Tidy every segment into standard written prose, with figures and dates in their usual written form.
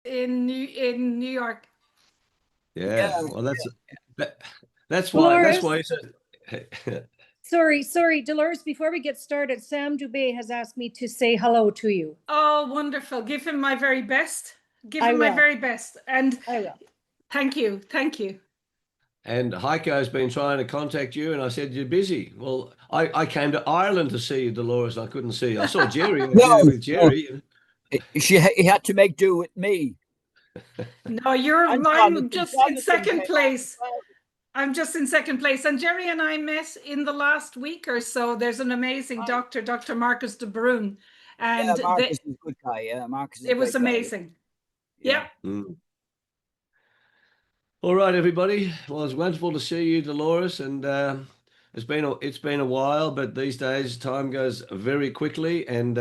in New York. Yeah. Well, that's why Dolores, it's a, sorry, Dolores, before we get started, Sam Dubé has asked me to say hello to you. Oh, wonderful. Give him my very best. Give I him my will. very best. And I will. thank you. Thank you. And Heiko's been trying to contact you, and I said you're busy. Well, I came to Ireland to see you, Dolores, and I couldn't see you. I saw Jerry. I was No, dealing with no. Jerry. He had to make do with me. No, And I'm just in Jonathan second came on place. as well. I'm just in second place. And Jerry and I met in the last week or so. There's an amazing Right. doctor, Dr. Marcus de Bruin. And Yeah, Marcus is a good guy. Yeah, Marcus is a it was great guy. amazing. Yeah. Mm. All right, everybody. Well, it's wonderful to see you, Dolores, and it's been a while, but these days time goes very quickly, and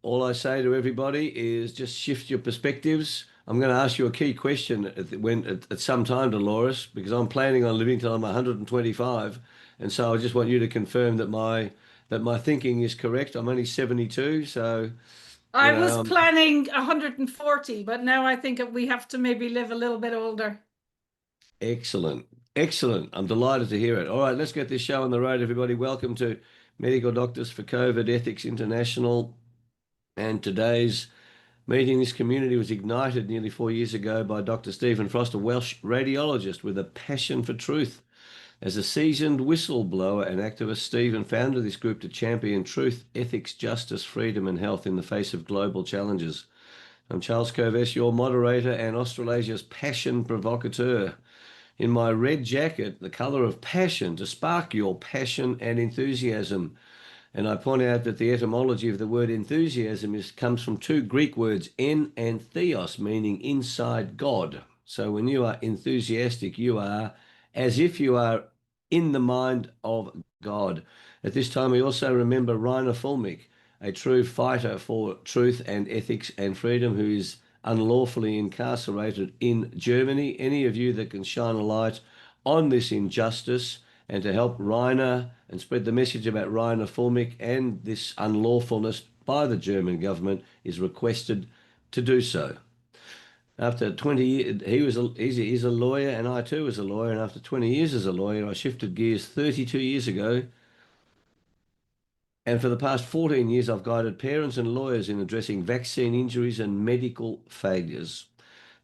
all I say to everybody is just shift your perspectives. I'm going to ask you a key question at some time, Dolores, because I'm planning on living till I'm 125, and so I just want you to confirm that my thinking is correct. I'm only 72, so I was planning 140, but now I think we have to maybe live a little bit older. excellent. Excellent. I'm delighted to hear it. All right, let's get this show on the road, everybody. Welcome to Medical Doctors for COVID Ethics International. And today's meeting, this community was ignited nearly 4 years ago by Dr. Stephen Frost, a Welsh radiologist with a passion for truth. As a seasoned whistleblower and activist, Stephen founded this group to champion truth, ethics, justice, freedom, and health in the face of global challenges. I'm Charles Kovess, your moderator and Australasia's passion provocateur. In my red jacket, the colour of passion, to spark your passion and enthusiasm. And I point out that the etymology of the word enthusiasm comes from two Greek words, en and theos, meaning inside God. So when you are enthusiastic, you are as if you are in the mind of God. At this time, we also remember Rainer Fulmich, a true fighter for truth and ethics and freedom, who is unlawfully incarcerated in Germany. Any of you that can shine a light on this injustice and to help Rainer and spread the message about Rainer Fulmich and this unlawfulness by the German government is requested to do so. After 20 years, he's a lawyer, and I too was a lawyer. And after 20 years as a lawyer, I shifted gears 32 years ago. And for the past 14 years, I've guided parents and lawyers in addressing vaccine injuries and medical failures.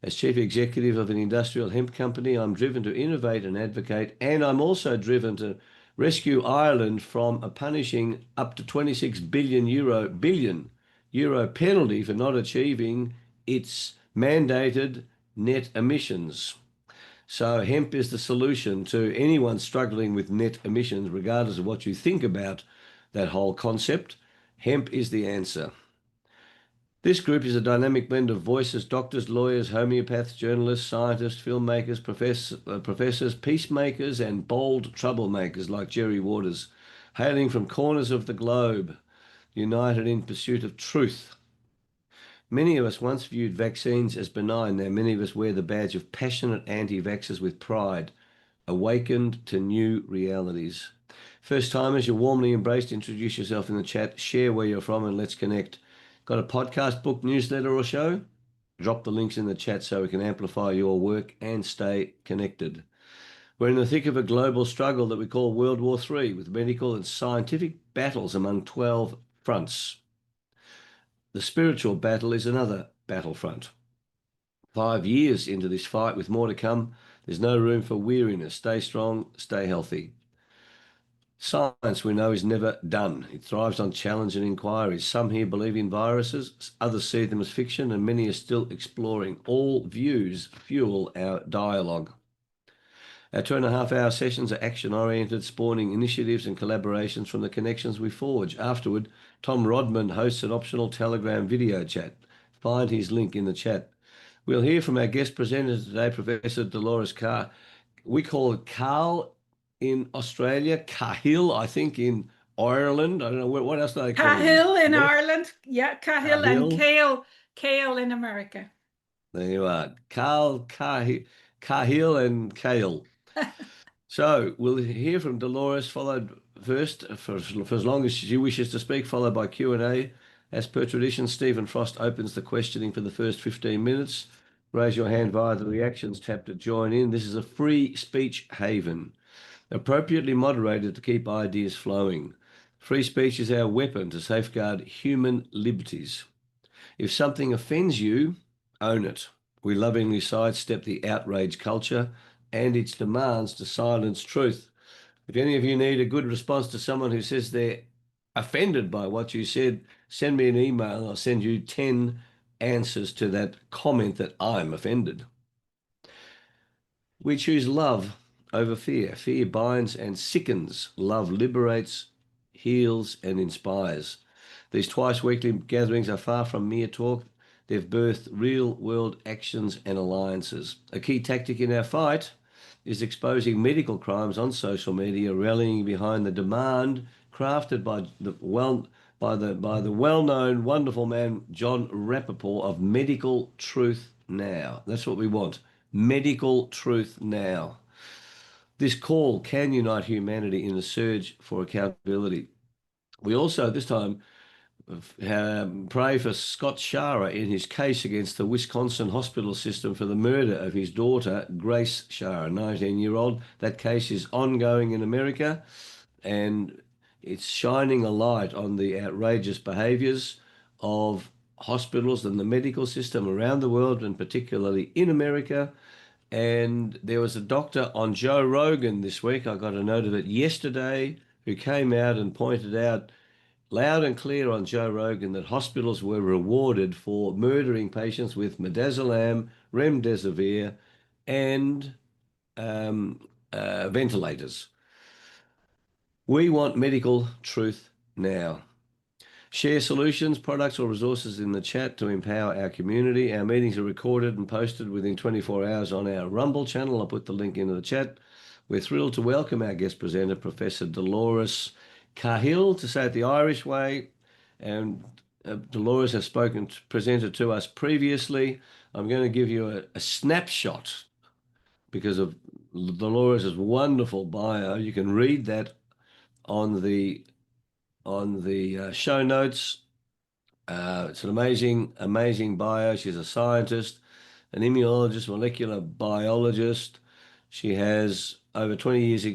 As chief executive of an industrial hemp company, I'm driven to innovate and advocate, and I'm also driven to rescue Ireland from a punishing up to 26 billion euro penalty for not achieving its mandated net emissions. So hemp is the solution to anyone struggling with net emissions, regardless of what you think about that whole concept. Hemp is the answer. This group is a dynamic blend of voices, doctors, lawyers, homeopaths, journalists, scientists, filmmakers, professors, peacemakers, and bold troublemakers like Jerry Waters, hailing from corners of the globe, united in pursuit of truth. Many of us once viewed vaccines as benign. Now many of us wear the badge of passionate anti-vaxxers with pride, awakened to new realities. First timers, you're warmly embraced. Introduce yourself in the chat, share where you're from, and let's connect. Got a podcast, book, newsletter, or show? Drop the links in the chat so we can amplify your work and stay connected. We're in the thick of a global struggle that we call World War III, with medical and scientific battles among 12 fronts. The spiritual battle is another battlefront. 5 years into this fight, with more to come, there's no room for weariness. Stay strong, stay healthy. Science, we know, is never done. It thrives on challenge and inquiries. Some here believe in viruses, others see them as fiction, and many are still exploring. All views fuel our dialogue. Our 2.5-hour sessions are action-oriented, spawning initiatives and collaborations from the connections we forge. Afterward, Tom Rodman hosts an optional Telegram video chat. Find his link in the chat. We'll hear from our guest presenter today, Professor Dolores Cahill. We call it Carl in Australia, Cahill, I think, in Ireland. I don't know, what else do they call it? Cahill in Ireland. Yeah, Cahill and Kale in America. There you are. Cahill and Kale. So we'll hear from Dolores, followed first, for as long as she wishes to speak, followed by Q&A. As per tradition, Stephen Frost opens the questioning for the first 15 minutes. Raise your hand via the reactions tab to join in. This is a free speech haven, appropriately moderated to keep ideas flowing. Free speech is our weapon to safeguard human liberties. If something offends you, own it. We lovingly sidestep the outrage culture and its demands to silence truth. If any of you need a good response to someone who says they're offended by what you said, send me an email. I'll send you 10 answers to that comment that I'm offended. We choose love over fear. Fear binds and sickens. Love liberates, heals, and inspires. These twice weekly gatherings are far from mere talk. They've birthed real-world actions and alliances. A key tactic in our fight is exposing medical crimes on social media, rallying behind the demand crafted by the well-known, wonderful man John Rappaport of Medical Truth Now. That's what we want. Medical Truth Now. This call can unite humanity in the surge for accountability. We also, this time, pray for Scott Schara in his case against the Wisconsin hospital system for the murder of his daughter, Grace Schara, 19-year-old. That case is ongoing in America, and it's shining a light on the outrageous behaviours of hospitals and the medical system around the world, and particularly in America. And there was a doctor on Joe Rogan this week, I got a note of it yesterday, who came out and pointed out loud and clear on Joe Rogan that hospitals were rewarded for murdering patients with midazolam, remdesivir, and ventilators. We want medical truth now. Share solutions, products, or resources in the chat to empower our community. Our meetings are recorded and posted within 24 hours on our Rumble channel. I'll put the link into the chat. We're thrilled to welcome our guest presenter, Professor Dolores Cahill, to say it the Irish way. And Dolores has presented to us previously. I'm going to give you a snapshot because of Dolores' wonderful bio. You can read that on the show notes. It's an amazing bio. She's a scientist, an immunologist, molecular biologist. She has over 20 years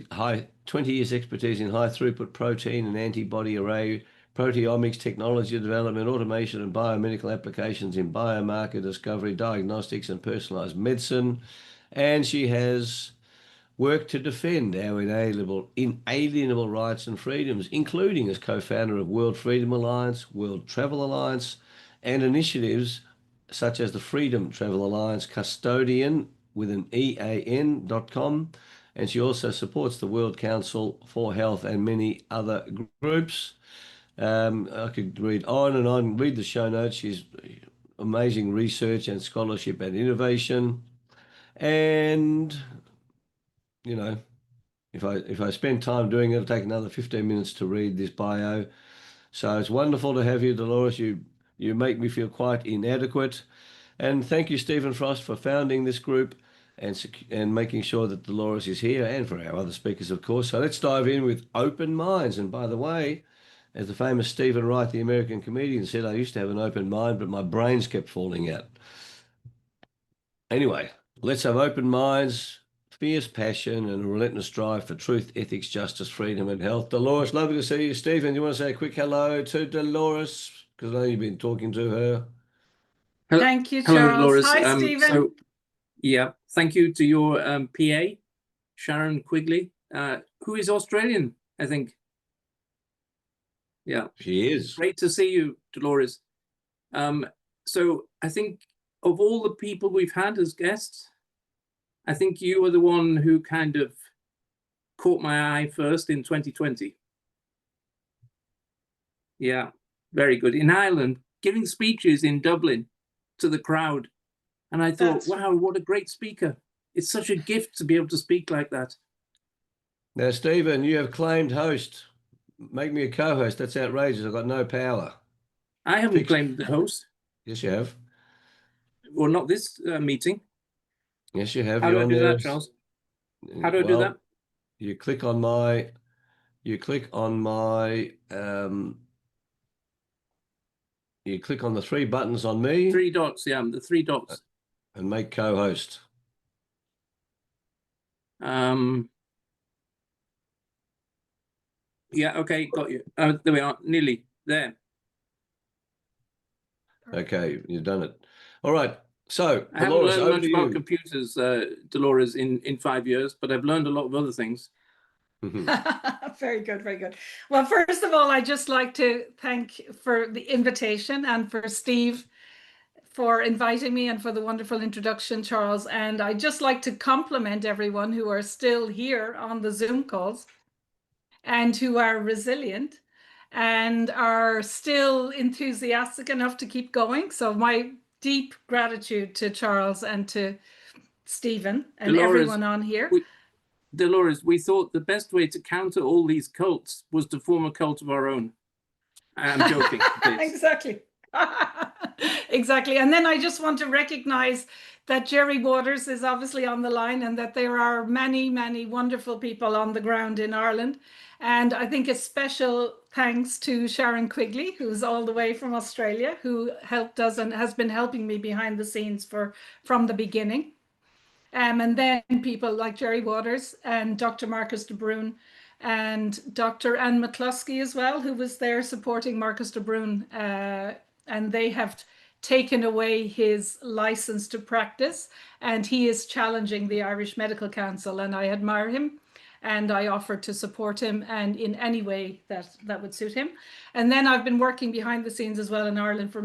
expertise in high-throughput protein and antibody array, proteomics, technology development, automation, and biomedical applications in biomarker discovery, diagnostics, and personalised medicine. And she has worked to defend our inalienable rights and freedoms, including as co-founder of World Freedom Alliance, World Travel Alliance, and initiatives such as the Freedom Travel Alliance custodian with an EAN.com. And she also supports the World Council for Health and many other groups. I could read on and on, read the show notes. She's amazing research and scholarship and innovation. And, you know, if I spend time doing it, it'll take another 15 minutes to read this bio. So it's wonderful to have you, Dolores. You make me feel quite inadequate. And thank you, Stephen Frost, for founding this group and making sure that Dolores is here, and for our other speakers, of course. So let's dive in with open minds. And by the way, as the famous Stephen Wright, the American comedian, said, I used to have an open mind, but my brains kept falling out. Anyway, let's have open minds, fierce passion, and a relentless drive for truth, ethics, justice, freedom, and health. Dolores, lovely to see you. Stephen, you want to say a quick hello to Dolores? Because I know you've been talking to her. Thank you, Charles. Hello, Dolores. Hi, Stephen. Yeah, thank you to your PA, Sharon Quigley, who is Australian, I think. Yeah. She is. Great to see you, Dolores. So I think of all the people we've had as guests, I think you were the one who kind of caught my eye first in 2020. Yeah, very good. In Ireland, giving speeches in Dublin to the crowd. And I thought, wow, what a great speaker. It's such a gift to be able to speak like that. Now, Stephen, you have claimed host. Make me a co-host. That's outrageous. I've got no power. I haven't claimed the host. Yes, you have. Well, not this meeting. Yes, you have. How do I do that, Charles? How do I do that? You click on my you click on the 3 buttons on me. 3 dots, yeah, the 3 dots. And make co-host. Yeah, okay, got you. There we are, nearly there. Okay, you've done it. All right. So, I haven't Dolores, learned over much to about you. computers, Dolores, in 5 years, but I've learned a lot of other things. Very good, very good. Well, first of all, I'd just like to thank for the invitation and for Steve for inviting me and for the wonderful introduction, Charles. And I'd just like to compliment everyone who are still here on the Zoom calls and who are resilient and are still enthusiastic enough to keep going. So my deep gratitude to Charles and to Stephen and Dolores, everyone on here. Dolores, we thought the best way to counter all these cults was to form a cult of our own. I'm joking. Exactly. Exactly. And then I just want to recognize that Jerry Waters is obviously on the line and that there are many, many wonderful people on the ground in Ireland. And I think a special thanks to Sharon Quigley, who's all the way from Australia, who helped us and has been helping me behind the scenes from the beginning. And then people like Jerry Waters and Dr. Marcus de Bruin and Dr. Anne McCluskey as well, who was there supporting Marcus de Bruin. And they have taken away his license to practice, and he is challenging the Irish Medical Council, and I admire him. And I offer to support him and in any way that would suit him. And then I've been working behind the scenes as well in Ireland for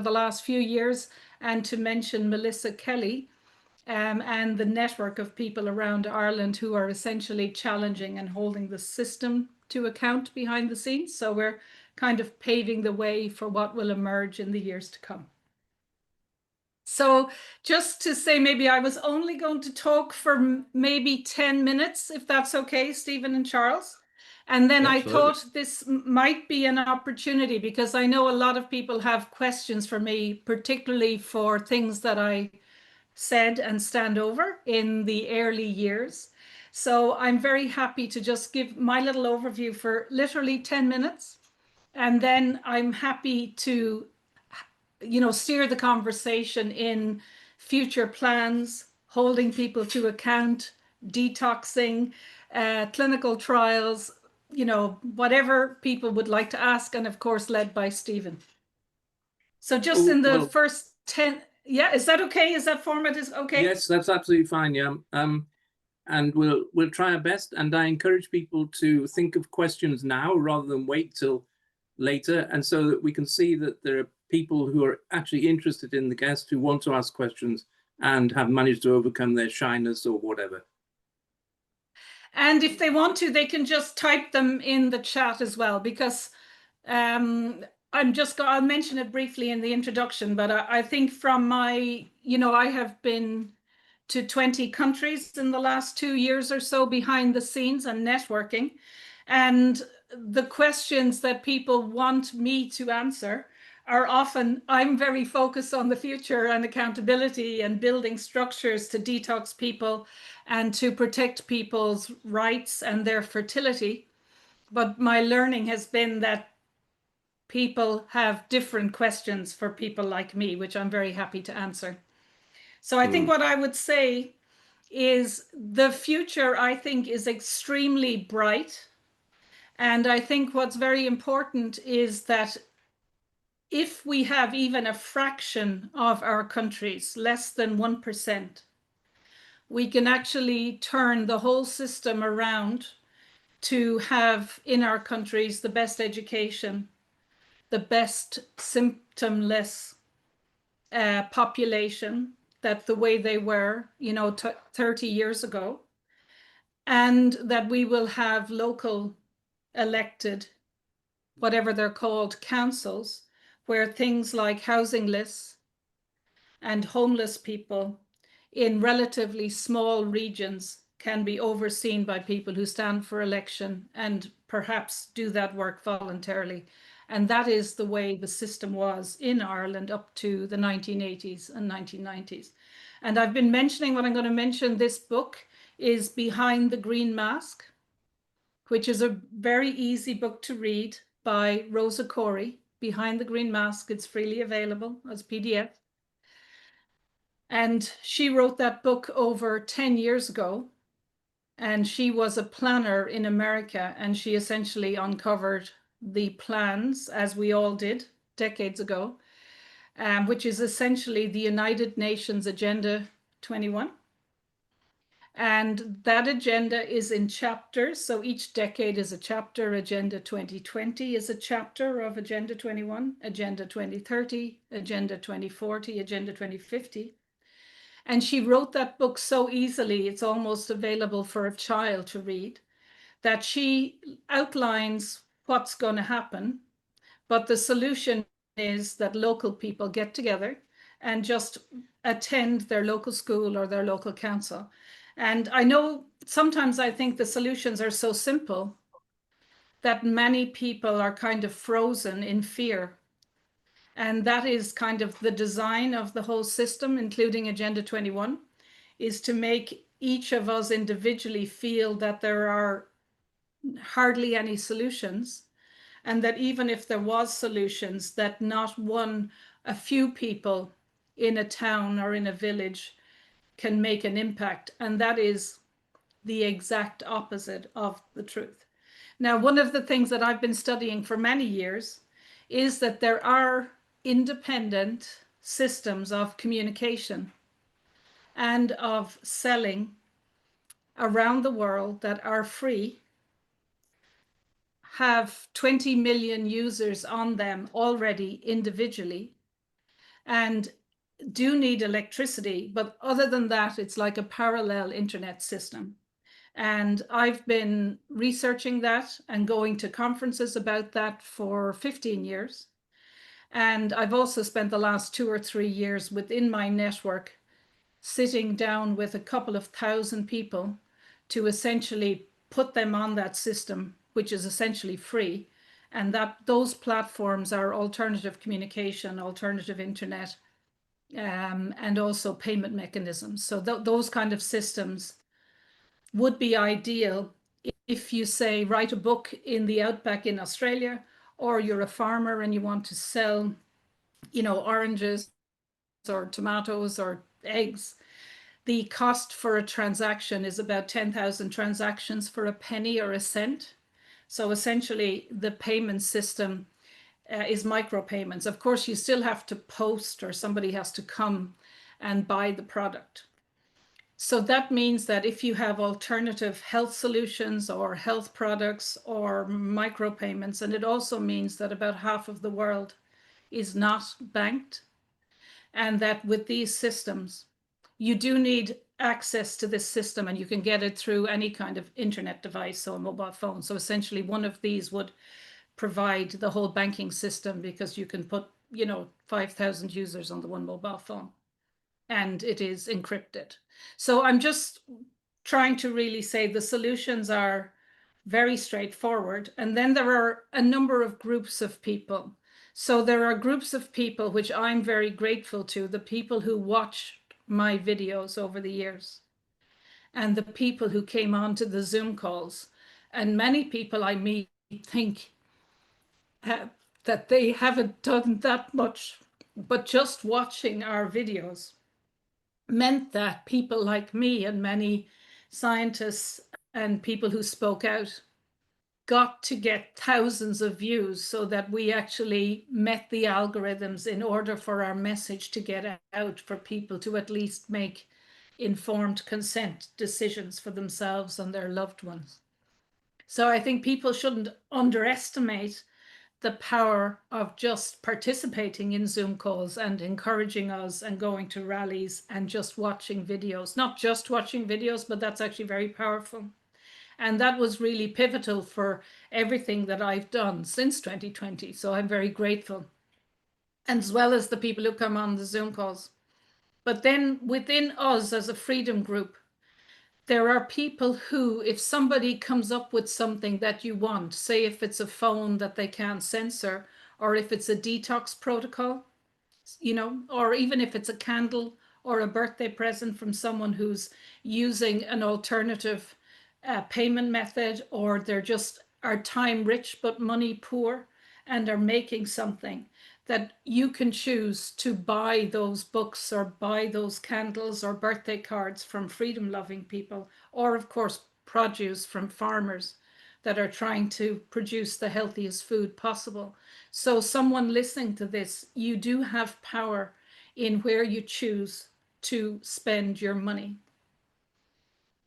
the last few years. And to mention Melissa Kelly, and the network of people around Ireland who are essentially challenging and holding the system to account behind the scenes. So we're kind of paving the way for what will emerge in the years to come. So just to say, maybe I was only going to talk for maybe 10 minutes, if that's okay, Stephen and Charles. And then Absolutely. I thought this might be an opportunity because I know a lot of people have questions for me, particularly for things that I said and stand over in the early years. So I'm very happy to just give my little overview for literally 10 minutes. And then I'm happy to, steer the conversation in future plans, holding people to account, detoxing, clinical trials, whatever people would like to ask, and of course, led by Stephen. So just in the first 10, yeah, is that okay? Is that format is okay? Yes, that's absolutely fine. Yeah. And we'll try our best. And I encourage people to think of questions now rather than wait till later, and so that we can see that there are people who are actually interested in the guest who want to ask questions and have managed to overcome their shyness or whatever. And if they want to, they can just type them in the chat as well, because I'll mention it briefly in the introduction, but I think from my, I have been to 20 countries in the last 2 years or so behind the scenes and networking. And the questions that people want me to answer are often, I'm very focused on the future and accountability and building structures to detox people and to protect people's rights and their fertility. But my learning has been that people have different questions for people like me, which I'm very happy to answer. So I think what I would say is the future, I think, is extremely bright. And I think what's very important is that if we have even a fraction of our countries, less than 1%, we can actually turn the whole system around to have in our countries the best education, the best symptomless population, that the way they were, 30 years ago, and that we will have local elected, whatever they're called, councils, where things like housing lists and homeless people in relatively small regions can be overseen by people who stand for election and perhaps do that work voluntarily. And that is the way the system was in Ireland up to the 1980s and 1990s. And I've been mentioning what I'm going to mention. This book is Behind the Green Mask, which is a very easy book to read by Rosa Corey, Behind the Green Mask. It's freely available as PDF. And she wrote that book over 10 years ago. And she was a planner in America, and she essentially uncovered the plans, as we all did decades ago, which is essentially the United Nations Agenda 21. And that agenda is in chapters. So each decade is a chapter. Agenda 2020 is a chapter of Agenda 21, Agenda 2030, Agenda 2040, Agenda 2050. And she wrote that book so easily, it's almost available for a child to read, that she outlines what's going to happen. But the solution is that local people get together and just attend their local school or their local council. And I know sometimes I think the solutions are so simple that many people are kind of frozen in fear. And that is kind of the design of the whole system, including Agenda 21, is to make each of us individually feel that there are hardly any solutions, and that even if there was solutions, that not a few people in a town or in a village can make an impact. And that is the exact opposite of the truth. Now, one of the things that I've been studying for many years is that there are independent systems of communication and of selling around the world that are free, have 20 million users on them already individually, and do need electricity. But other than that, it's like a parallel internet system. And I've been researching that and going to conferences about that for 15 years. And I've also spent the last 2 or 3 years within my network sitting down with a couple of thousand people to essentially put them on that system, which is essentially free. And that those platforms are alternative communication, alternative internet, and also payment mechanisms. So those kind of systems would be ideal if you say write a book in the outback in Australia, or you're a farmer and you want to sell, oranges or tomatoes or eggs. The cost for a transaction is about 10,000 transactions for a penny or a cent. So essentially the payment system is micropayments. Of course, you still have to post, or somebody has to come and buy the product. So that means that if you have alternative health solutions or health products or micropayments, and it also means that about half of the world is not banked, and that with these systems, you do need access to this system, and you can get it through any kind of internet device, so a mobile phone. So essentially one of these would provide the whole banking system, because you can put 5,000 users on the one mobile phone, and it is encrypted. So I'm just trying to really say the solutions are very straightforward. And then there are a number of groups of people. So there are groups of people which I'm very grateful to, the people who watched my videos over the years, and the people who came on to the Zoom calls. And many people I meet think that they haven't done that much, but just watching our videos meant that people like me and many scientists and people who spoke out got to get thousands of views, so that we actually met the algorithms in order for our message to get out, for people to at least make informed consent decisions for themselves and their loved ones. So I think people shouldn't underestimate the power of just participating in Zoom calls and encouraging us and going to rallies and just watching videos. Not just watching videos, but that's actually very powerful. And that was really pivotal for everything that I've done since 2020. So I'm very grateful, and as well as the people who come on the Zoom calls. But then within us as a freedom group, there are people who, if somebody comes up with something that you want, say if it's a phone that they can't censor, or if it's a detox protocol, or even if it's a candle or a birthday present from someone who's using an alternative payment method, or they're just are time rich but money poor, and are making something, that you can choose to buy those books or buy those candles or birthday cards from freedom-loving people, or of course produce from farmers that are trying to produce the healthiest food possible. So someone listening to this, you do have power in where you choose to spend your money.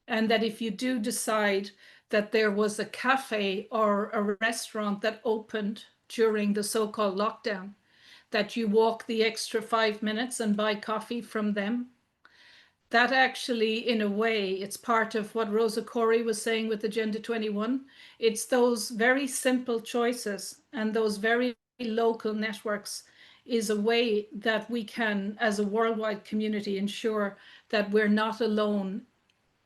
And that if you do decide that there was a cafe or a restaurant that opened during the so-called lockdown, that you walk the extra 5 minutes and buy coffee from them, that actually, in a way, it's part of what Rosa Corey was saying with Agenda 21. It's those very simple choices and those very local networks is a way that we can, as a worldwide community, ensure that we're not alone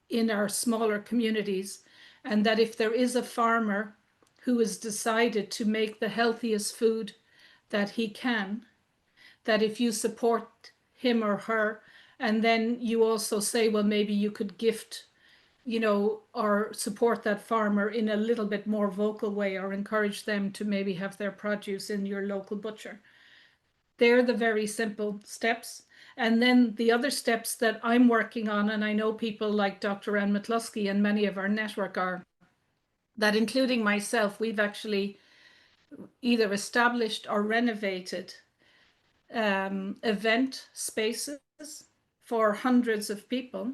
in our smaller communities, and that if there is a farmer who has decided to make the healthiest food that he can, that if you support him or her, and then you also say, well, maybe you could gift, or support that farmer in a little bit more vocal way, or encourage them to maybe have their produce in your local butcher. They're the very simple steps. And then the other steps that I'm working on, and I know people like Dr. Anne McCluskey and many of our network are, that including myself, we've actually either established or renovated event spaces for hundreds of people.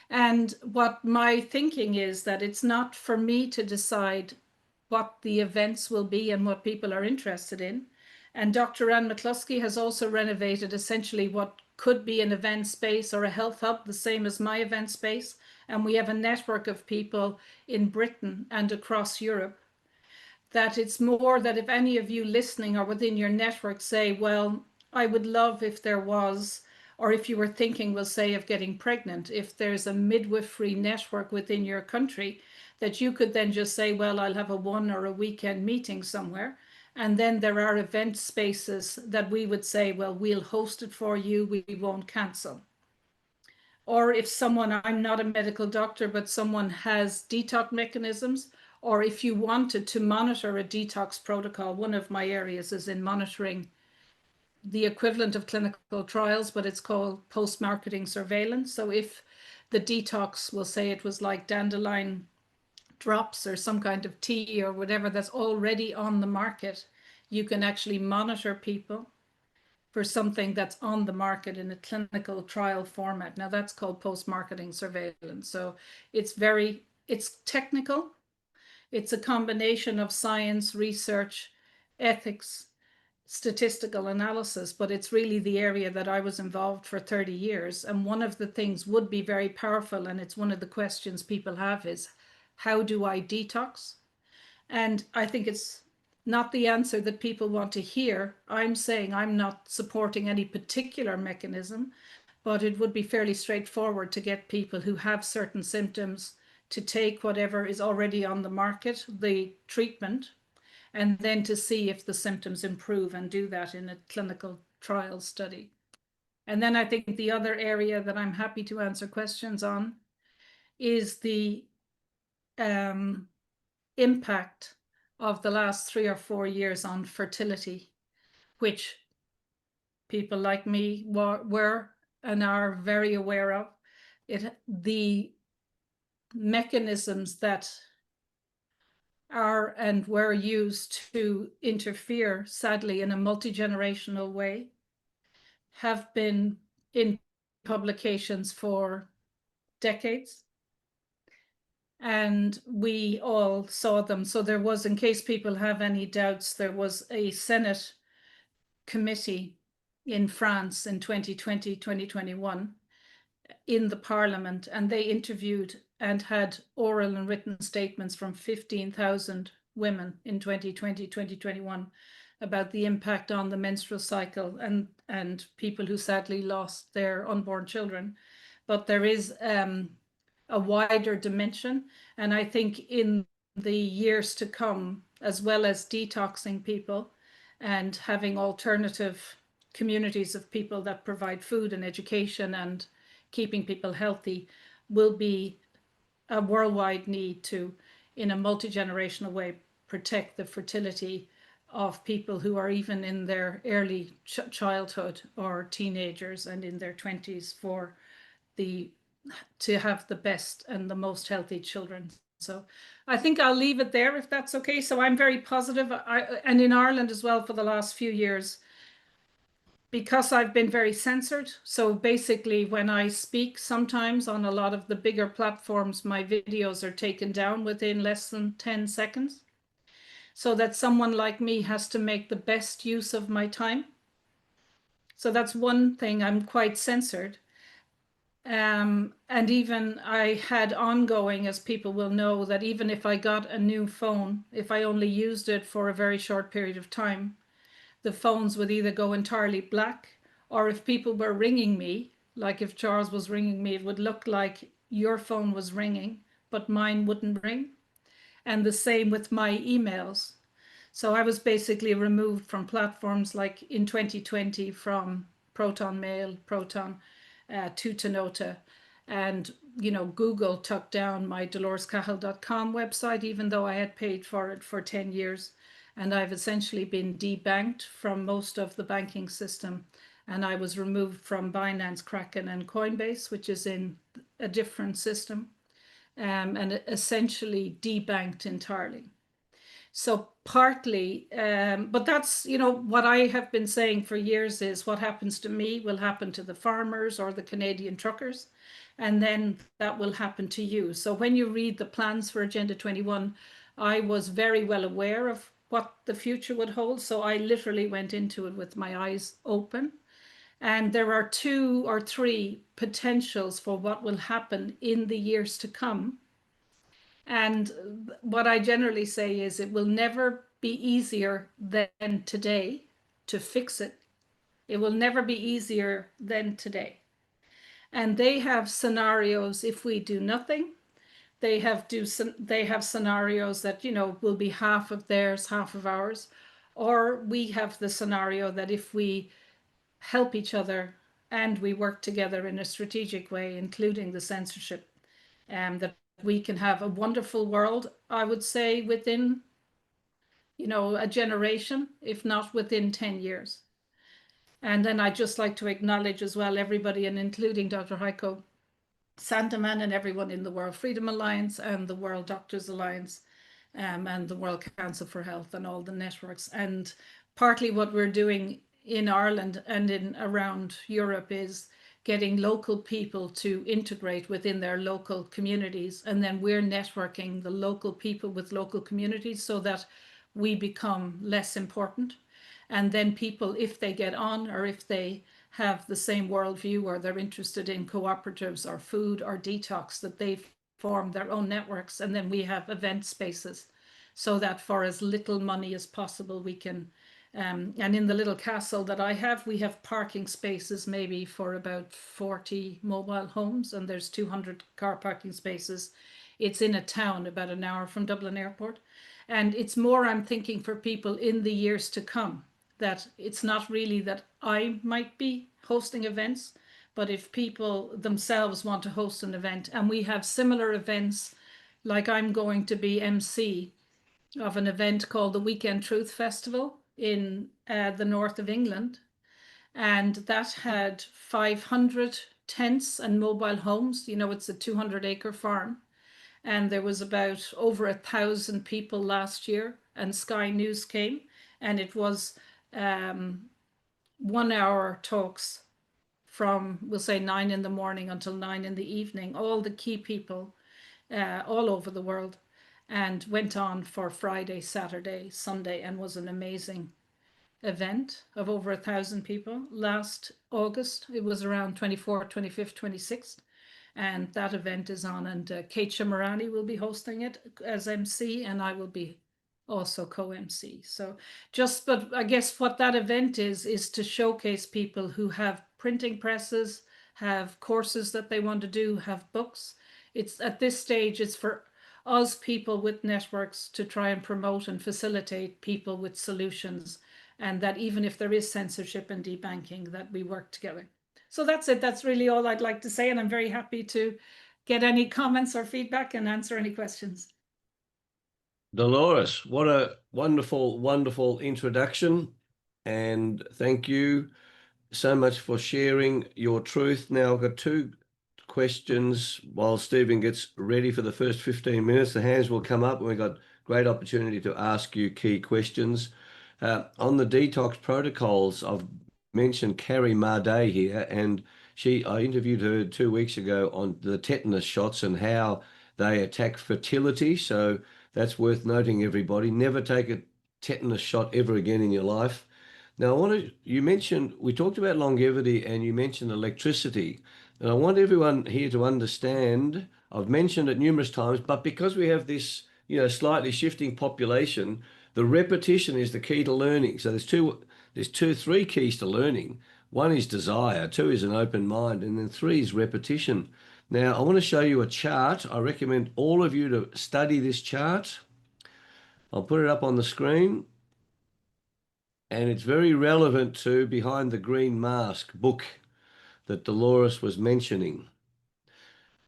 And what my thinking is that it's not for me to decide what the events will be and what people are interested in. And Dr. Anne McCluskey has also renovated essentially what could be an event space or a health hub, the same as my event space. And we have a network of people in Britain and across Europe, that it's more that if any of you listening or within your network say, well, I would love if there was, or if you were thinking, we'll say, of getting pregnant, if there's a midwifery network within your country, that you could then just say, well, I'll have a one or a weekend meeting somewhere. And then there are event spaces that we would say, well, we'll host it for you, we won't cancel. Or if someone, I'm not a medical doctor, but someone has detox mechanisms, or if you wanted to monitor a detox protocol, one of my areas is in monitoring the equivalent of clinical trials, but it's called post-marketing surveillance. So if the detox, will say it was like dandelion drops or some kind of tea or whatever that's already on the market, you can actually monitor people for something that's on the market in a clinical trial format. Now that's called post-marketing surveillance. So it's technical. It's a combination of science, research, ethics, statistical analysis, but it's really the area that I was involved for 30 years. And one of the things would be very powerful, and it's one of the questions people have, is how do I detox? And I think it's not the answer that people want to hear. I'm saying I'm not supporting any particular mechanism, but it would be fairly straightforward to get people who have certain symptoms to take whatever is already on the market, the treatment, and then to see if the symptoms improve, and do that in a clinical trial study. And then I think the other area that I'm happy to answer questions on is the impact of the last 3 or 4 years on fertility, which people like me were and are very aware of. The mechanisms that are and were used to interfere, sadly, in a multi-generational way, have been in publications for decades. And we all saw them. So there was, in case people have any doubts, there was a Senate committee in France in 2020, 2021 in the parliament, and they interviewed and had oral and written statements from 15,000 women in 2020, 2021 about the impact on the menstrual cycle and people who sadly lost their unborn children. But there is a wider dimension, and I think in the years to come, as well as detoxing people and having alternative communities of people that provide food and education and keeping people healthy, will be a worldwide need to, in a multi-generational way, protect the fertility of people who are even in their early childhood or teenagers and in their 20s to have the best and the most healthy children. So I think I'll leave it there if that's okay. So I'm very positive. And in Ireland as well for the last few years, because I've been very censored. So basically when I speak sometimes on a lot of the bigger platforms, my videos are taken down within less than 10 seconds. So that someone like me has to make the best use of my time. So that's one thing, I'm quite censored. And even I had ongoing, as people will know, that even if I got a new phone, if I only used it for a very short period of time, the phones would either go entirely black, or if people were ringing me, like if Charles was ringing me, it would look like your phone was ringing, but mine wouldn't ring. And the same with my emails. So I was basically removed from platforms like in 2020 from Proton Mail, Proton to Tenota. And, you know, Google took down my DoloresCahill.com website, even though I had paid for it for 10 years. And I've essentially been debanked from most of the banking system. And I was removed from Binance, Kraken, and Coinbase, which is in a different system, and essentially debanked entirely. So partly, but that's, you know, what I have been saying for years is what happens to me will happen to the farmers or the Canadian truckers, and then that will happen to you. So when you read the plans for Agenda 21, I was very well aware of what the future would hold. So I literally went into it with my eyes open. And there are 2 or 3 potentials for what will happen in the years to come. And what I generally say is it will never be easier than today to fix it. It will never be easier than today. And they have scenarios if we do nothing. They have scenarios that, you know, will be half of theirs, half of ours. Or we have the scenario that if we help each other and we work together in a strategic way, including the censorship, that we can have a wonderful world, I would say, within, you know, a generation, if not within 10 years. And then I'd just like to acknowledge as well everybody, and including Dr. Heiko Sandeman and everyone in the World Freedom Alliance and the World Doctors Alliance, and the World Council for Health and all the networks. And partly what we're doing in Ireland and in around Europe is getting local people to integrate within their local communities. And then we're networking the local people with local communities so that we become less important. And then people, if they get on or if they have the same worldview or they're interested in cooperatives or food or detox, that they form their own networks. And then we have event spaces so that for as little money as possible, we can and in the little castle that I have, we have parking spaces maybe for about 40 mobile homes, and there's 200 car parking spaces. It's in a town about an hour from Dublin Airport. And it's more, I'm thinking, for people in the years to come, that it's not really that I might be hosting events, but if people themselves want to host an event, and we have similar events, like I'm going to be MC of an event called the Weekend Truth Festival in the north of England. And that had 500 tents and mobile homes. You know, it's a 200-acre farm. And there was about over 1,000 people last year. And Sky News came, and it was 1 hour talks from, we'll say, 9 in the morning until 9 in the evening, all the key people all over the world, and went on for Friday, Saturday, Sunday, and was an amazing event of over 1,000 people. Last August, it was around 24th, 25th, 26th, and that event is on, and Kate Shamarani will be hosting it as MC, and I will be also co-MC. So just, but I guess what that event is to showcase people who have printing presses, have courses that they want to do, have books. It's at this stage, it's for us people with networks to try and promote and facilitate people with solutions, and that even if there is censorship and debanking, that we work together. So that's it. That's really all I'd like to say, and I'm very happy to get any comments or feedback and answer any questions. Dolores, what a wonderful, wonderful introduction. And thank you so much for sharing your truth. Now, I've got two questions while Stephen gets ready for the first 15 minutes. The hands will come up and we've got great opportunity to ask you key questions. On the detox protocols, I've mentioned Carrie Marday here, and I interviewed her 2 weeks ago on the tetanus shots and how they attack fertility. So that's worth noting, everybody. Never take a tetanus shot ever again in your life. Now, we talked about longevity and you mentioned electricity. And I want everyone here to understand, I've mentioned it numerous times, but because we have this, slightly shifting population, the repetition is the key to learning. So there's three keys to learning. One is desire, two is an open mind, and then three is repetition. Now, I want to show you a chart. I recommend all of you to study this chart. I'll put it up on the screen. And it's very relevant to Behind the Green Mask book that Dolores was mentioning.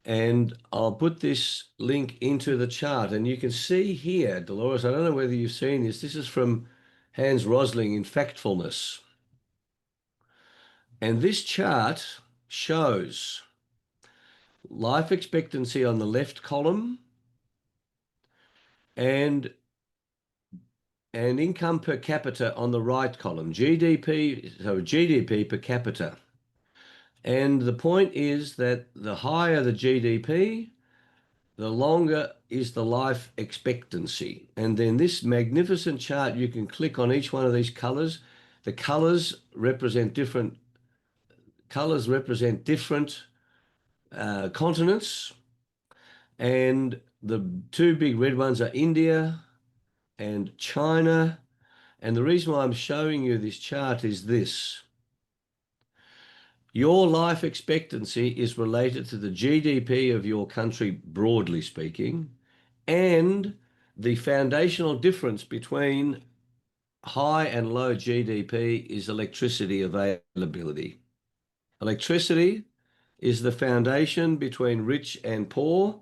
And I'll put this link into the chart. And you can see here, Dolores, I don't know whether you've seen this. This is from Hans Rosling in Factfulness. And this chart shows life expectancy on the left column and income per capita on the right column, GDP per capita. And the point is that the higher the GDP, the longer is the life expectancy. And then this magnificent chart, you can click on each one of these colors. The colors represent different continents. And the two big red ones are India and China. And the reason why I'm showing you this chart is this. Your life expectancy is related to the GDP of your country, broadly speaking, and the foundational difference between high and low GDP is electricity availability. Electricity is the foundation between rich and poor.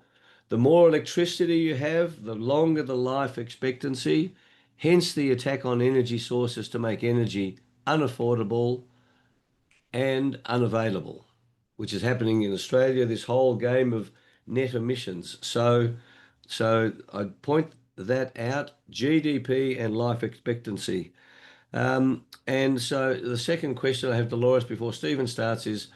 The more electricity you have, the longer the life expectancy, hence the attack on energy sources to make energy unaffordable and unavailable, which is happening in Australia, this whole game of net emissions. So I point that out, GDP and life expectancy. And so the second question I have, Dolores, before Stephen starts is,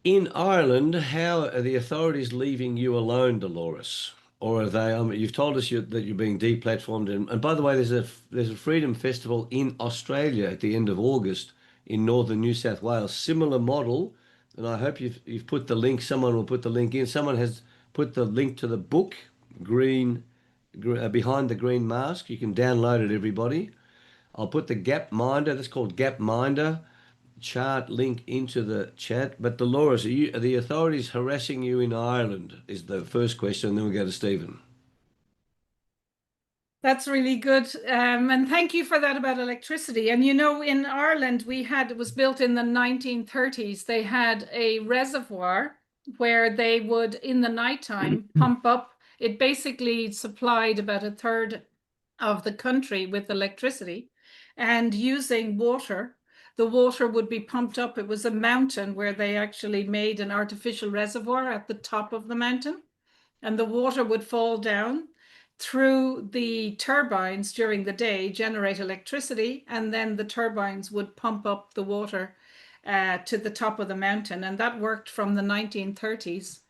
in Ireland, how are the authorities leaving you alone, Dolores? Or are they, you've told us that you're being deplatformed. And by the way, there's a Freedom Festival in Australia at the end of August in northern New South Wales, similar model. And I hope you've put the link, someone will put the link in. Someone has put the link to the book, Behind the Green Mask. You can download it, everybody. I'll put the Gapminder, that's called Gapminder, chart link into the chat. But Dolores, are the authorities harassing you in Ireland is the first question, and then we'll go to Stephen. That's really good. And thank you for that about electricity. And in Ireland, it was built in the 1930s. They had a reservoir where they would, in the nighttime, pump up. It basically supplied about a third of the country with electricity, and using water. The water would be pumped up. It was a mountain where they actually made an artificial reservoir at the top of the mountain, and the water would fall down through the turbines during the day, generate electricity, and then the turbines would pump up the water to the top of the mountain. And that worked from the 1930s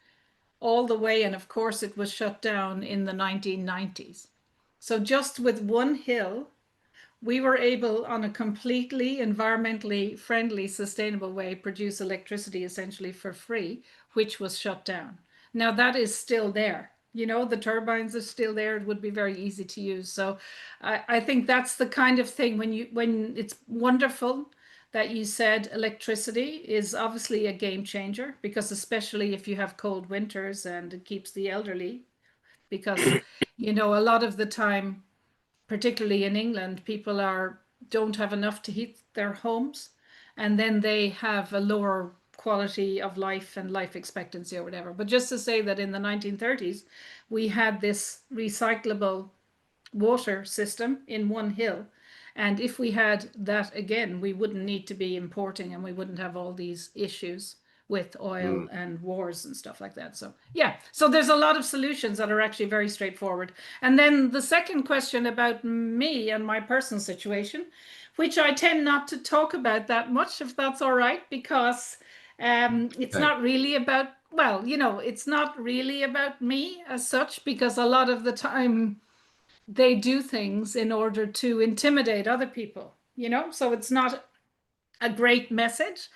all the way. And of course, it was shut down in the 1990s. So just with one hill, we were able, on a completely environmentally friendly, sustainable way, produce electricity essentially for free, which was shut down. Now that is still there. The turbines are still there. It would be very easy to use. So I think that's the kind of thing when it's wonderful that you said electricity is obviously a game changer, because especially if you have cold winters, and it keeps the elderly, because a lot of the time, particularly in England, people don't have enough to heat their homes, and then they have a lower quality of life and life expectancy or whatever. But just to say that in the 1930s, we had this recyclable water system in one hill. And if we had that again, we wouldn't need to be importing, and we wouldn't have all these issues with oil and wars and stuff like that. So yeah, so there's a lot of solutions that are actually very straightforward. And then the second question about me and my personal situation, which I tend not to talk about that much, if that's all right, because it's not really about, well, you know, it's not really about me as such, because a lot of the time they do things in order to intimidate other people, you know, so it's not a great message.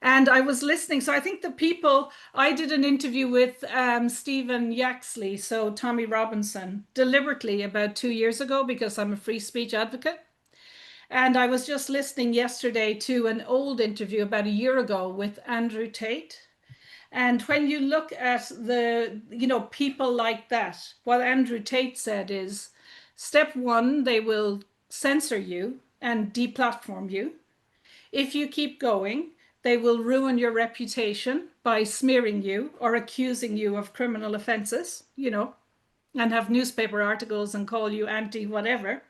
And I was listening. So I think the people, I did an interview with Stephen Yaxley, so Tommy Robinson, deliberately about 2 years ago, because I'm a free speech advocate. And I was just listening yesterday to an old interview about a year ago with Andrew Tate. And when you look at the, you know, people like that, what Andrew Tate said is, step one, they will censor you and deplatform you. If you keep going, they will ruin your reputation by smearing you or accusing you of criminal offenses, you know, and have newspaper articles and call you anti-whatever.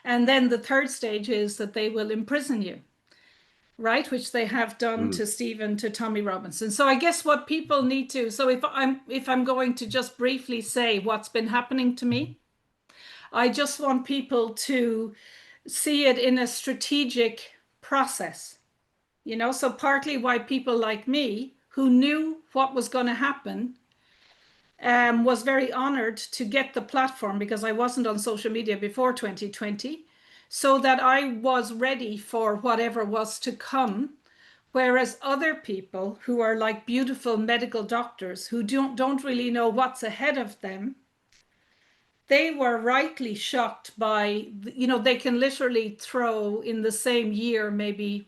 And then the third stage is that they will imprison you, right? Which they have done to Stephen, to Tommy Robinson. So I guess what people need to, so if I'm going to just briefly say what's been happening to me, I just want people to see it in a strategic process. You know, so partly why people like me, who knew what was going to happen, was very honored to get the platform, because I wasn't on social media before 2020, so that I was ready for whatever was to come. Whereas other people who are like beautiful medical doctors who don't really know what's ahead of them, they were rightly shocked by, you know, they can literally throw in the same year maybe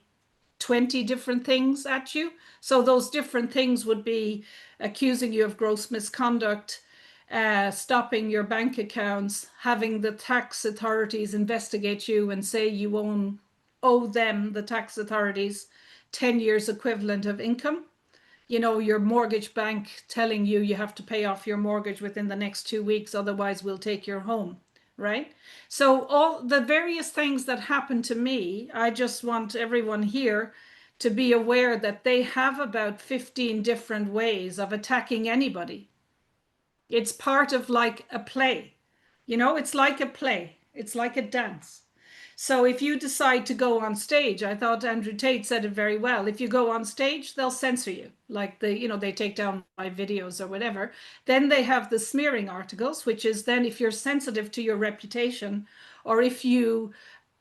20 different things at you. So those different things would be accusing you of gross misconduct, stopping your bank accounts, having the tax authorities investigate you and say you owe them, the tax authorities, 10 years equivalent of income. You know, your mortgage bank telling you you have to pay off your mortgage within the next 2 weeks, otherwise we'll take your home. Right? So all the various things that happened to me, I just want everyone here to be aware that they have about 15 different ways of attacking anybody. It's part of like a play, you know, it's like a play, it's like a dance. So if you decide to go on stage, I thought Andrew Tate said it very well. If you go on stage, they'll censor you, like they take down my videos or whatever. Then they have the smearing articles, which is then if you're sensitive to your reputation, or if you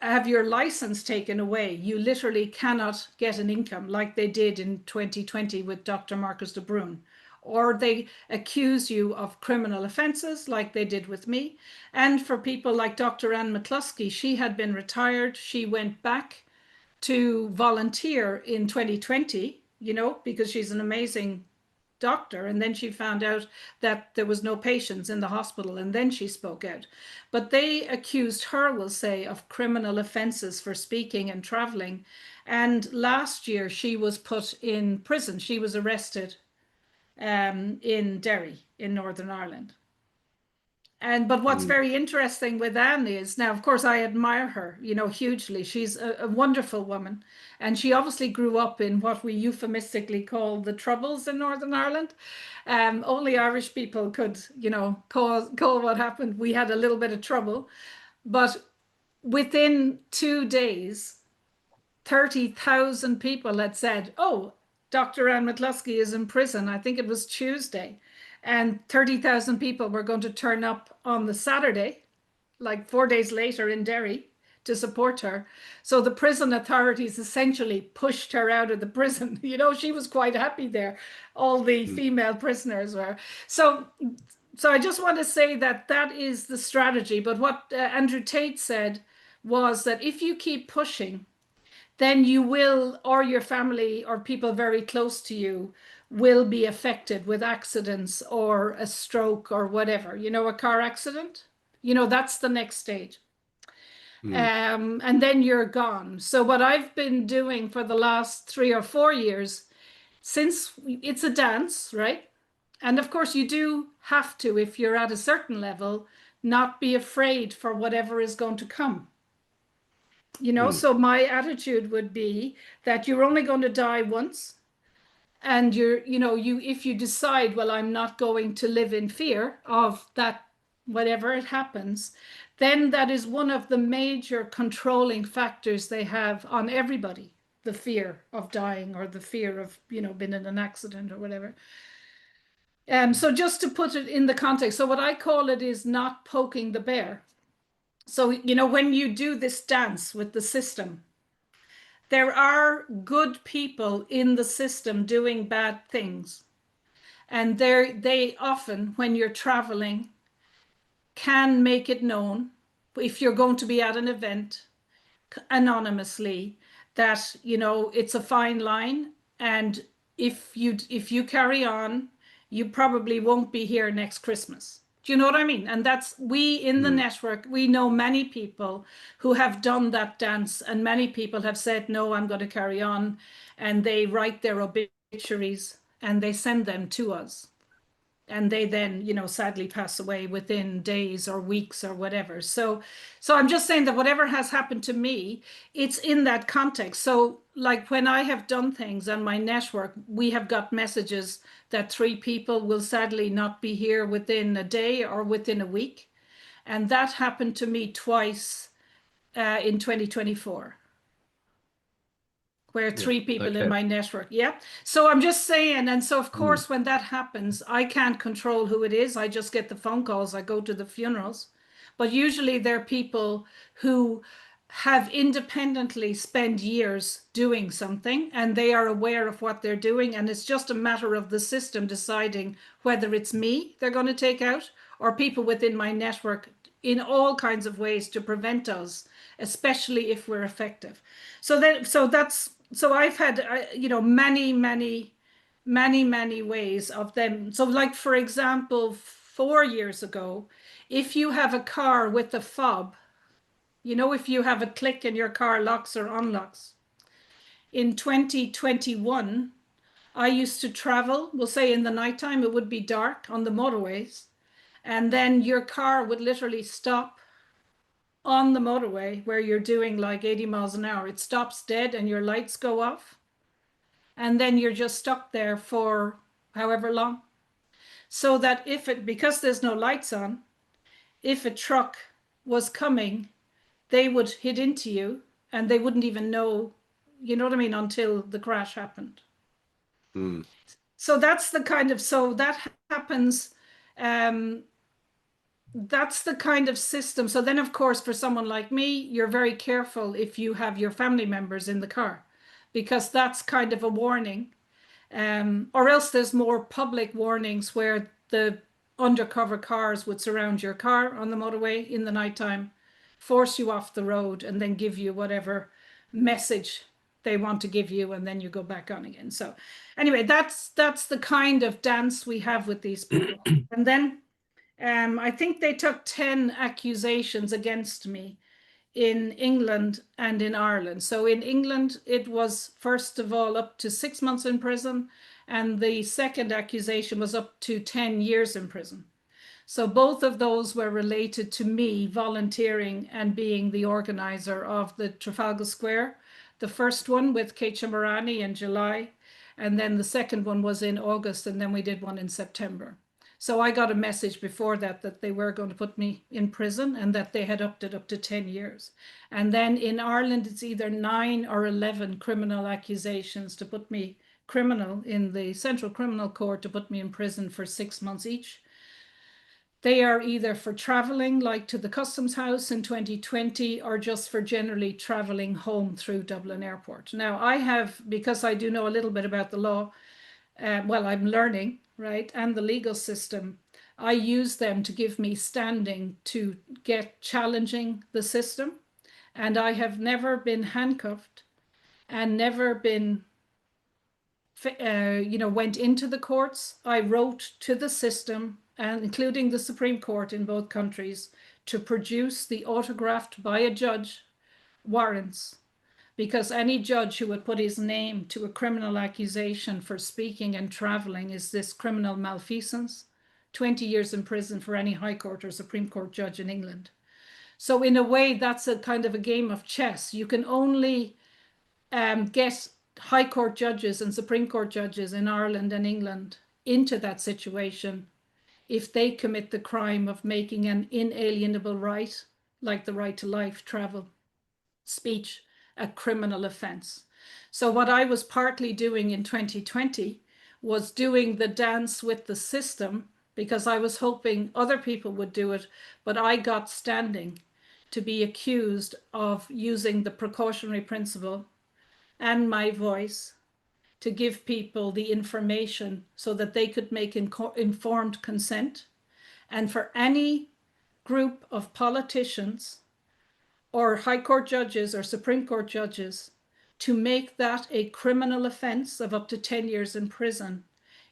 have your license taken away, you literally cannot get an income, like they did in 2020 with Dr. Marcus de Bruin. Or they accuse you of criminal offenses like they did with me. And for people like Dr. Anne McCluskey, she had been retired. She went back to volunteer in 2020, you know, because she's an amazing doctor. And then she found out that there was no patients in the hospital, and then she spoke out. But they accused her, we'll say, of criminal offenses for speaking and traveling. And last year she was put in prison. She was arrested in Derry in Northern Ireland. But what's very interesting with Anne is, now of course I admire her, you know, hugely. She's a wonderful woman, and she obviously grew up in what we euphemistically call the Troubles in Northern Ireland. Only Irish people could, you know, call what happened. We had a little bit of trouble, but within 2 days 30,000 people had said, oh, Dr. Anne McCluskey is in prison. I think it was Tuesday. And 30,000 people were going to turn up on the Saturday, like 4 days later in Derry, to support her. So the prison authorities essentially pushed her out of the prison. You know, she was quite happy there. All the female prisoners were. So I just want to say that that is the strategy. But what Andrew Tate said was that if you keep pushing, then you will, or your family or people very close to you will be affected with accidents or a stroke or whatever, you know, a car accident, you know, that's the next stage. And then you're gone. So what I've been doing for the last 3 or 4 years, since it's a dance, right? And of course you do have to, if you're at a certain level, not be afraid for whatever is going to come. So my attitude would be that you're only going to die once. And if you decide, well, I'm not going to live in fear of that, whatever it happens, then that is one of the major controlling factors they have on everybody, the fear of dying or the fear of, being in an accident or whatever. So just to put it in the context, so what I call it is not poking the bear. So, when you do this dance with the system, there are good people in the system doing bad things. And they often, when you're traveling, can make it known, if you're going to be at an event anonymously, that, it's a fine line. And if you carry on, you probably won't be here next Christmas. Do you know what I mean? And that's, we in the network, we know many people who have done that dance, and many people have said, no, I'm going to carry on. And they write their obituaries and they send them to us. And they then, sadly pass away within days or weeks or whatever. So I'm just saying that whatever has happened to me, it's in that context. So like when I have done things on my network, we have got messages that 3 people will sadly not be here within a day or within a week. And that happened to me twice in 2024. Where 3 people in my network. Yeah. So I'm just saying. And so, of course, when that happens, I can't control who it is. I just get the phone calls. I go to the funerals. But usually they're people who have independently spent years doing something, and they are aware of what they're doing. And it's just a matter of the system deciding whether it's me they're going to take out, or people within my network, in all kinds of ways to prevent us, especially if we're effective. So I've had, many ways of them. So like, for example, 4 years ago, if you have a car with a fob, if you have a click and your car locks or unlocks, in 2021, I used to travel, we'll say in the nighttime, it would be dark on the motorways, and then your car would literally stop on the motorway where you're doing like 80 miles an hour. It stops dead and your lights go off. And then you're just stuck there for however long. So that because there's no lights on, if a truck was coming, they would hit into you and they wouldn't even know, you know what I mean, until the crash happened. So that's the kind of, so that happens. That's the kind of system. So then, of course, for someone like me, you're very careful if you have your family members in the car, because that's kind of a warning. Or else there's more public warnings where the undercover cars would surround your car on the motorway in the nighttime, force you off the road, and then give you whatever message they want to give you, and then you go back on again. So anyway, that's the kind of dance we have with these people. And then I think they took 10 accusations against me in England and in Ireland. So in England, it was first of all up to 6 months in prison, and the second accusation was up to 10 years in prison. So both of those were related to me volunteering and being the organizer of the Trafalgar Square. The first one with Kate Chamarani in July, and then the second one was in August, and then we did one in September. So I got a message before that they were going to put me in prison and that they had upped it up to 10 years. And then in Ireland, it's either 9 or 11 criminal accusations to put me criminal in the Central Criminal Court, to put me in prison for 6 months each. They are either for traveling, like to the Customs House in 2020, or just for generally traveling home through Dublin Airport. Now I have, because I do know a little bit about the law, well, I'm learning, right, and the legal system, I use them to give me standing to get challenging the system. And I have never been handcuffed and never been, went into the courts. I wrote to the system, and including the Supreme Court in both countries, to produce the autographed by a judge warrants, because any judge who would put his name to a criminal accusation for speaking and traveling is this criminal malfeasance 20 years in prison for any High Court or Supreme Court judge in England. So in a way, that's a kind of a game of chess. You can only get High Court judges and Supreme Court judges in Ireland and England into that situation if they commit the crime of making an inalienable right, like the right to life, travel, speech, a criminal offence. So what I was partly doing in 2020 was doing the dance with the system, because I was hoping other people would do it, but I got standing to be accused of using the precautionary principle and my voice to give people the information so that they could make informed consent. And for any group of politicians or High Court judges or Supreme Court judges to make that a criminal offence of up to 10 years in prison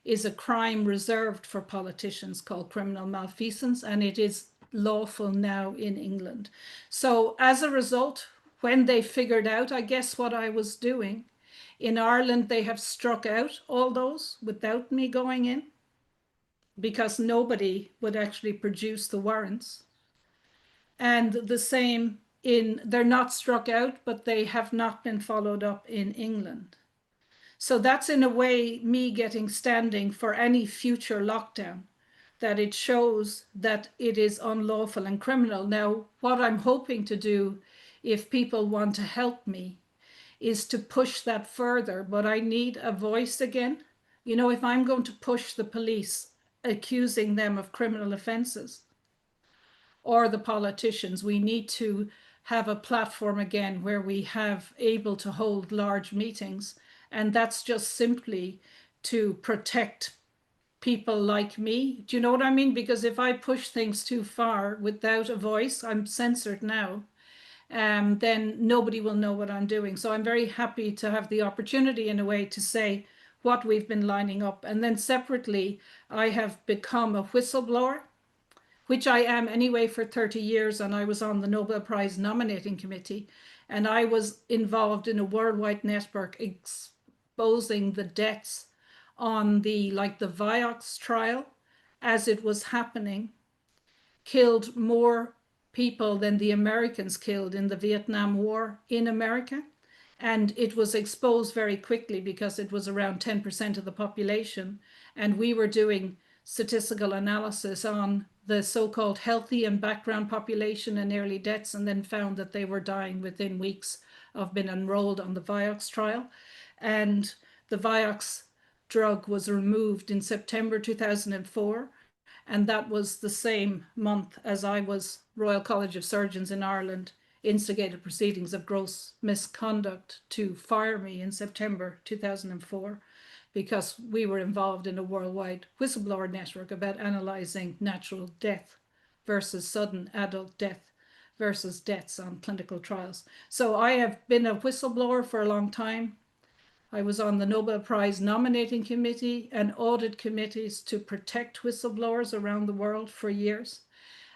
is a crime reserved for politicians called criminal malfeasance, and it is lawful now in England. So as a result, when they figured out, I guess, what I was doing, in Ireland, they have struck out all those without me going in, because nobody would actually produce the warrants. And the same they're not struck out, but they have not been followed up in England. So that's in a way me getting standing for any future lockdown, that it shows that it is unlawful and criminal. Now, what I'm hoping to do, if people want to help me, is to push that further, but I need a voice again. You know, if I'm going to push the police, accusing them of criminal offences, or the politicians, we need to have a platform again where we have able to hold large meetings. And that's just simply to protect people like me. Do you know what I mean? Because if I push things too far without a voice, I'm censored now, then nobody will know what I'm doing. So I'm very happy to have the opportunity in a way to say what we've been lining up. And then separately, I have become a whistleblower, which I am anyway for 30 years. And I was on the Nobel Prize nominating committee. And I was involved in a worldwide network exposing the deaths on the Vioxx trial as it was happening, killed more people than the Americans killed in the Vietnam War in America. And it was exposed very quickly because it was around 10% of the population. And we were doing statistical analysis on the so-called healthy and background population and early deaths, and then found that they were dying within weeks of being enrolled on the Vioxx trial. And the Vioxx drug was removed in September 2004. And that was the same month as I was Royal College of Surgeons in Ireland instigated proceedings of gross misconduct to fire me in September 2004, because we were involved in a worldwide whistleblower network about analysing natural death versus sudden adult death versus deaths on clinical trials. So I have been a whistleblower for a long time. I was on the Nobel Prize nominating committee and audit committees to protect whistleblowers around the world for years.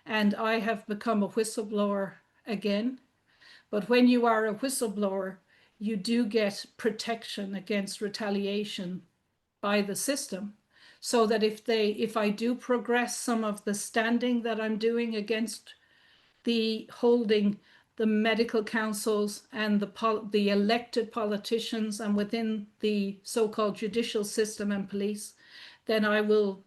And I have become a whistleblower again. But when you are a whistleblower, you do get protection against retaliation by the system. So that if I do progress some of the standing that I'm doing against the holding the medical councils and the elected politicians and within the so-called judicial system and police, then I will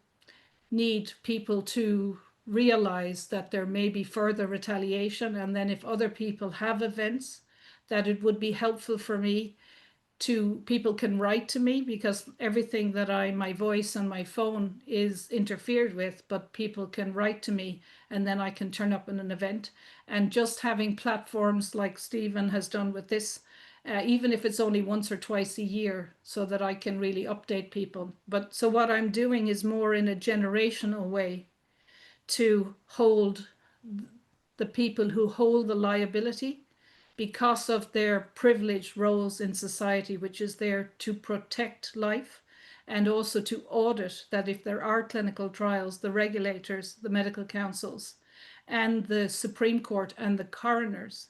need people to realize that there may be further retaliation. And then if other people have events, that it would be helpful for me people can write to me, because everything that my voice and my phone is interfered with, but people can write to me and then I can turn up in an event. And just having platforms like Stephen has done with this, even if it's only once or twice a year, so that I can really update people. But so what I'm doing is more in a generational way to hold the people who hold the liability because of their privileged roles in society, which is there to protect life and also to audit that if there are clinical trials, the regulators, the medical councils, and the Supreme Court and the coroners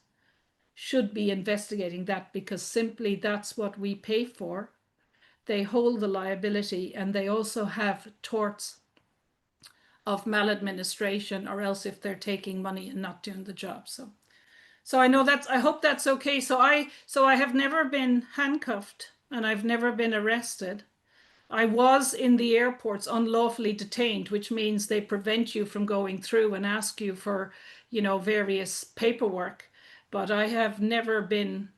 should be investigating that, because simply that's what we pay for. They hold the liability, and they also have torts of maladministration, or else if they're taking money and not doing the job. So I know that's, I hope that's okay. So I have never been handcuffed and I've never been arrested. I was in the airports unlawfully detained, which means they prevent you from going through and ask you for, you know, various paperwork. But I have never been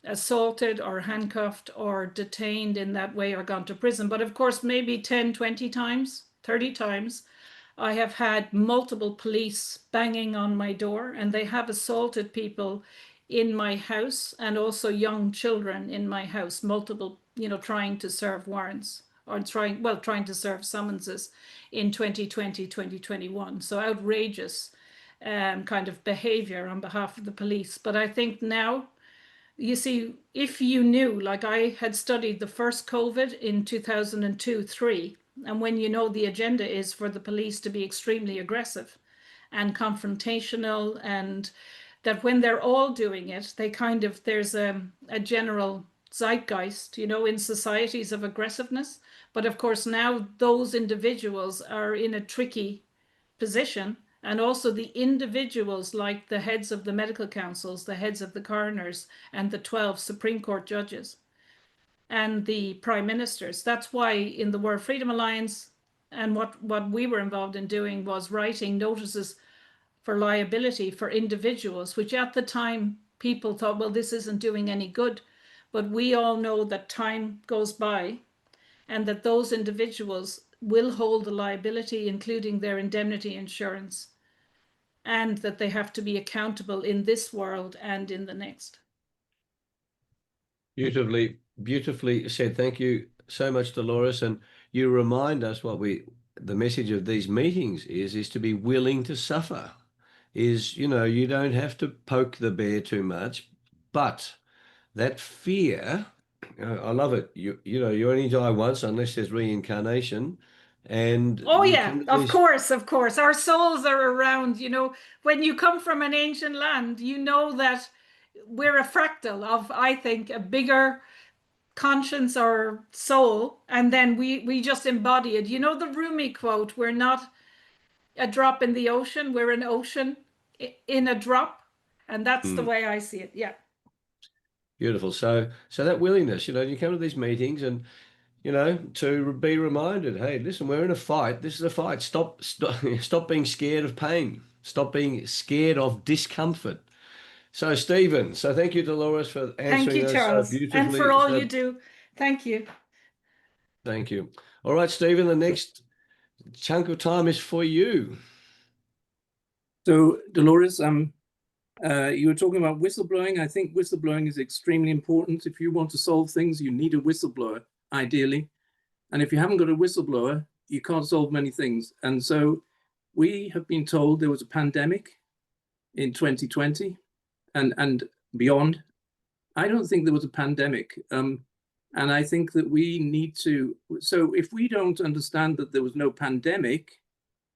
assaulted or handcuffed or detained in that way or gone to prison. But of course, maybe 10, 20 times, 30 times, I have had multiple police banging on my door, and they have assaulted people in my house and also young children in my house, multiple, you know, trying to serve warrants or trying to serve summonses in 2020, 2021. So outrageous kind of behavior on behalf of the police. But I think now, you see, if you knew, like I had studied the first COVID in 2002-3, and when you know the agenda is for the police to be extremely aggressive and confrontational, and that when they're all doing it, they kind of, there's a general zeitgeist, you know, in societies of aggressiveness. But of course, now those individuals are in a tricky position. And also the individuals, like the heads of the medical councils, the heads of the coroners, and the 12 Supreme Court judges, and the prime ministers. That's why in the World Freedom Alliance, and what we were involved in doing was writing notices for liability for individuals, which at the time people thought, well, this isn't doing any good. But we all know that time goes by and that those individuals will hold the liability, including their indemnity insurance, and that they have to be accountable in this world and in the next. Beautifully said. Thank you so much, Dolores. And you remind us what the message of these meetings is to be willing to suffer. Is, you know, you don't have to poke the bear too much, but that fear, I love it. You know, you only die once unless there's reincarnation. And oh yeah, of course. Our souls are around, you know, when you come from an ancient land, you know that we're a fractal of, I think, a bigger conscience or soul, and then we just embody it. You know the Rumi quote, we're not a drop in the ocean, we're an ocean in a drop. And that's the way I see it. Yeah. Beautiful. So that willingness, you know, you come to these meetings and, you know, to be reminded, hey, listen, we're in a fight. This is a fight. Stop being scared of pain. Stop being scared of discomfort. So, Stephen, so thank you, Dolores, for answering Thank you, those Charles, so beautifully. and for all you do. Thank you. Thank you. All right, Stephen, the next chunk of time is for you. So, Dolores, you were talking about whistleblowing. I think whistleblowing is extremely important. If you want to solve things, you need a whistleblower, ideally. And if you haven't got a whistleblower, you can't solve many things. And so we have been told there was a pandemic in 2020 and beyond. I don't think there was a pandemic. And I think that we need to, so if we don't understand that there was no pandemic,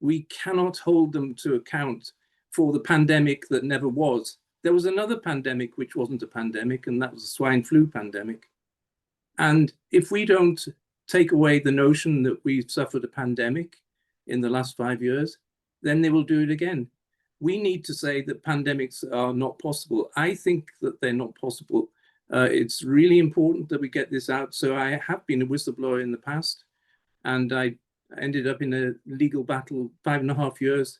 we cannot hold them to account for the pandemic that never was. There was another pandemic which wasn't a pandemic, and that was the swine flu pandemic. And if we don't take away the notion that we've suffered a pandemic in the last 5 years, then they will do it again. We need to say that pandemics are not possible. I think that they're not possible. It's really important that we get this out. So I have been a whistleblower in the past, and I ended up in a legal battle 5.5 years.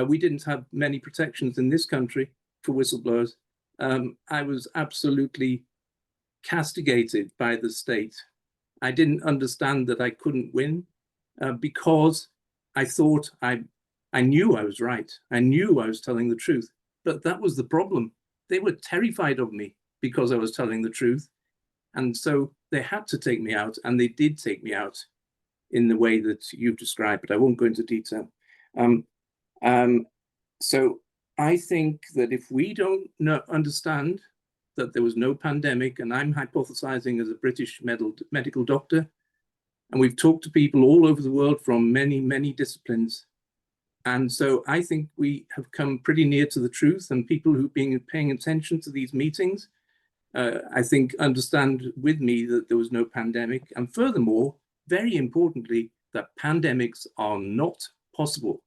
We didn't have many protections in this country for whistleblowers. I was absolutely castigated by the state. I didn't understand that I couldn't win because I thought I knew I was right. I knew I was telling the truth, but that was the problem. They were terrified of me because I was telling the truth. And so they had to take me out, and they did take me out in the way that you've described, but I won't go into detail. So I think that if we don't understand that there was no pandemic, and I'm hypothesizing as a British medical doctor, and we've talked to people all over the world from many, many disciplines. And so I think we have come pretty near to the truth, and people who've been paying attention to these meetings, I think understand with me that there was no pandemic. And furthermore, very importantly, that pandemics are not possible.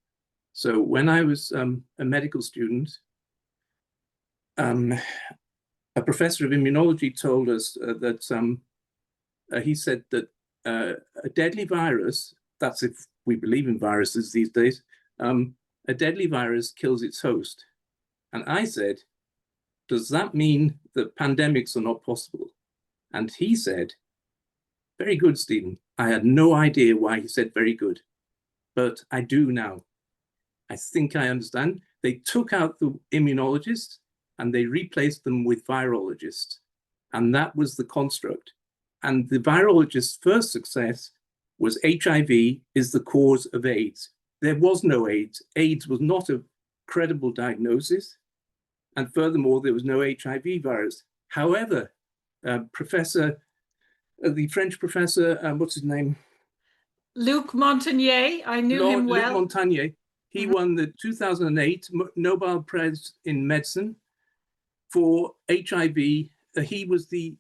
So when I was a medical student, a professor of immunology told us that he said that a deadly virus, that's if we believe in viruses these days, a deadly virus kills its host. And I said, does that mean that pandemics are not possible? And he said, very good, Stephen. I had no idea why he said very good, but I do now. I think I understand. They took out the immunologist and they replaced them with virologists. And that was the construct. And the virologist's first success was HIV is the cause of AIDS. There was no AIDS. AIDS was not a credible diagnosis. And furthermore, there was no HIV virus. However, the French professor, what's his name? Luc Montagnier, I knew him well. Luc Montagnier, he won the 2008 Nobel Prize in Medicine for HIV. He was the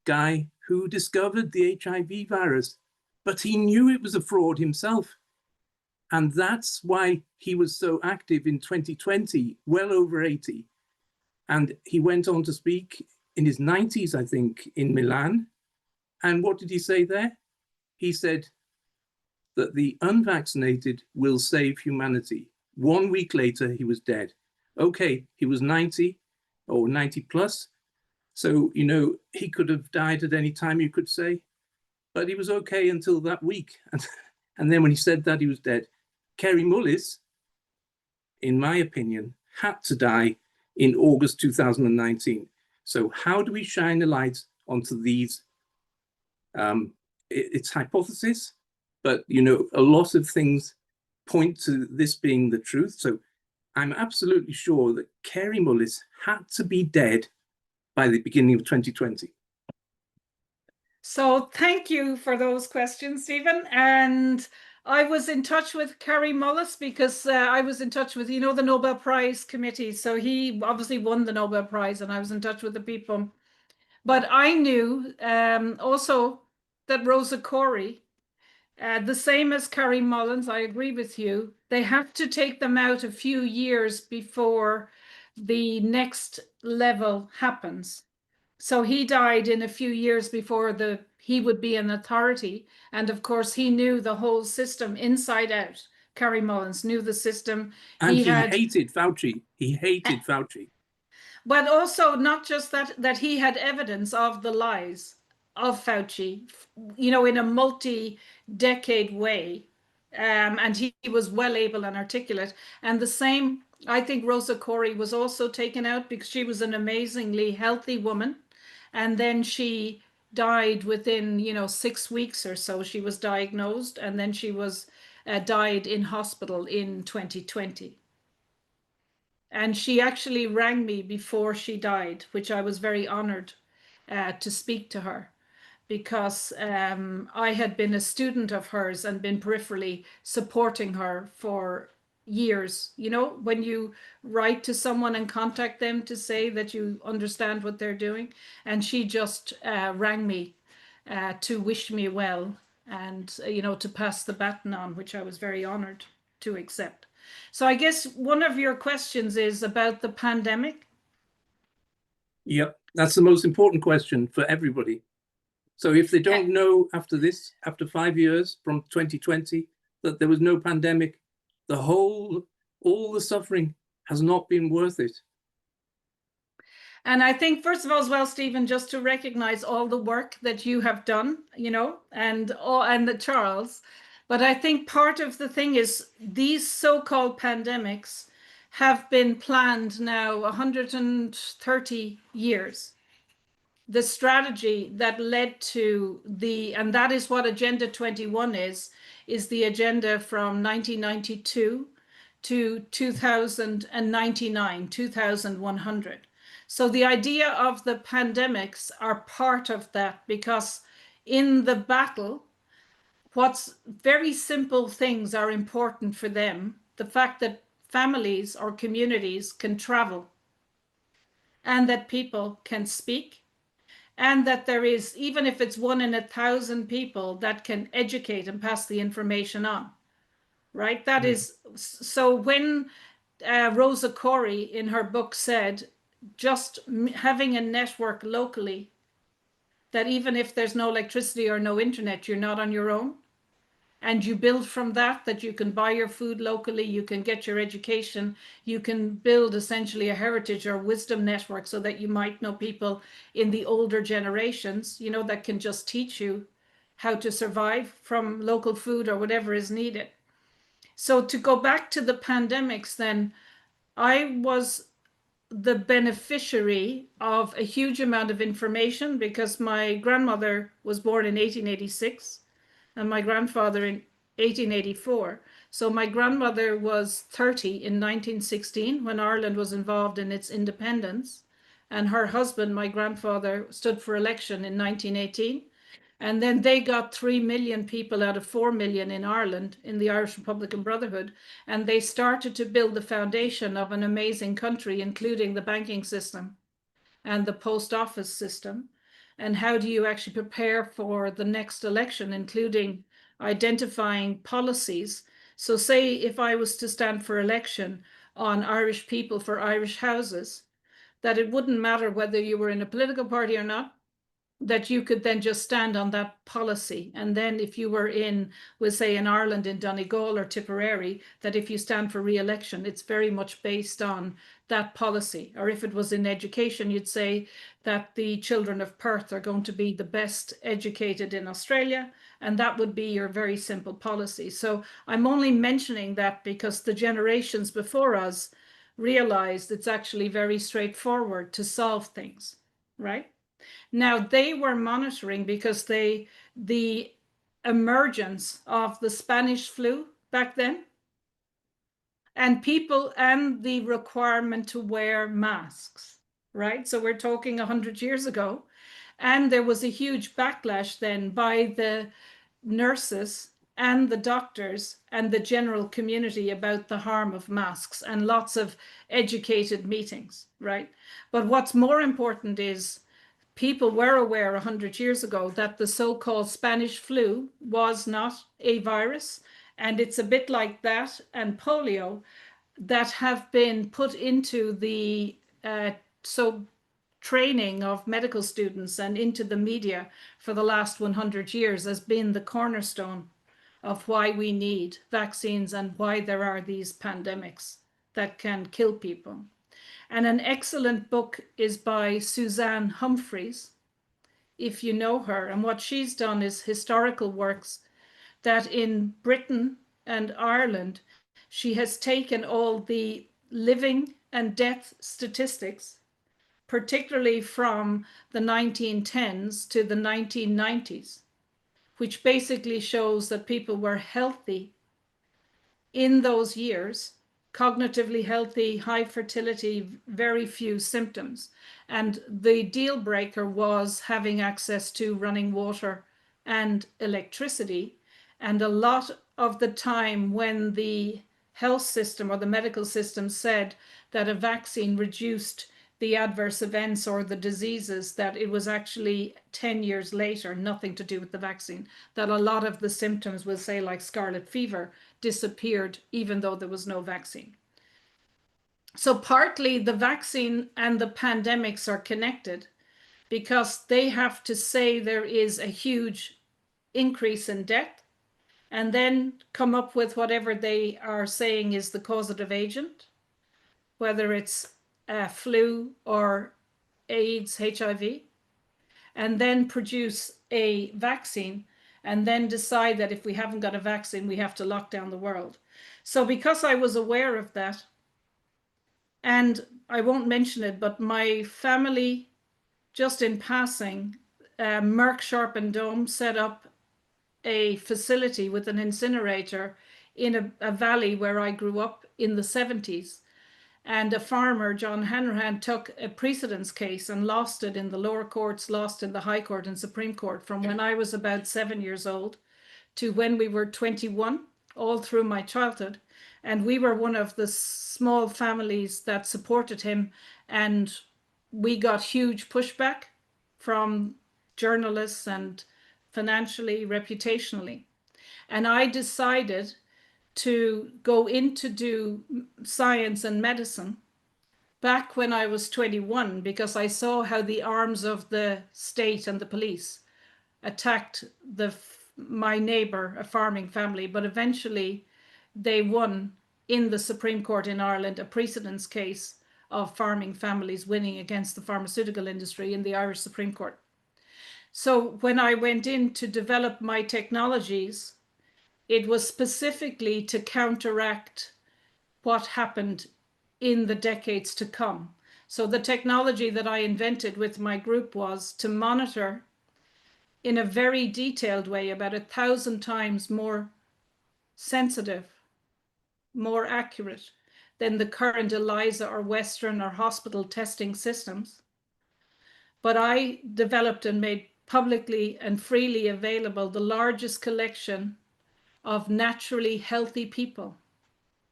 guy who discovered the HIV virus, but he knew it was a fraud himself. And that's why he was so active in 2020, well over 80. And he went on to speak in his 90s, I think, in Milan. And what did he say there? He said that the unvaccinated will save humanity. 1 week later, he was dead. Okay, he was 90 or 90 plus. So, you know, he could have died at any time, you could say, but he was okay until that week. And then when he said that, he was dead. Kerry Mullis, in my opinion, had to die in August 2019. So how do we shine a light onto these? It's hypothesis, but, you know, a lot of things point to this being the truth. So I'm absolutely sure that Kerry Mullis had to be dead by the beginning of 2020. So thank you for those questions, Stephen. And I was in touch with Kerry Mullis because I was in touch with, you know, the Nobel Prize committee. So he obviously won the Nobel Prize and I was in touch with the people. But I knew also that Rosa Corey, the same as Kerry Mullins, I agree with you, they have to take them out a few years before the next level happens. So he died in a few years before he would be an authority. And of course, he knew the whole system inside out. Kerry Mullins knew the system. And he hated Fauci. He hated Fauci. But also not just that he had evidence of the lies of Fauci, you know, in a multi-decade way. And he was well able and articulate. And the same, I think Rosa Corey was also taken out because she was an amazingly healthy woman. And then she died within, you know, 6 weeks or so. She was diagnosed and then she was died in hospital in 2020. And she actually rang me before she died, which I was very honored to speak to her because I had been a student of hers and been peripherally supporting her for years. You know, when you write to someone and contact them to say that you understand what they're doing. And she just rang me to wish me well and, you know, to pass the baton on, which I was very honored to accept. So I guess one of your questions is about the pandemic. Yep, that's the most important question for everybody. So if they don't know after this, after 5 years from 2020, that there was no pandemic, all the suffering has not been worth it. And I think, first of all, as well, Stephen, just to recognize all the work that you have done, you know, and Charles. But I think part of the thing is these so-called pandemics have been planned now 130 years. The strategy that led to and that is what Agenda 21 is the agenda from 1992 to 2099, 2100. So the idea of the pandemics are part of that because in the battle, what's very simple things are important for them. The fact that families or communities can travel and that people can speak and that there is, even if it's 1 in 1,000 people that can educate and pass the information on, right? That is, so when Rosa Corey in her book said, just having a network locally, that even if there's no electricity or no internet, you're not on your own. And you build from that, that you can buy your food locally, you can get your education, you can build essentially a heritage or wisdom network so that you might know people in the older generations, you know, that can just teach you how to survive from local food or whatever is needed. So to go back to the pandemics, then I was the beneficiary of a huge amount of information because my grandmother was born in 1886 and my grandfather in 1884. So my grandmother was 30 in 1916 when Ireland was involved in its independence. And her husband, my grandfather, stood for election in 1918. And then they got 3 million people out of 4 million in Ireland in the Irish Republican Brotherhood. And they started to build the foundation of an amazing country, including the banking system and the post office system. And how do you actually prepare for the next election, including identifying policies? So say if I was to stand for election on Irish people for Irish houses, that it wouldn't matter whether you were in a political party or not, that you could then just stand on that policy. And then if you were in, we'll say in Ireland, in Donegal or Tipperary, that if you stand for re-election, it's very much based on that policy. Or if it was in education, you'd say that the children of Perth are going to be the best educated in Australia, and that would be your very simple policy. So I'm only mentioning that because the generations before us realized it's actually very straightforward to solve things, right? Now they were monitoring because the emergence of the Spanish flu back then, and people, and the requirement to wear masks, right? So we're talking 100 years ago. And there was a huge backlash then by the nurses and the doctors and the general community about the harm of masks, and lots of educated meetings, right? But what's more important is people were aware 100 years ago that the so-called Spanish flu was not a virus. And it's a bit like that and polio that have been put into the training of medical students and into the media for the last 100 years as being the cornerstone of why we need vaccines and why there are these pandemics that can kill people. And an excellent book is by Suzanne Humphreys, if you know her. And what she's done is historical works that in Britain and Ireland, she has taken all the living and death statistics, particularly from the 1910s to the 1990s, which basically shows that people were healthy in those years, cognitively healthy, high fertility, very few symptoms. And the deal breaker was having access to running water and electricity. And a lot of the time when the health system or the medical system said that a vaccine reduced the adverse events or the diseases, that it was actually 10 years later, nothing to do with the vaccine, that a lot of the symptoms, we'll say like scarlet fever, disappeared even though there was no vaccine. So partly the vaccine and the pandemics are connected because they have to say there is a huge increase in death and then come up with whatever they are saying is the causative agent, whether it's flu or AIDS, HIV, and then produce a vaccine and then decide that if we haven't got a vaccine, we have to lock down the world. So because I was aware of that, and I won't mention it, but my family, just in passing, Merck Sharp and Dome set up a facility with an incinerator in a valley where I grew up in the 70s. And a farmer, John Hanrahan, took a precedence case and lost it in the lower courts, lost in the High Court and Supreme Court from when I was about 7 years old to when we were 21, all through my childhood. And we were one of the small families that supported him. And we got huge pushback from journalists and financially, reputationally. And I decided to go in to do science and medicine back when I was 21, because I saw how the arms of the state and the police attacked my neighbor, a farming family, but eventually they won in the Supreme Court in Ireland a precedence case of farming families winning against the pharmaceutical industry in the Irish Supreme Court. So when I went in to develop my technologies, it was specifically to counteract what happened in the decades to come. So the technology that I invented with my group was to monitor in a very detailed way, about 1,000 times more sensitive, more accurate than the current ELISA or Western or hospital testing systems. But I developed and made publicly and freely available the largest collection of naturally healthy people.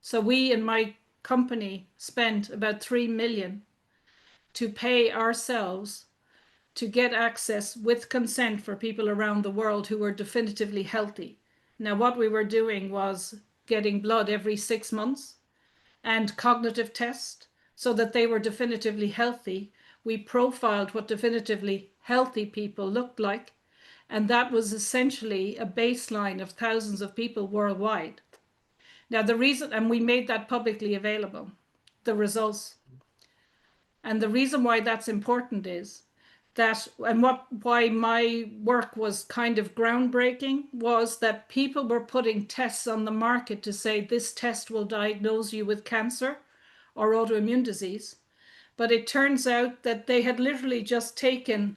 So we in my company spent about 3 million to pay ourselves to get access with consent for people around the world who were definitively healthy. Now, what we were doing was getting blood every 6 months and cognitive tests so that they were definitively healthy. We profiled what definitively healthy people looked like, and that was essentially a baseline of thousands of people worldwide. Now, the reason, and we made that publicly available, the results. And the reason why that's important is that, and why my work was kind of groundbreaking, was that people were putting tests on the market to say this test will diagnose you with cancer or autoimmune disease. But it turns out that they had literally just taken,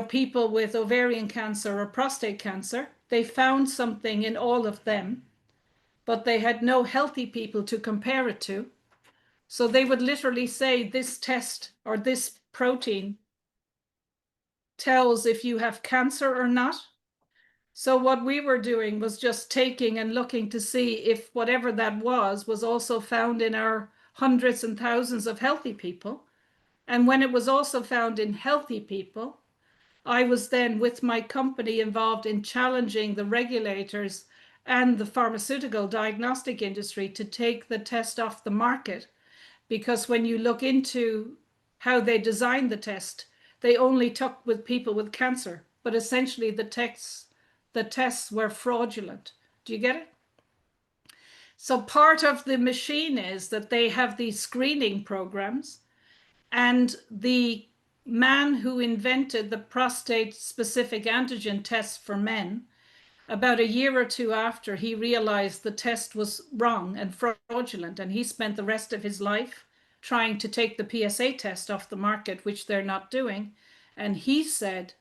people with ovarian cancer or prostate cancer. They found something in all of them, but they had no healthy people to compare it to. So they would literally say this test or this protein tells if you have cancer or not. So what we were doing was just taking and looking to see if whatever that was also found in our hundreds and thousands of healthy people. And when it was also found in healthy people, I was then with my company involved in challenging the regulators and the pharmaceutical diagnostic industry to take the test off the market. Because when you look into how they designed the test, they only took with people with cancer, but essentially the tests were fraudulent. Do you get it? So part of the machine is that they have these screening programs, and the man who invented the prostate-specific antigen test for men, about a year or two after, he realized the test was wrong and fraudulent, and he spent the rest of his life trying to take the PSA test off the market, which they're not doing. And he said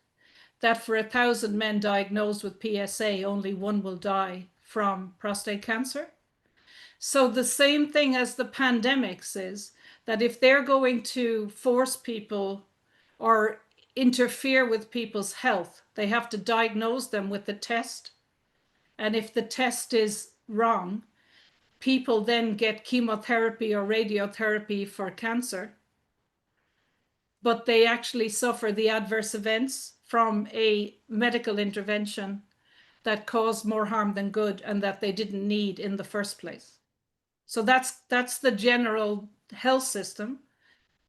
that for 1,000 men diagnosed with PSA, only one will die from prostate cancer. So the same thing as the pandemics is that if they're going to force people or interfere with people's health, they have to diagnose them with the test. And if the test is wrong, people then get chemotherapy or radiotherapy for cancer, but they actually suffer the adverse events from a medical intervention that caused more harm than good and that they didn't need in the first place. So that's the general health system.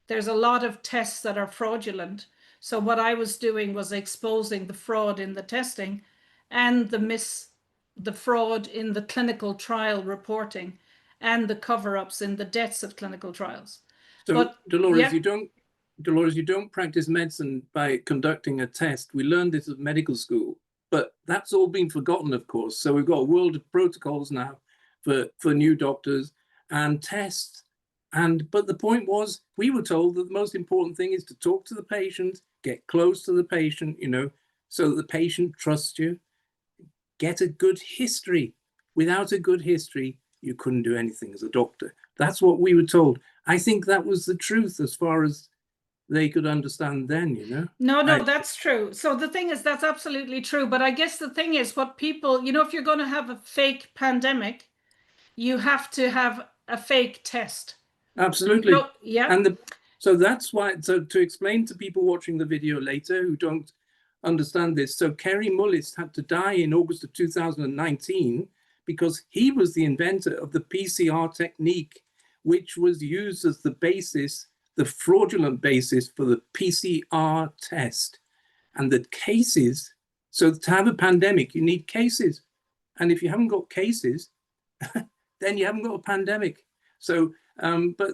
There's a lot of tests that are fraudulent. So what I was doing was exposing the fraud in the testing and the fraud in the clinical trial reporting and the cover-ups in the deaths of clinical trials. So But, Dolores, yeah. you don't practice medicine by conducting a test. We learned this at medical school, but that's all been forgotten, of course. So we've got a world of protocols now for new doctors and tests. But the point was, we were told that the most important thing is to talk to the patient, get close to the patient, so that the patient trusts you, get a good history. Without a good history, you couldn't do anything as a doctor. That's what we were told. I think that was the truth as far as they could understand then, No, that's true. So the thing is, that's absolutely true. But I guess the thing is what people, if you're going to have a fake pandemic, you have to have a fake test. Absolutely. Yeah. And So that's why, so to explain to people watching the video later who don't understand this, so Kerry Mullis had to die in August of 2019 because he was the inventor of the PCR technique, which was used as the basis, the fraudulent basis for the PCR test. And the cases, so to have a pandemic, you need cases. And if you haven't got cases, then you haven't got a pandemic. So, but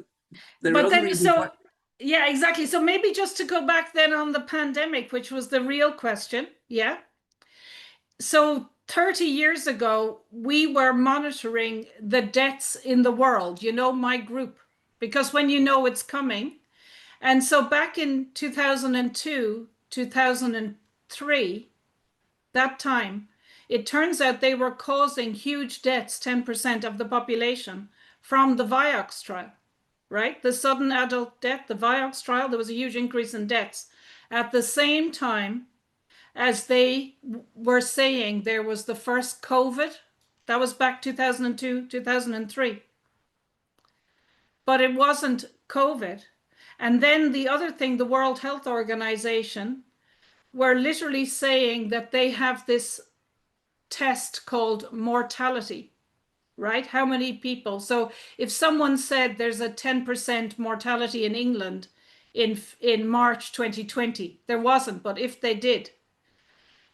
there are other reasons why. Yeah, exactly. So maybe just to go back then on the pandemic, which was the real question. Yeah. So 30 years ago, we were monitoring the deaths in the world, you know, my group, because when you know it's coming. And so back in 2002, 2003, that time, it turns out they were causing huge deaths, 10% of the population, from the Vioxx trial. Right? The sudden adult death, the Vioxx trial, there was a huge increase in deaths. At the same time as they were saying there was the first COVID, that was back 2002, 2003. But it wasn't COVID. And then the other thing, the World Health Organization were literally saying that they have this test called mortality. Right? How many people? So if someone said there's a 10% mortality in England in March 2020, there wasn't, but if they did,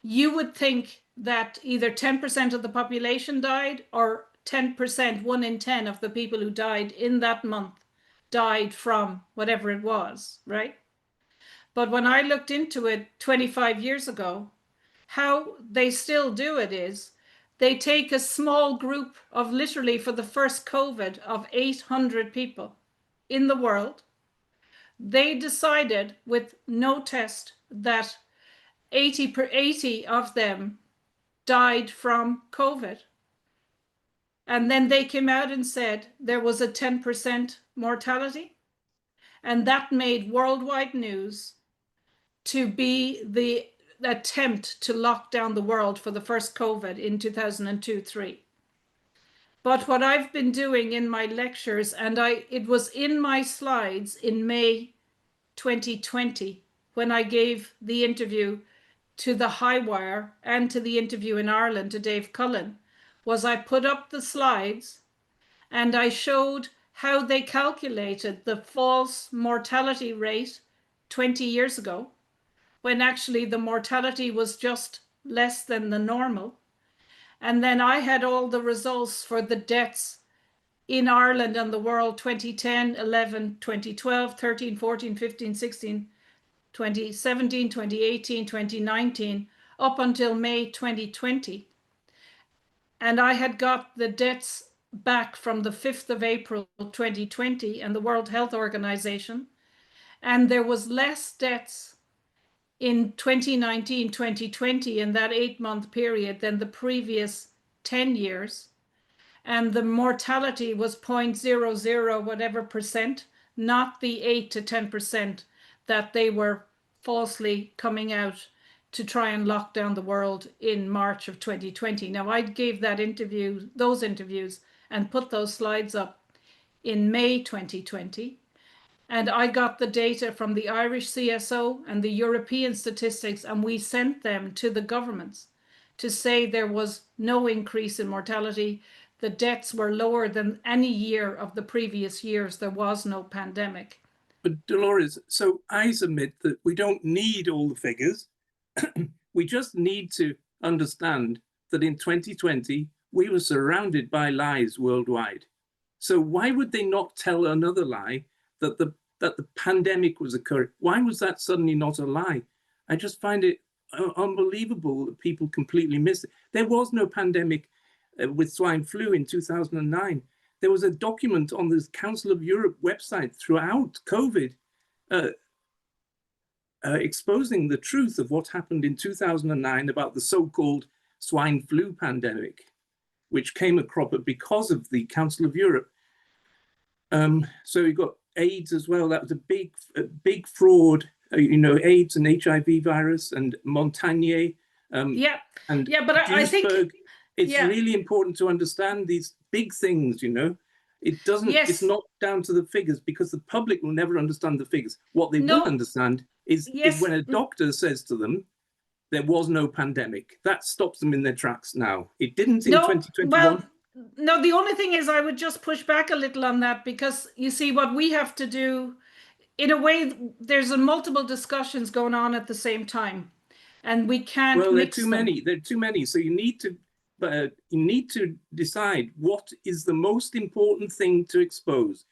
you would think that either 10% of the population died or 10%, 1 in 10 of the people who died in that month died from whatever it was, right? But when I looked into it 25 years ago, how they still do it is they take a small group of literally for the first COVID of 800 people in the world. They decided with no test that 80 of them died from COVID. And then they came out and said there was a 10% mortality. And that made worldwide news to be the attempt to lock down the world for the first COVID in 2002-03. But what I've been doing in my lectures, and it was in my slides in May 2020, when I gave the interview to the Highwire and to the interview in Ireland to Dave Cullen, was I put up the slides and I showed how they calculated the false mortality rate 20 years ago, when actually the mortality was just less than the normal. And then I had all the results for the deaths in Ireland and the world 2010, 11, 2012, 13, 14, 15, 16, 2017, 2018, 2019, up until May 2020. And I had got the deaths back from the 5th of April 2020 and the World Health Organization. And there was less deaths in 2019, 2020, in that 8-month period than the previous 10 years. And the mortality was 0.00 whatever percent, not the 8 to 10% that they were falsely coming out to try and lock down the world in March of 2020. Now, I gave those interviews and put those slides up in May 2020. And I got the data from the Irish CSO and the European statistics, and we sent them to the governments to say there was no increase in mortality. The deaths were lower than any year of the previous years. There was no pandemic. But Dolores, so I submit that we don't need all the figures. We just need to understand that in 2020, we were surrounded by lies worldwide. So why would they not tell another lie that the pandemic was occurring? Why was that suddenly not a lie? I just find it unbelievable that people completely missed it. There was no pandemic with swine flu in 2009. There was a document on the Council of Europe website throughout COVID exposing the truth of what happened in 2009 about the so-called swine flu pandemic, which came across because of the Council of Europe. So you got AIDS as well. That was a big fraud. AIDS and HIV virus and Montagnier. But Duisburg. I think It's really important to understand these big things, It doesn't, Yes. it's not down to the figures, because the public will never understand the figures. What they No. will understand is Yes. when a doctor says to them, there was no pandemic. That stops them in their tracks now. It didn't in 2021. Well, no, the only thing is I would just push back a little on that, because you see what we have to do, in a way, there's multiple discussions going on at the same time, and we can't Well, there are mix too them. many. There are too many. So you need to decide what is the most important thing to expose.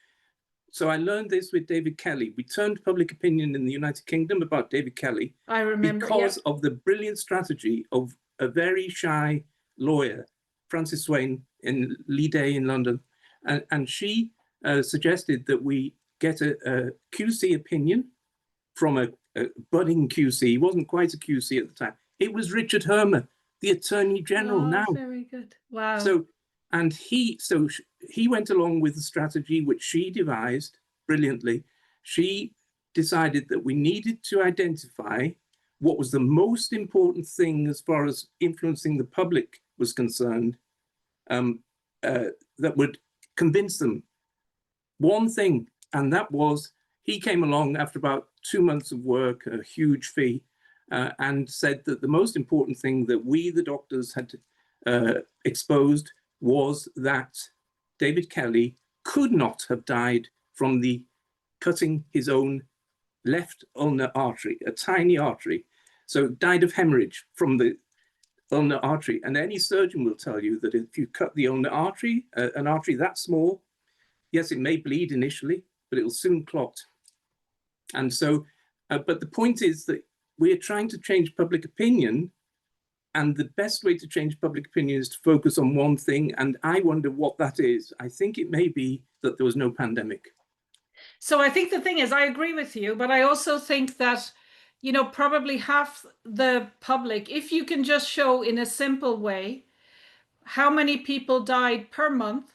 So I learned this with David Kelly. We turned public opinion in the United Kingdom about David Kelly I remember, because of the brilliant strategy of a very shy lawyer, Frances Swain, in Lee Day in London. And she suggested that we get a QC opinion from a budding QC. He wasn't quite a QC at the time. It was Richard Hermer, the Attorney General now. Very good. Wow. So he went along with the strategy which she devised brilliantly. She decided that we needed to identify what was the most important thing as far as influencing the public was concerned, that would convince them. One thing, and that was, he came along after about 2 months of work, a huge fee, and said that the most important thing that we, the doctors, had exposed was that David Kelly could not have died from the cutting his own left ulnar artery, a tiny artery. So died of hemorrhage from the ulnar artery. And any surgeon will tell you that if you cut the ulnar artery, an artery that small, yes, it may bleed initially, but it will soon clot. And so, but the point is that we are trying to change public opinion, and the best way to change public opinion is to focus on one thing. And I wonder what that is. I think it may be that there was no pandemic. So I think the thing is, I agree with you, but I also think that, you know, probably half the public, if you can just show in a simple way how many people died per month,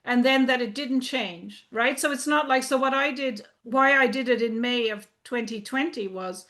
and then that it didn't change, right? So it's not like, so what I did, why I did it in May of 2020 was,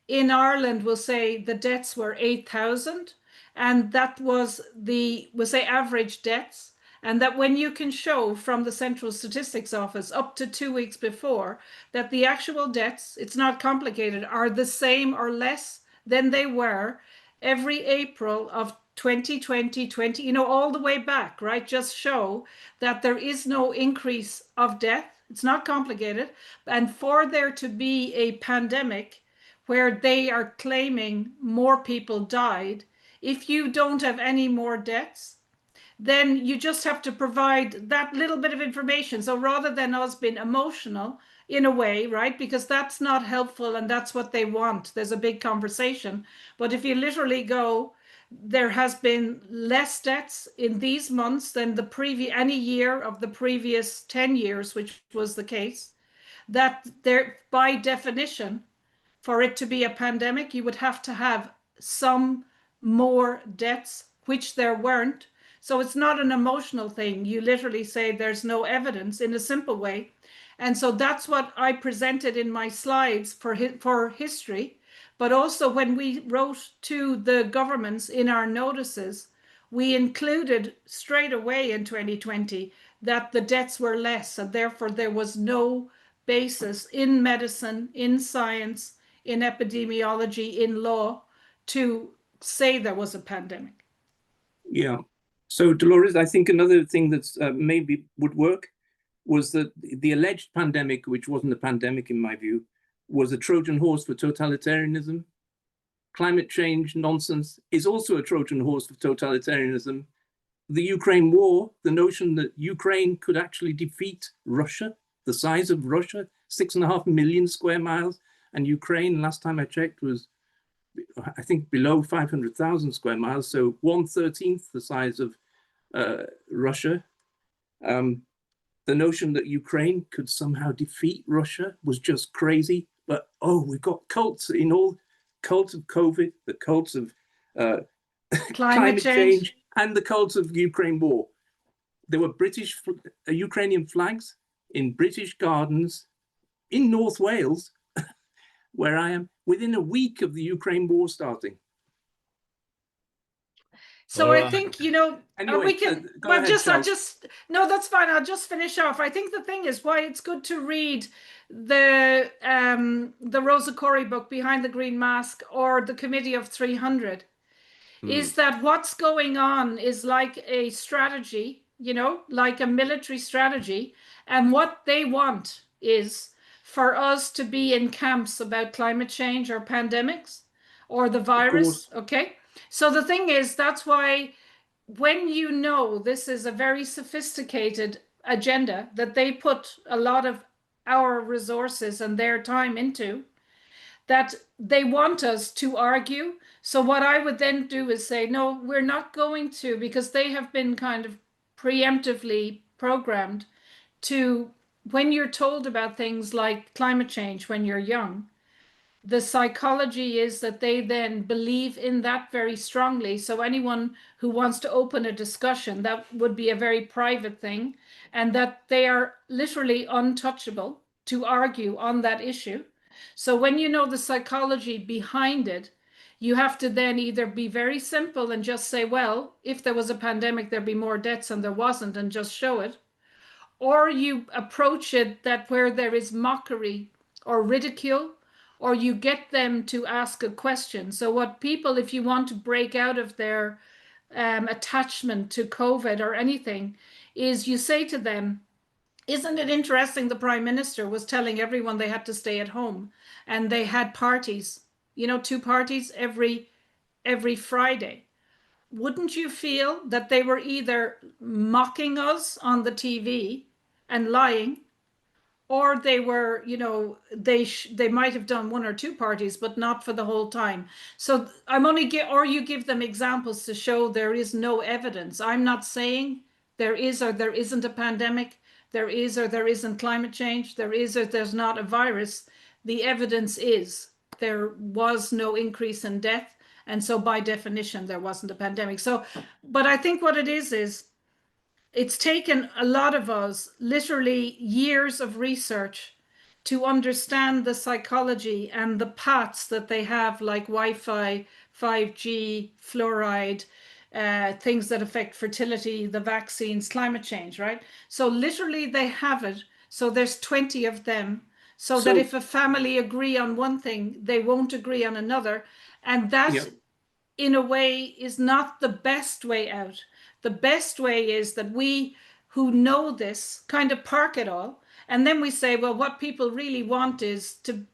in Ireland, we'll say the deaths were 8,000, and that was we'll say average deaths. And that when you can show from the Central Statistics Office up to 2 weeks before that the actual deaths, it's not complicated, are the same or less than they were every April of 2020, you know, all the way back, right? Just show that there is no increase of death. It's not complicated. And for there to be a pandemic where they are claiming more people died, if you don't have any more deaths, then you just have to provide that little bit of information. So rather than us being emotional in a way, right, because that's not helpful and that's what they want, there's a big conversation. But if you literally go, there has been less deaths in these months than any year of the previous 10 years, which was the case, that there, by definition, for it to be a pandemic, you would have to have some more deaths, which there weren't. So it's not an emotional thing. You literally say there's no evidence in a simple way. And so that's what I presented in my slides for history. But also when we wrote to the governments in our notices, we included straight away in 2020 that the deaths were less, and therefore there was no basis in medicine, in science, in epidemiology, in law, to say there was a pandemic. Yeah. So Dolores, I think another thing that's maybe would work was that the alleged pandemic, which wasn't a pandemic in my view, was a Trojan horse for totalitarianism. Climate change nonsense is also a Trojan horse for totalitarianism. The Ukraine war, the notion that Ukraine could actually defeat Russia, the size of Russia, 6.5 million square miles, and Ukraine, last time I checked, was, I think, below 500,000 square miles, so 1/13 the size of Russia. The notion that Ukraine could somehow defeat Russia was just crazy. But, oh, we've got cults in all, cult of COVID, the cults of climate change, and the cult of Ukraine war. There were Ukrainian flags in British gardens in North Wales, where I am, within a week of the Ukraine war starting. So I think, you know, Anyway, we can, go well, ahead, just, Charles. no, that's fine. I'll just finish off. I think the thing is why it's good to read the Rosa Corey book, Behind the Green Mask, or the Committee of 300, is that what's going on is like a strategy, you know, like a military strategy. And what they want is for us to be in camps about climate change or pandemics or the virus. Okay. So the thing is, that's why when you know this is a very sophisticated agenda that they put a lot of our resources and their time into, that they want us to argue. So what I would then do is say, no, we're not going to, because they have been kind of preemptively programmed to, when you're told about things like climate change when you're young, the psychology is that they then believe in that very strongly. So anyone who wants to open a discussion, that would be a very private thing, and that they are literally untouchable to argue on that issue. So when you know the psychology behind it, you have to then either be very simple and just say, well, if there was a pandemic, there'd be more deaths and there wasn't, and just show it. Or you approach it that where there is mockery or ridicule, or you get them to ask a question. So what people, if you want to break out of their attachment to COVID or anything, is you say to them, isn't it interesting the Prime Minister was telling everyone they had to stay at home, and they had parties, you know, 2 parties every Friday. Wouldn't you feel that they were either mocking us on the TV and lying, or they were, you know, they might have done 1 or 2 parties, but not for the whole time. So I'm only or you give them examples to show there is no evidence. I'm not saying there is or there isn't a pandemic, there is or there isn't climate change, there is or there's not a virus. The evidence is there was no increase in death, and so by definition there wasn't a pandemic. So, but I think what it is it's taken a lot of us literally years of research to understand the psychology and the paths that they have, like Wi-Fi, 5G, fluoride, things that affect fertility, the vaccines, climate change, right? So literally they have it. So there's 20 of them. So that if a family agree on one thing, they won't agree on another. And that, in a way, is not the best way out. The best way is that we who know this kind of park it all, and then we say, well, what people really want is to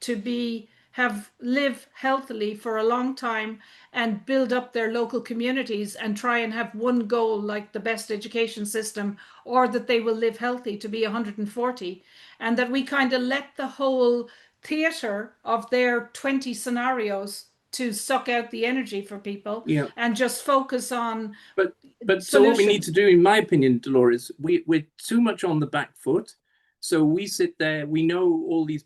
live healthily for a long time and build up their local communities and try and have one goal, like the best education system, or that they will live healthy to be 140, and that we kind of let the whole theater of their 20 scenarios to suck out the energy for people and just focus on so what we need to do, in my opinion, Dolores, we're too much on the back foot. So we sit there, we know all these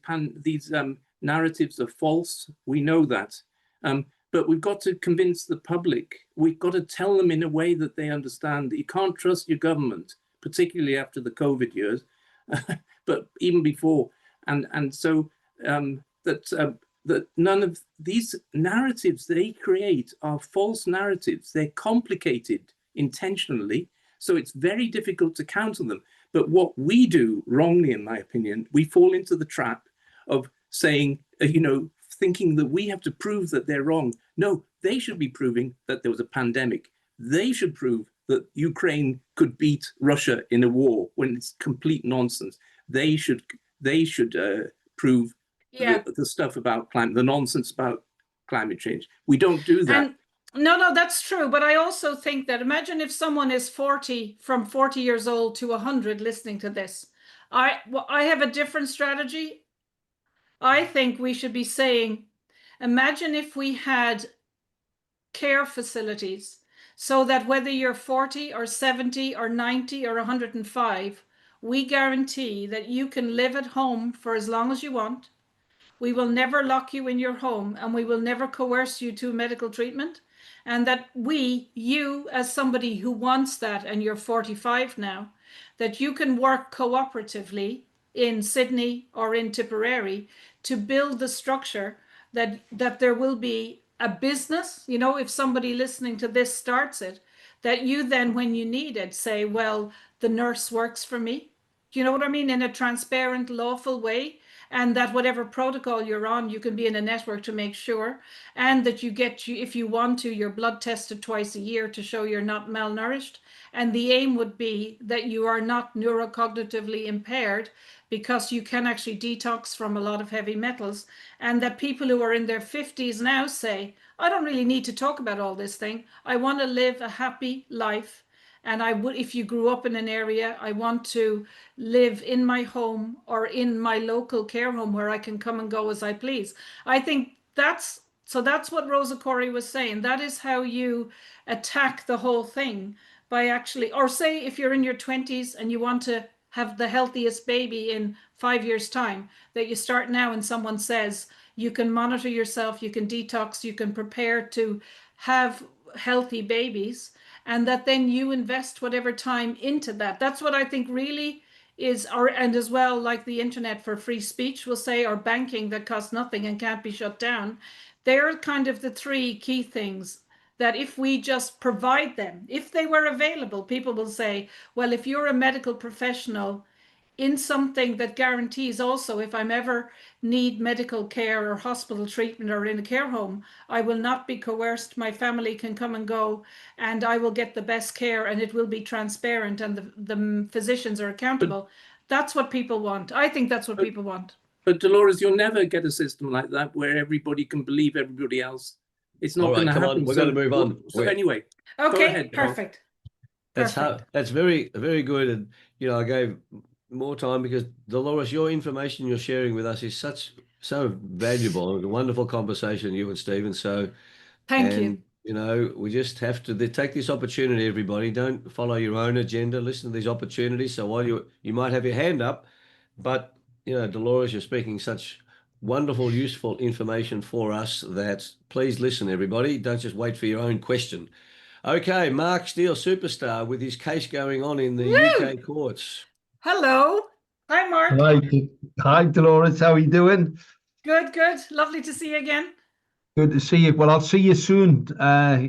narratives are false, we know that, but we've got to convince the public. We've got to tell them in a way that they understand that you can't trust your government, particularly after the COVID years, but even before, and so that none of these narratives they create are false narratives. They're complicated intentionally, so it's very difficult to counter them. But what we do wrongly, in my opinion, we fall into the trap of saying, thinking that we have to prove that they're wrong. No, they should be proving that there was a pandemic. They should prove that Ukraine could beat Russia in a war, when it's complete nonsense. They should prove the stuff about the nonsense about climate change. We don't do that. No, that's true. But I also think that, imagine if someone is 40, from 40 years old to 100 listening to this. I have a different strategy. I think we should be saying, imagine if we had care facilities so that whether you're 40 or 70 or 90 or 105, we guarantee that you can live at home for as long as you want. We will never lock you in your home, and we will never coerce you to medical treatment. And that you as somebody who wants that, and you're 45 now, that you can work cooperatively in Sydney or in Tipperary to build the structure that there will be a business, if somebody listening to this starts it, that you then, when you need it, say, well, the nurse works for me. Do you know what I mean? In a transparent, lawful way. And that whatever protocol you're on, you can be in a network to make sure. And that you get, if you want to, your blood tested twice a year to show you're not malnourished. And the aim would be that you are not neurocognitively impaired, because you can actually detox from a lot of heavy metals. And that people who are in their 50s now say, I don't really need to talk about all this thing. I want to live a happy life. And I would, if you grew up in an area, I want to live in my home or in my local care home where I can come and go as I please. I think that's what Rosa Corey was saying. That is how you attack the whole thing, by actually, or say if you're in your 20s and you want to have the healthiest baby in 5 years' time, that you start now and someone says, you can monitor yourself, you can detox, you can prepare to have healthy babies, and that then you invest whatever time into that. That's what I think really is, and as well, like the internet for free speech will say, or banking that costs nothing and can't be shut down. They're kind of the three key things that if we just provide them, if they were available, people will say, well, if you're a medical professional in something that guarantees also, if I'm ever need medical care or hospital treatment or in a care home, I will not be coerced. My family can come and go and I will get the best care and it will be transparent and the physicians are accountable. That's what people want. I think that's what people want. But Dolores, you'll never get a system like that where everybody can believe everybody else. It's not going to happen. Come on, we're going to move on. So anyway, okay, go ahead, perfect. That's very, very good. And, you know, I gave more time because, Dolores, your information you're sharing with us is so valuable. A wonderful conversation, you and Stephen. So thank you. You know, we just have to take this opportunity, everybody. Don't follow your own agenda. Listen to these opportunities. So while you might have your hand up, but, you know, Dolores, you're speaking such wonderful, useful information for us that please listen, everybody. Don't just wait for your own question. Okay, Mark Steele, superstar, with his case going on in the UK courts. Hello. Hi, Mark. Hi, Dolores. How are you doing? Good, good. Lovely to see you again. Good to see you. Well, I'll see you soon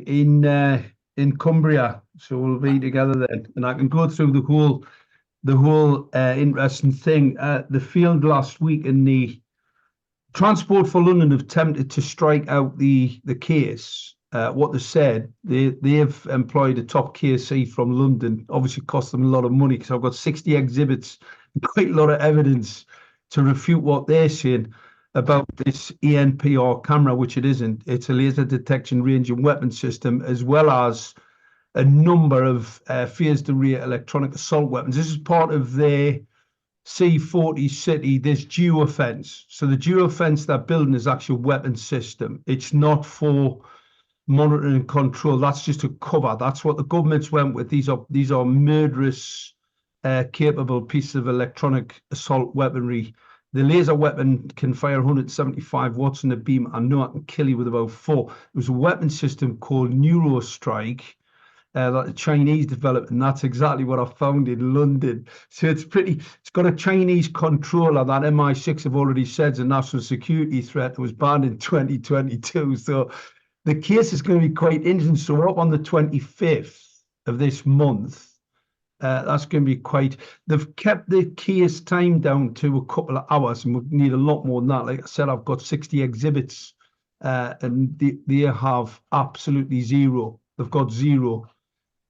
in Cumbria, so we'll be together then, and I can go through the whole interesting thing. The field last week in the Transport for London have attempted to strike out the case. What they said, they've employed a top KSE from London. Obviously, cost them a lot of money because I've got 60 exhibits, quite a lot of evidence to refute what they're saying about this ENPR camera, which it isn't. It's a laser detection range and weapon system, as well as a number of phased array electronic assault weapons. This is part of their C40 city, this geofence. So the geofence they're building is actually a weapon system. It's not for monitoring and control. That's just a cover. That's what the governments went with. These are murderous, capable pieces of electronic assault weaponry. The laser weapon can fire 175 watts in a beam. I know I can kill you with about 4. It was a weapon system called Neurostrike that the Chinese developed, and that's exactly what I found in London. So it's got a Chinese controller. That MI6 have already said is a national security threat. It was banned in 2022. So the case is going to be quite interesting. So we're up on the 25th of this month. That's going to be quite. They've kept the case time down to a couple of hours, and we need a lot more than that. Like I said, I've got 60 exhibits, and they have absolutely zero. They've got zero.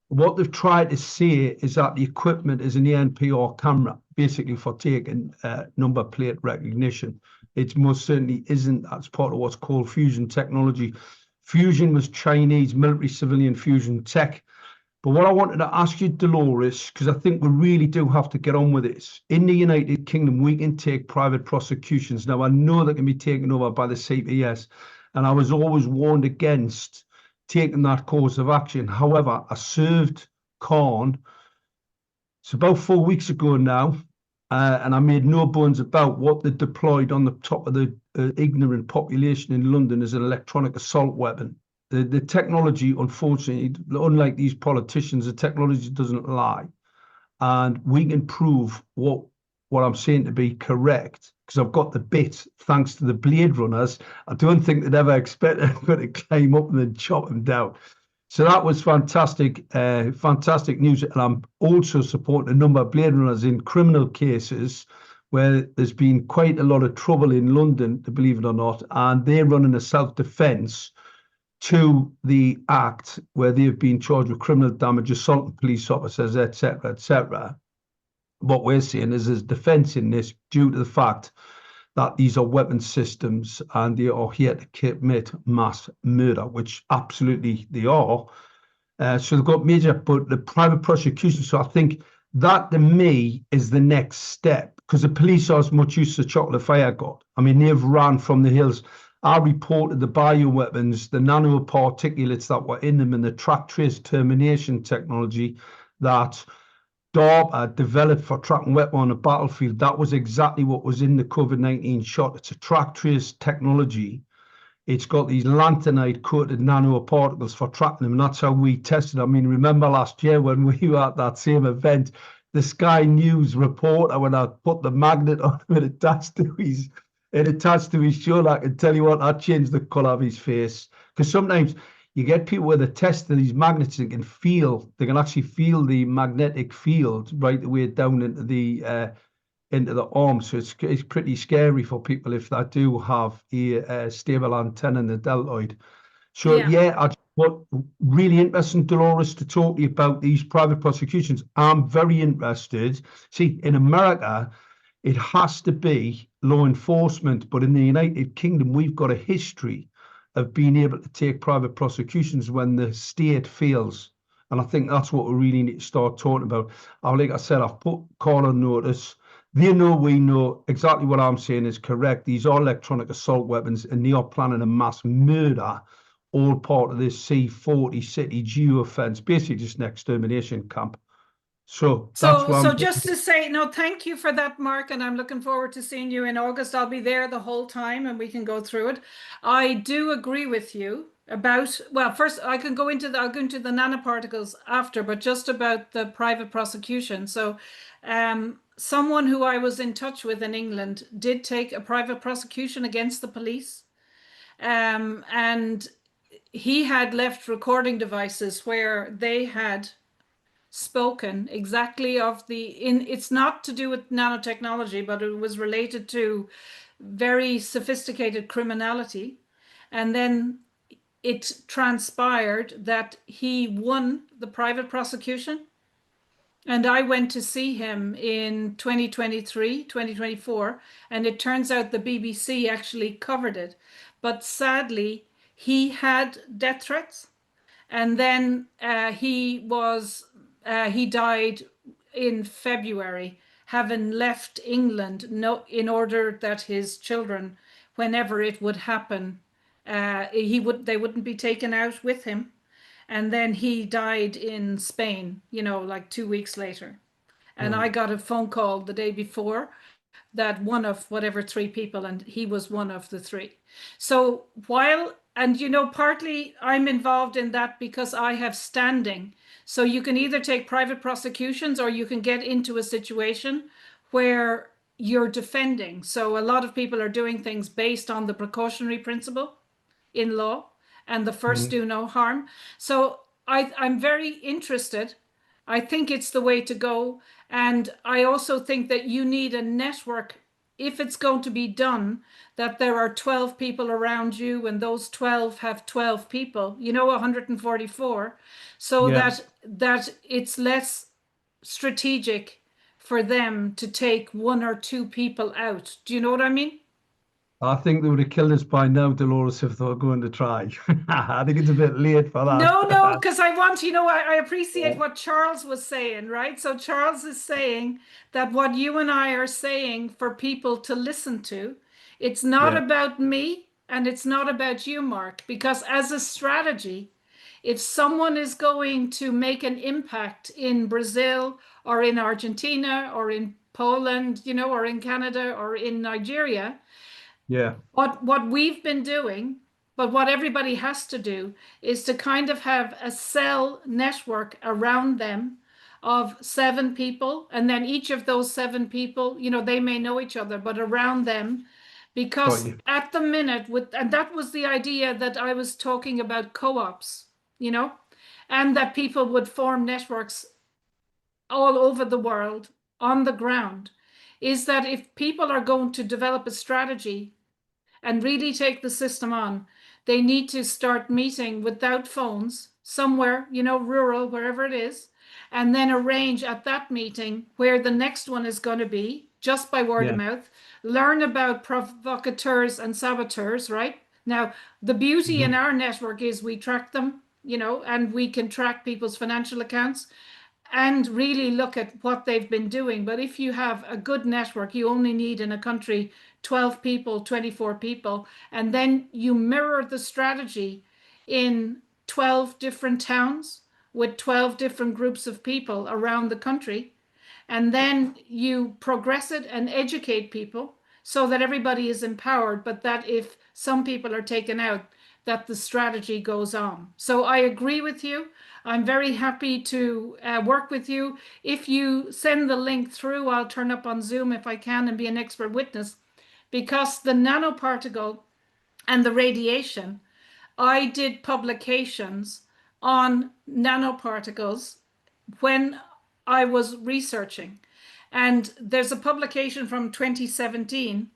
What they've tried to say is that the equipment is an ENPR camera, basically for taking number plate recognition. It most certainly isn't. That's part of what's called fusion technology. Fusion was Chinese military civilian fusion tech. But what I wanted to ask you, Dolores, because I think we really do have to get on with this. In the United Kingdom, we can take private prosecutions. Now, I know they can be taken over by the CPS, and I was always warned against taking that course of action. However, I served Khan. It's about 4 weeks ago now, and I made no bones about what they deployed on the top of the ignorant population in London as an electronic assault weapon. The technology, unfortunately, unlike these politicians, the technology doesn't lie. And we can prove what I'm saying to be correct, because I've got the bit, thanks to the Blade Runners. I don't think they'd ever expect anybody to climb up and then chop them down. So that was fantastic, fantastic news. And I'm also supporting a number of Blade Runners in criminal cases where there's been quite a lot of trouble in London, believe it or not, and they're running a self-defense to the act where they've been charged with criminal damage, assaulting police officers, etc., etc. What we're seeing is there's defense in this due to the fact that these are weapon systems and they are here to commit mass murder, which absolutely they are. So they've got major, but the private prosecution. So I think that to me is the next step, because the police are as much used to chocolate fire god. I mean, they've ran from the hills. I reported the bioweapons, the nanoparticulates that were in them, and the track trace termination technology that DARPA developed for tracking weapon on a battlefield. That was exactly what was in the COVID-19 shot. It's a track trace technology. It's got these lanthanide coated nanoparticles for tracking them, and that's how we tested. I mean, remember last year when we were at that same event, the Sky News reporter, when I put the magnet on him, it attached to his shoulder, I can tell you what, that changed the colour of his face. Because sometimes you get people where they test these magnets and they can actually feel the magnetic field right the way down into the arm. So it's pretty scary for people if they do have a stable antenna in the deltoid. So I just thought really interesting, Dolores, to talk to you about these private prosecutions. I'm very interested. See, in America, it has to be law enforcement, but in the United Kingdom, we've got a history of being able to take private prosecutions when the state fails. And I think that's what we really need to start talking about. Like I said, I've put call on notice. They know we know exactly what I'm saying is correct. These are electronic assault weapons, and they are planning a mass murder, all part of this C40 city geofence, basically just an extermination camp. So that's what I'm just to say, no, thank you for that, Mark, and I'm looking forward to seeing you in August. I'll be there the whole time and we can go through it. I do agree with you about, well, first I'll go into the nanoparticles after, but just about the private prosecution. So someone who I was in touch with in England did take a private prosecution against the police. And he had left recording devices where they had spoken exactly of it's not to do with nanotechnology, but it was related to very sophisticated criminality. And then it transpired that he won the private prosecution. And I went to see him in 2023, 2024, and it turns out the BBC actually covered it. But sadly, he had death threats. And then he died in February, having left England in order that his children, whenever it would happen, they wouldn't be taken out with him. And then he died in Spain, like 2 weeks later. And I got a phone call the day before that one of whatever 3 people, and he was one of the 3. So partly I'm involved in that because I have standing. So you can either take private prosecutions or you can get into a situation where you're defending. So a lot of people are doing things based on the precautionary principle in law and the first do no harm. So I'm very interested. I think it's the way to go. And I also think that you need a network, if it's going to be done, that there are 12 people around you and those 12 have 12 people, 144, so that it's less strategic for them to take 1 or 2 people out. Do you know what I mean? I think they would have killed us by now, Dolores, if they were going to try. I think it's a bit late for that. No, because I appreciate what Charles was saying, right? So Charles is saying that what you and I are saying for people to listen to, it's not about me and it's not about you, Mark, because as a strategy, if someone is going to make an impact in Brazil or in Argentina or in Poland, or in Canada or in Nigeria, what we've been doing, but what everybody has to do is to kind of have a cell network around them of 7 people. And then each of those 7 people, they may know each other, but around them, because at the minute and that was the idea that I was talking about co-ops, and that people would form networks all over the world on the ground, is that if people are going to develop a strategy and really take the system on, they need to start meeting without phones somewhere, you know, rural, wherever it is, and then arrange at that meeting where the next one is going to be, just by word of mouth, learn about provocateurs and saboteurs, right? Now, the beauty in our network is we track them, you know, and we can track people's financial accounts and really look at what they've been doing. But if you have a good network, you only need in a country 12 people, 24 people, and then you mirror the strategy in 12 different towns with 12 different groups of people around the country. And then you progress it and educate people so that everybody is empowered, but that if some people are taken out, that the strategy goes on. So I agree with you. I'm very happy to work with you. If you send the link through, I'll turn up on Zoom if I can and be an expert witness, because the nanoparticle and the radiation, I did publications on nanoparticles when I was researching. And there's a publication from 2017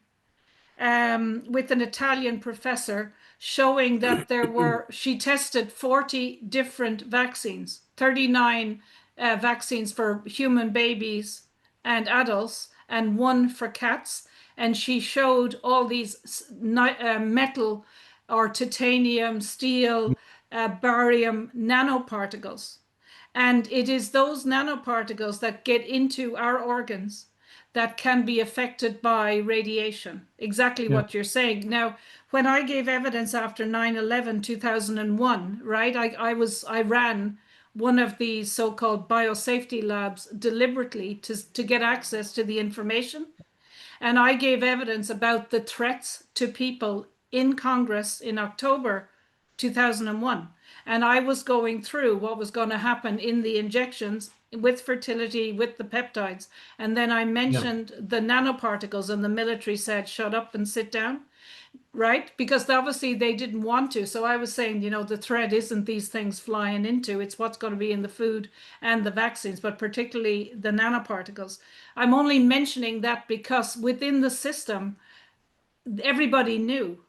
with an Italian professor showing that she tested 40 different vaccines, 39 vaccines for human babies and adults, and 1 for cats. And she showed all these metal or titanium, steel, barium nanoparticles. And it is those nanoparticles that get into our organs that can be affected by radiation. Exactly what you're saying. Now, when I gave evidence after 9/11, 2001, right, I ran one of these so-called biosafety labs deliberately to get access to the information. And I gave evidence about the threats to people in Congress in October 2001. And I was going through what was going to happen in the injections with fertility, with the peptides. And then I mentioned the nanoparticles, and the military said, shut up and sit down, right? Because obviously they didn't want to. So I was saying, you know, the threat isn't these things flying into, it's what's going to be in the food and the vaccines, but particularly the nanoparticles. I'm only mentioning that because within the system, everybody knew.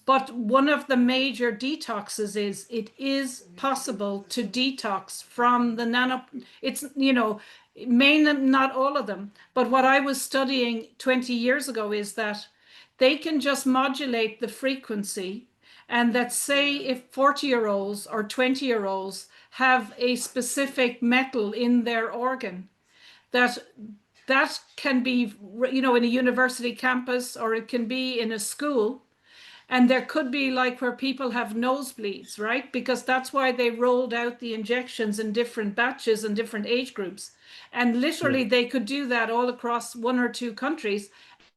But one of the major detoxes is it is possible to detox from the nano. It's, you know, may not all of them, but what I was studying 20 years ago is that they can just modulate the frequency, and that say if 40-year-olds or 20-year-olds have a specific metal in their organ, that can be, you know, in a university campus, or it can be in a school. And there could be like where people have nosebleeds, right? Because that's why they rolled out the injections in different batches and different age groups. And literally they could do that all across 1 or 2 countries,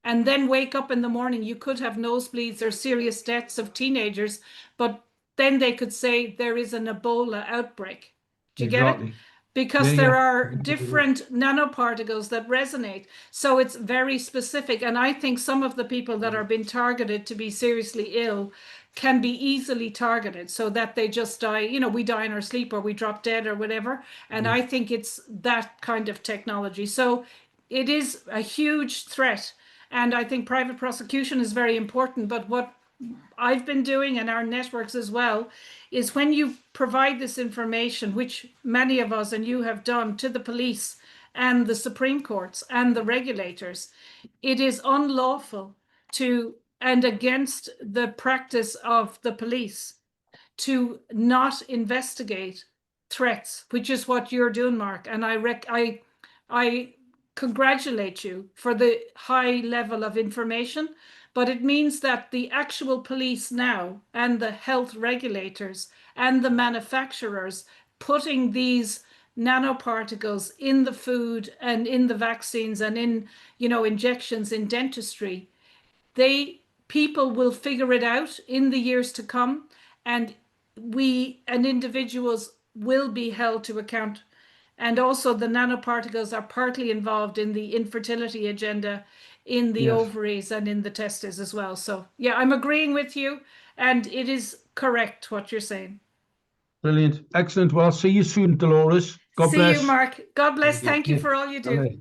and then wake up in the morning. You could have nosebleeds or serious deaths of teenagers, but then they could say there is an Ebola outbreak. Do you get it? Because there are different nanoparticles that resonate. So it's very specific. And I think some of the people that are being targeted to be seriously ill can be easily targeted so that they just die. You know, we die in our sleep or we drop dead or whatever. And I think it's that kind of technology. So it is a huge threat. And I think private prosecution is very important. But what I've been doing, and our networks as well, is when you provide this information, which many of us and you have done, to the police and the Supreme Courts and the regulators, it is unlawful to, and against the practice of the police, to not investigate threats, which is what you're doing, Mark. And I congratulate you for the high level of information. But it means that the actual police now and the health regulators and the manufacturers putting these nanoparticles in the food and in the vaccines and in, you know, injections in dentistry, people will figure it out in the years to come, and we and individuals will be held to account. And also the nanoparticles are partly involved in the infertility agenda in the ovaries and in the testes as well. So yeah, I'm agreeing with you, and it is correct what you're saying. Brilliant. Excellent. Well, I'll see you soon, Dolores. God See bless. you, Mark. God bless. Thank you. Thank you for all you do. Bye.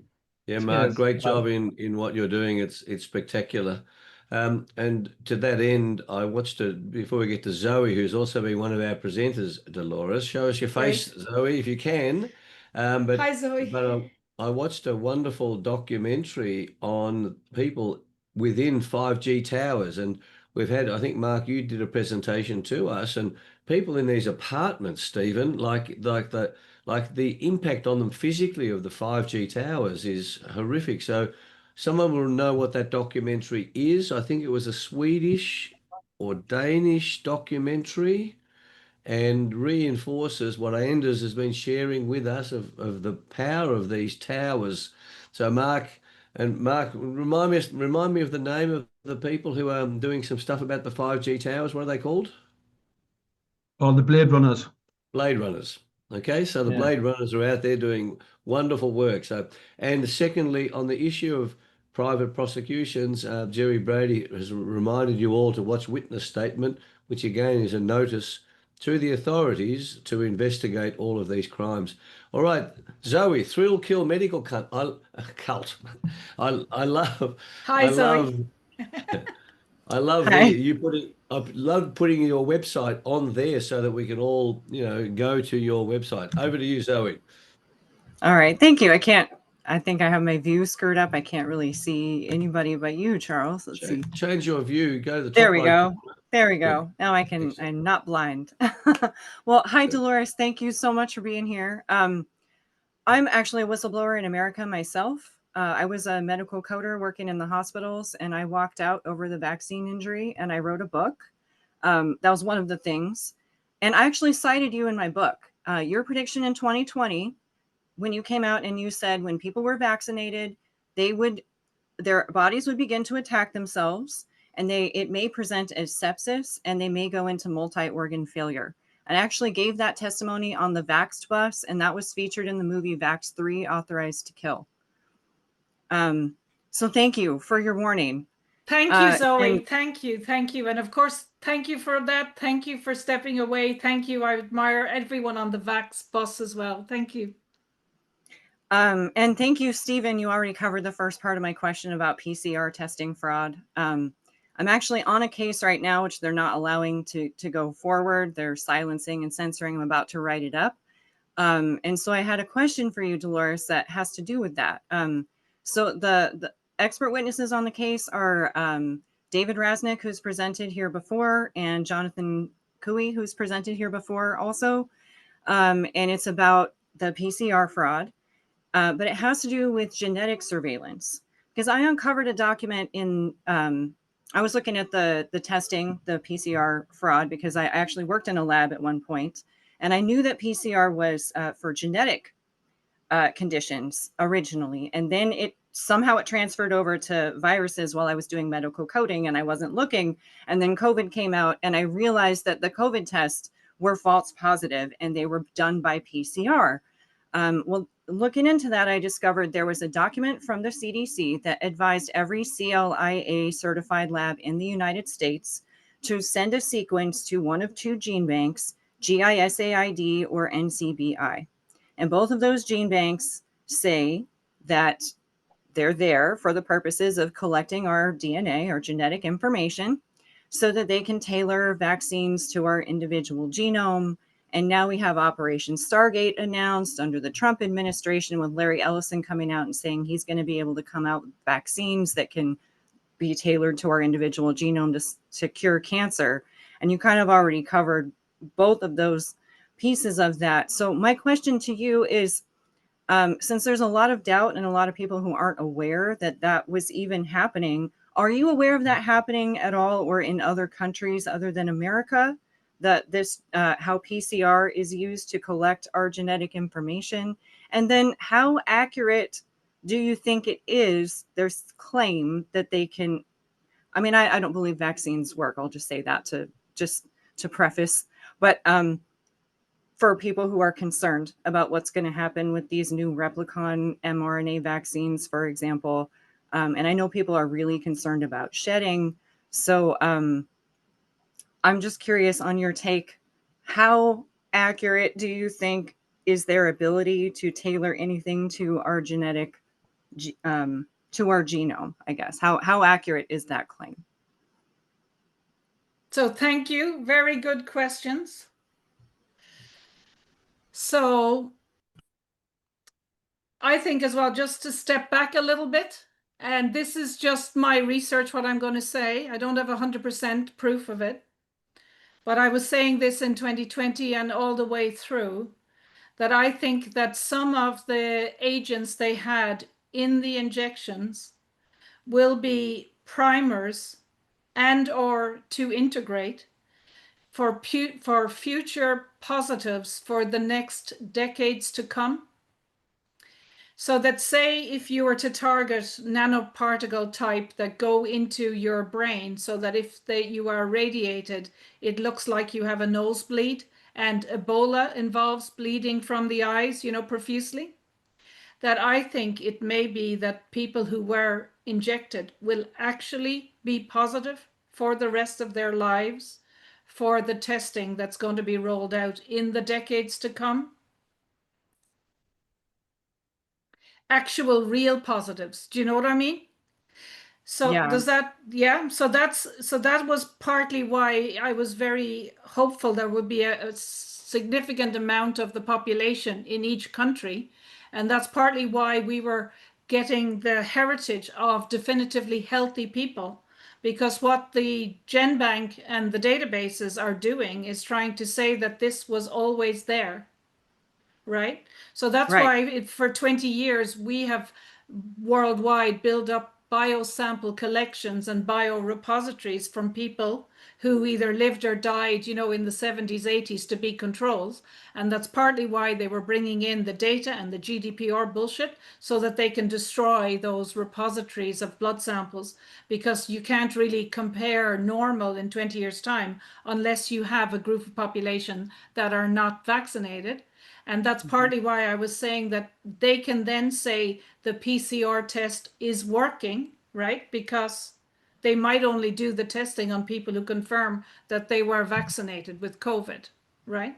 Yeah, Mark, Cheers. great Bye. job in what you're doing. It's spectacular. And to that end, I watched before we get to Zoe, who's also been one of our presenters, Dolores. Show us your face, Great. Zoe, if you can. Hi, Zoe. But I watched a wonderful documentary on people within 5G towers, and we've had, I think, Mark, you did a presentation to us, and people in these apartments, Stephen, like the impact on them physically of the 5G towers is horrific. So someone will know what that documentary is. I think it was a Swedish or Danish documentary, and reinforces what Anders has been sharing with us of the power of these towers. So Mark, remind me of the name of the people who are doing some stuff about the 5G towers. What are they called? Oh, the Blade Runners. Blade Runners. Okay, so the Yeah. Blade Runners are out there doing wonderful work. So, and secondly, on the issue of private prosecutions, Jerry Brady has reminded you all to watch witness statement, which again is a notice to the authorities to investigate all of these crimes. All right, Zoe, thrill kill medical cult. I love. Hi, I Zoe. I love Hi. I love putting your website on there so that we can all, go to your website. Over to you, Zoe. All right. Thank you. I think I have my view screwed up. I can't really see anybody but you, Charles. Let's see. Change your view. Go to the top There we right go. corner. There we go. Now I'm not blind. Well, hi, Dolores. Thank you so much for being here. I'm actually a whistleblower in America myself. I was a medical coder working in the hospitals, and I walked out over the vaccine injury, and I wrote a book. That was one of the things. And I actually cited you in my book. Your prediction in 2020, when you came out and you said when people were vaccinated, their bodies would begin to attack themselves, and it may present as sepsis, and they may go into multi-organ failure. I actually gave that testimony on the Vaxxed bus, and that was featured in the movie Vax 3, Authorized to Kill. So thank you for your warning. Thank you, Zoe. Thank you. Thank you. And of course, thank you for that. Thank you for stepping away. Thank you. I admire everyone on the Vax bus as well. Thank you. And thank you, Stephen. You already covered the first part of my question about PCR testing fraud. I'm actually on a case right now, which they're not allowing to go forward. They're silencing and censoring. I'm about to write it up. And so I had a question for you, Dolores, that has to do with that. So the expert witnesses on the case are David Rasnick, who's presented here before, and Jonathan Cooey, who's presented here before also. And it's about the PCR fraud, but it has to do with genetic surveillance. Because I uncovered a document in, I was looking at the testing, the PCR fraud, because I actually worked in a lab at one point, and I knew that PCR was for genetic conditions originally, and then it transferred over to viruses while I was doing medical coding, and I wasn't looking, and then COVID came out, and I realized that the COVID tests were false positive, and they were done by PCR. Well, looking into that, I discovered there was a document from the CDC that advised every CLIA certified lab in the United States to send a sequence to one of two gene banks, GISAID or NCBI. And both of those gene banks say that they're there for the purposes of collecting our DNA, our genetic information, so that they can tailor vaccines to our individual genome. And now we have Operation Stargate announced under the Trump administration, with Larry Ellison coming out and saying he's going to be able to come out with vaccines that can be tailored to our individual genome to cure cancer. And you kind of already covered both of those pieces of that. So my question to you is, since there's a lot of doubt and a lot of people who aren't aware that that was even happening, are you aware of that happening at all, or in other countries other than America, that this how PCR is used to collect our genetic information? And then how accurate do you think it is, their claim that they can, I mean, I don't believe vaccines work. I'll just say that to preface, but for people who are concerned about what's going to happen with these new replicon mRNA vaccines, for example. And I know people are really concerned about shedding. So I'm just curious on your take. How accurate do you think is their ability to tailor anything to our genetic, to our genome, I guess? How accurate is that claim? So thank you. Very good questions. So I think as well, just to step back a little bit, and this is just my research, what I'm going to say. I don't have 100% proof of it, but I was saying this in 2020 and all the way through, that I think that some of the agents they had in the injections will be primers and or to integrate for future positives for the next decades to come. So that, say, if you were to target nanoparticle type that go into your brain, so that if you are radiated, it looks like you have a nosebleed, and Ebola involves bleeding from the eyes, profusely, that I think it may be that people who were injected will actually be positive for the rest of their lives for the testing that's going to be rolled out in the decades to come. Actual real positives. Do you know what I mean? So Yeah. does that, yeah. So that was partly why I was very hopeful there would be a significant amount of the population in each country. And that's partly why we were getting the heritage of definitively healthy people, because what the GenBank and the databases are doing is trying to say that this was always there. Right? So that's Right. why for 20 years we have worldwide built up biosample collections and biorepositories from people who either lived or died, in the 70s, 80s to be controls. And that's partly why they were bringing in the data and the GDPR bullshit, so that they can destroy those repositories of blood samples, because you can't really compare normal in 20 years' time unless you have a group of population that are not vaccinated. And that's partly why I was saying that they can then say the PCR test is working, right? Because they might only do the testing on people who confirm that they were vaccinated with COVID, right?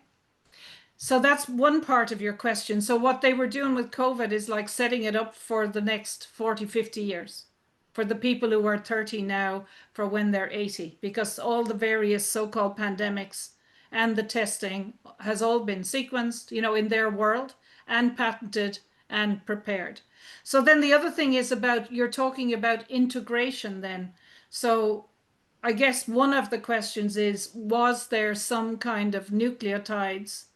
So that's one part of your question. So what they were doing with COVID is like setting it up for the next 40, 50 years, for the people who are 30 now, for when they're 80, because all the various so-called pandemics and the testing has all been sequenced, in their world, and patented and prepared. So then the other thing is you're talking about integration then. So I guess one of the questions is, was there some kind of nucleotides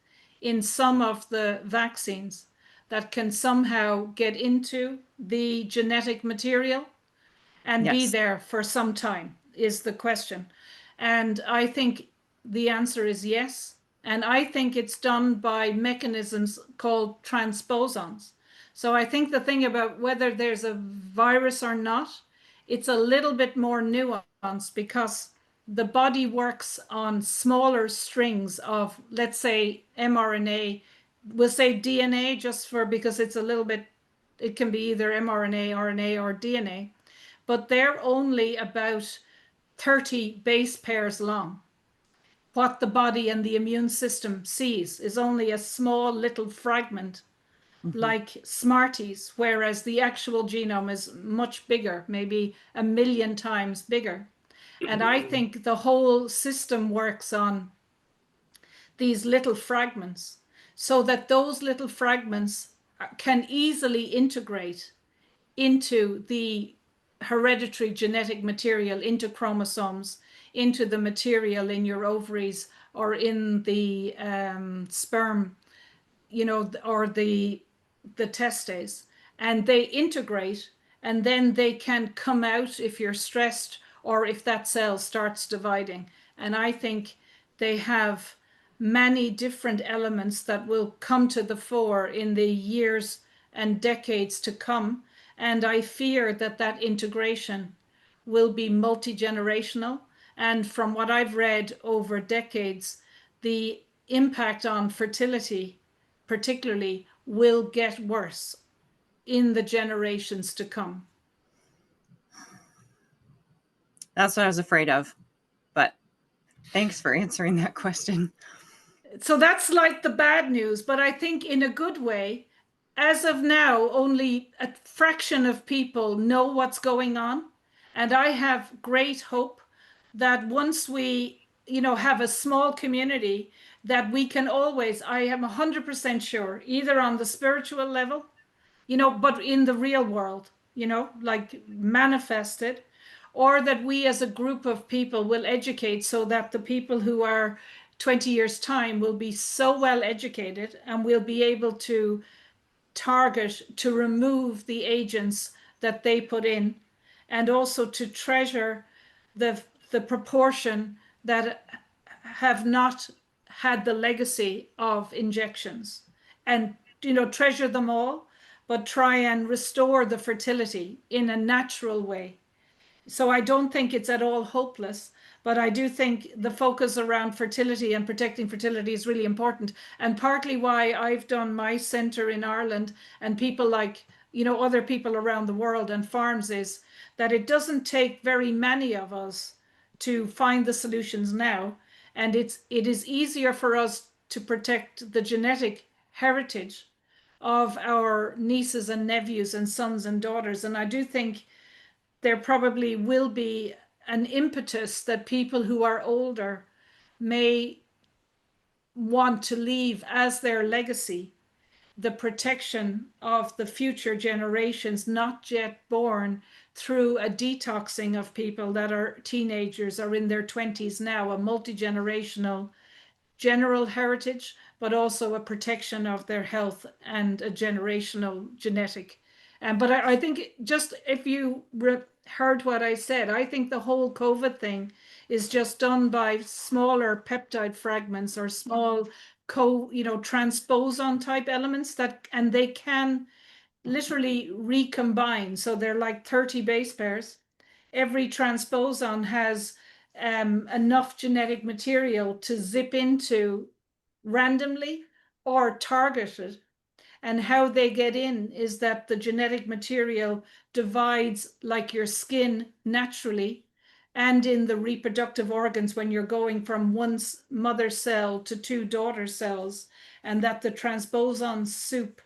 in some of the vaccines that can somehow get into the genetic material and be Yes. there for some time, is the question. And I think the answer is yes. And I think it's done by mechanisms called transposons. So I think the thing about whether there's a virus or not, it's a little bit more nuanced, because the body works on smaller strings of, let's say, mRNA. We'll say DNA because it's a little bit, it can be either mRNA, RNA, or DNA, but they're only about 30 base pairs long. What the body and the immune system sees is only a small little fragment, like Smarties, whereas the actual genome is much bigger, maybe 1 million times bigger. And I think the whole system works on these little fragments, so that those little fragments can easily integrate into the hereditary genetic material, into chromosomes, into the material in your ovaries or in the sperm, or the testes, and they integrate, and then they can come out if you're stressed or if that cell starts dividing. And I think they have many different elements that will come to the fore in the years and decades to come. And I fear that that integration will be multi-generational. And from what I've read over decades, the impact on fertility, particularly, will get worse in the generations to come. That's what I was afraid of. But thanks for answering that question. So that's like the bad news, but I think in a good way, as of now, only a fraction of people know what's going on. And I have great hope that once we, have a small community, that we can always, I am 100% sure, either on the spiritual level, but in the real world, like manifested, or that we as a group of people will educate so that the people who are 20 years' time will be so well educated and will be able to target, to remove the agents that they put in, and also to treasure the proportion that have not had the legacy of injections, and treasure them all, but try and restore the fertility in a natural way. So I don't think it's at all hopeless, but I do think the focus around fertility and protecting fertility is really important. And partly why I've done my center in Ireland, and people like, other people around the world and farms, is that it doesn't take very many of us to find the solutions now. And it is easier for us to protect the genetic heritage of our nieces and nephews and sons and daughters. And I do think there probably will be an impetus that people who are older may want to leave as their legacy, the protection of the future generations not yet born, through a detoxing of people that are teenagers or in their 20s now, a multi-generational general heritage, but also a protection of their health and a generational genetic. But I think, just if you heard what I said, I think the whole COVID thing is just done by smaller peptide fragments or small transposon type elements and they can literally recombine. So they're like 30 base pairs. Every transposon has enough genetic material to zip into randomly or targeted. And how they get in is that the genetic material divides like your skin naturally, and in the reproductive organs when you're going from one mother cell to two daughter cells, and that the transposon soup,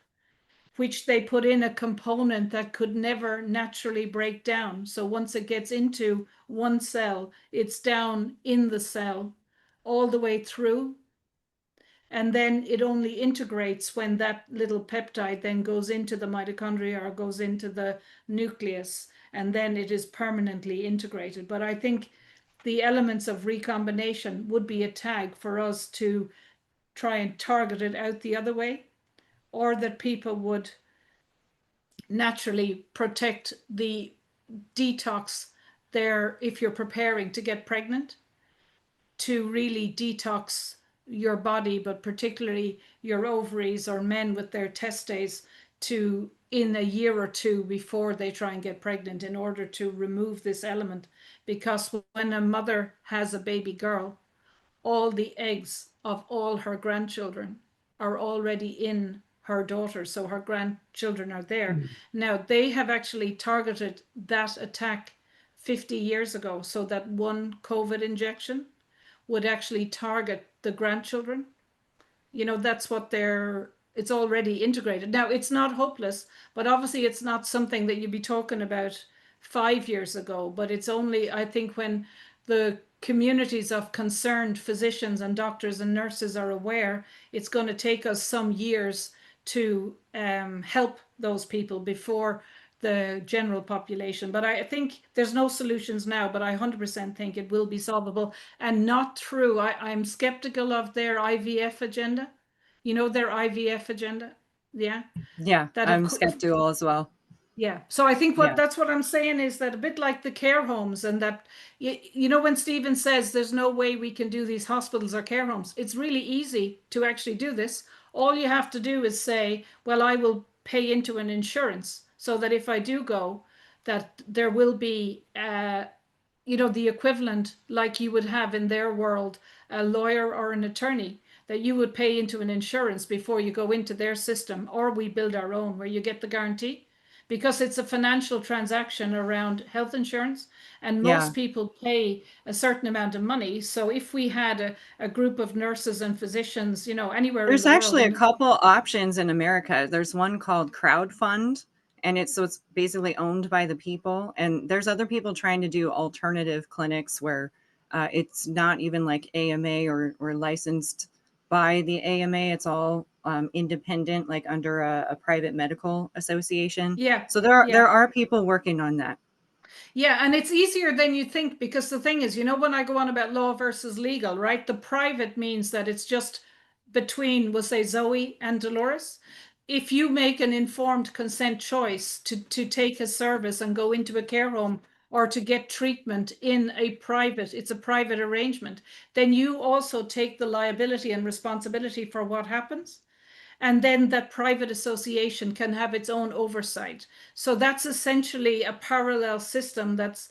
which they put in a component that could never naturally break down. So once it gets into one cell, it's down in the cell all the way through. And then it only integrates when that little peptide then goes into the mitochondria or goes into the nucleus, and then it is permanently integrated. But I think the elements of recombination would be a tag for us to try and target it out the other way, or that people would naturally protect the detox there if you're preparing to get pregnant, to really detox your body, but particularly your ovaries, or men with their testes, to in a year or two before they try and get pregnant, in order to remove this element. Because when a mother has a baby girl, all the eggs of all her grandchildren are already in her daughter, so her grandchildren are there. Now they have actually targeted that attack 50 years ago, so that one COVID injection would actually target the grandchildren. That's what it's already integrated. Now, it's not hopeless, but obviously it's not something that you'd be talking about 5 years ago. But it's only, I think, when the communities of concerned physicians and doctors and nurses are aware, it's going to take us some years to help those people before the general population. But I think there's no solutions now, but I 100% think it will be solvable, and not through, I'm skeptical of their IVF agenda. Their IVF agenda. Yeah. Yeah, I'm skeptical as well. Yeah. So I think that's what I'm saying, is that a bit like the care homes, and that, when Stephen says there's no way we can do these hospitals or care homes, it's really easy to actually do this. All you have to do is say, well, I will pay into an insurance, so that if I do go, that there will be, the equivalent, like you would have in their world, a lawyer or an attorney, that you would pay into an insurance before you go into their system, or we build our own where you get the guarantee. because it's a financial transaction around health insurance, and Yeah. most people pay a certain amount of money. So if we had a group of nurses and physicians, you know, anywhere There's in the actually world, a couple options in America. There's one called crowdfund, and it's basically owned by the people. And there's other people trying to do alternative clinics where it's not even like AMA or licensed by the AMA. It's all independent, like under a private medical association. Yeah. So there yeah. are people working on that. Yeah, and it's easier than you think, because the thing is, you know, when I go on about law versus legal, right? The private means that it's just between, we'll say, Zoe and Dolores. If you make an informed consent choice to take a service and go into a care home or to get treatment in a private, it's a private arrangement, then you also take the liability and responsibility for what happens. And then that private association can have its own oversight. So that's essentially a parallel system that's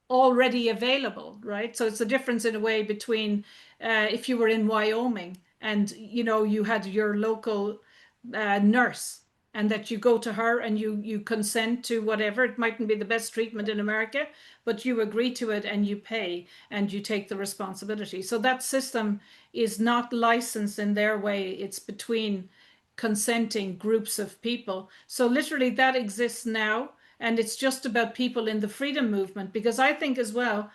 already available, right? So it's a difference in a way between if you were in Wyoming and, you know, you had your local nurse, and that you go to her and you consent to whatever. It mightn't be the best treatment in America, but you agree to it and you pay and you take the responsibility. So that system is not licensed in their way. It's between consenting groups of people. So literally that exists now, and it's just about people in the freedom movement, because I think as well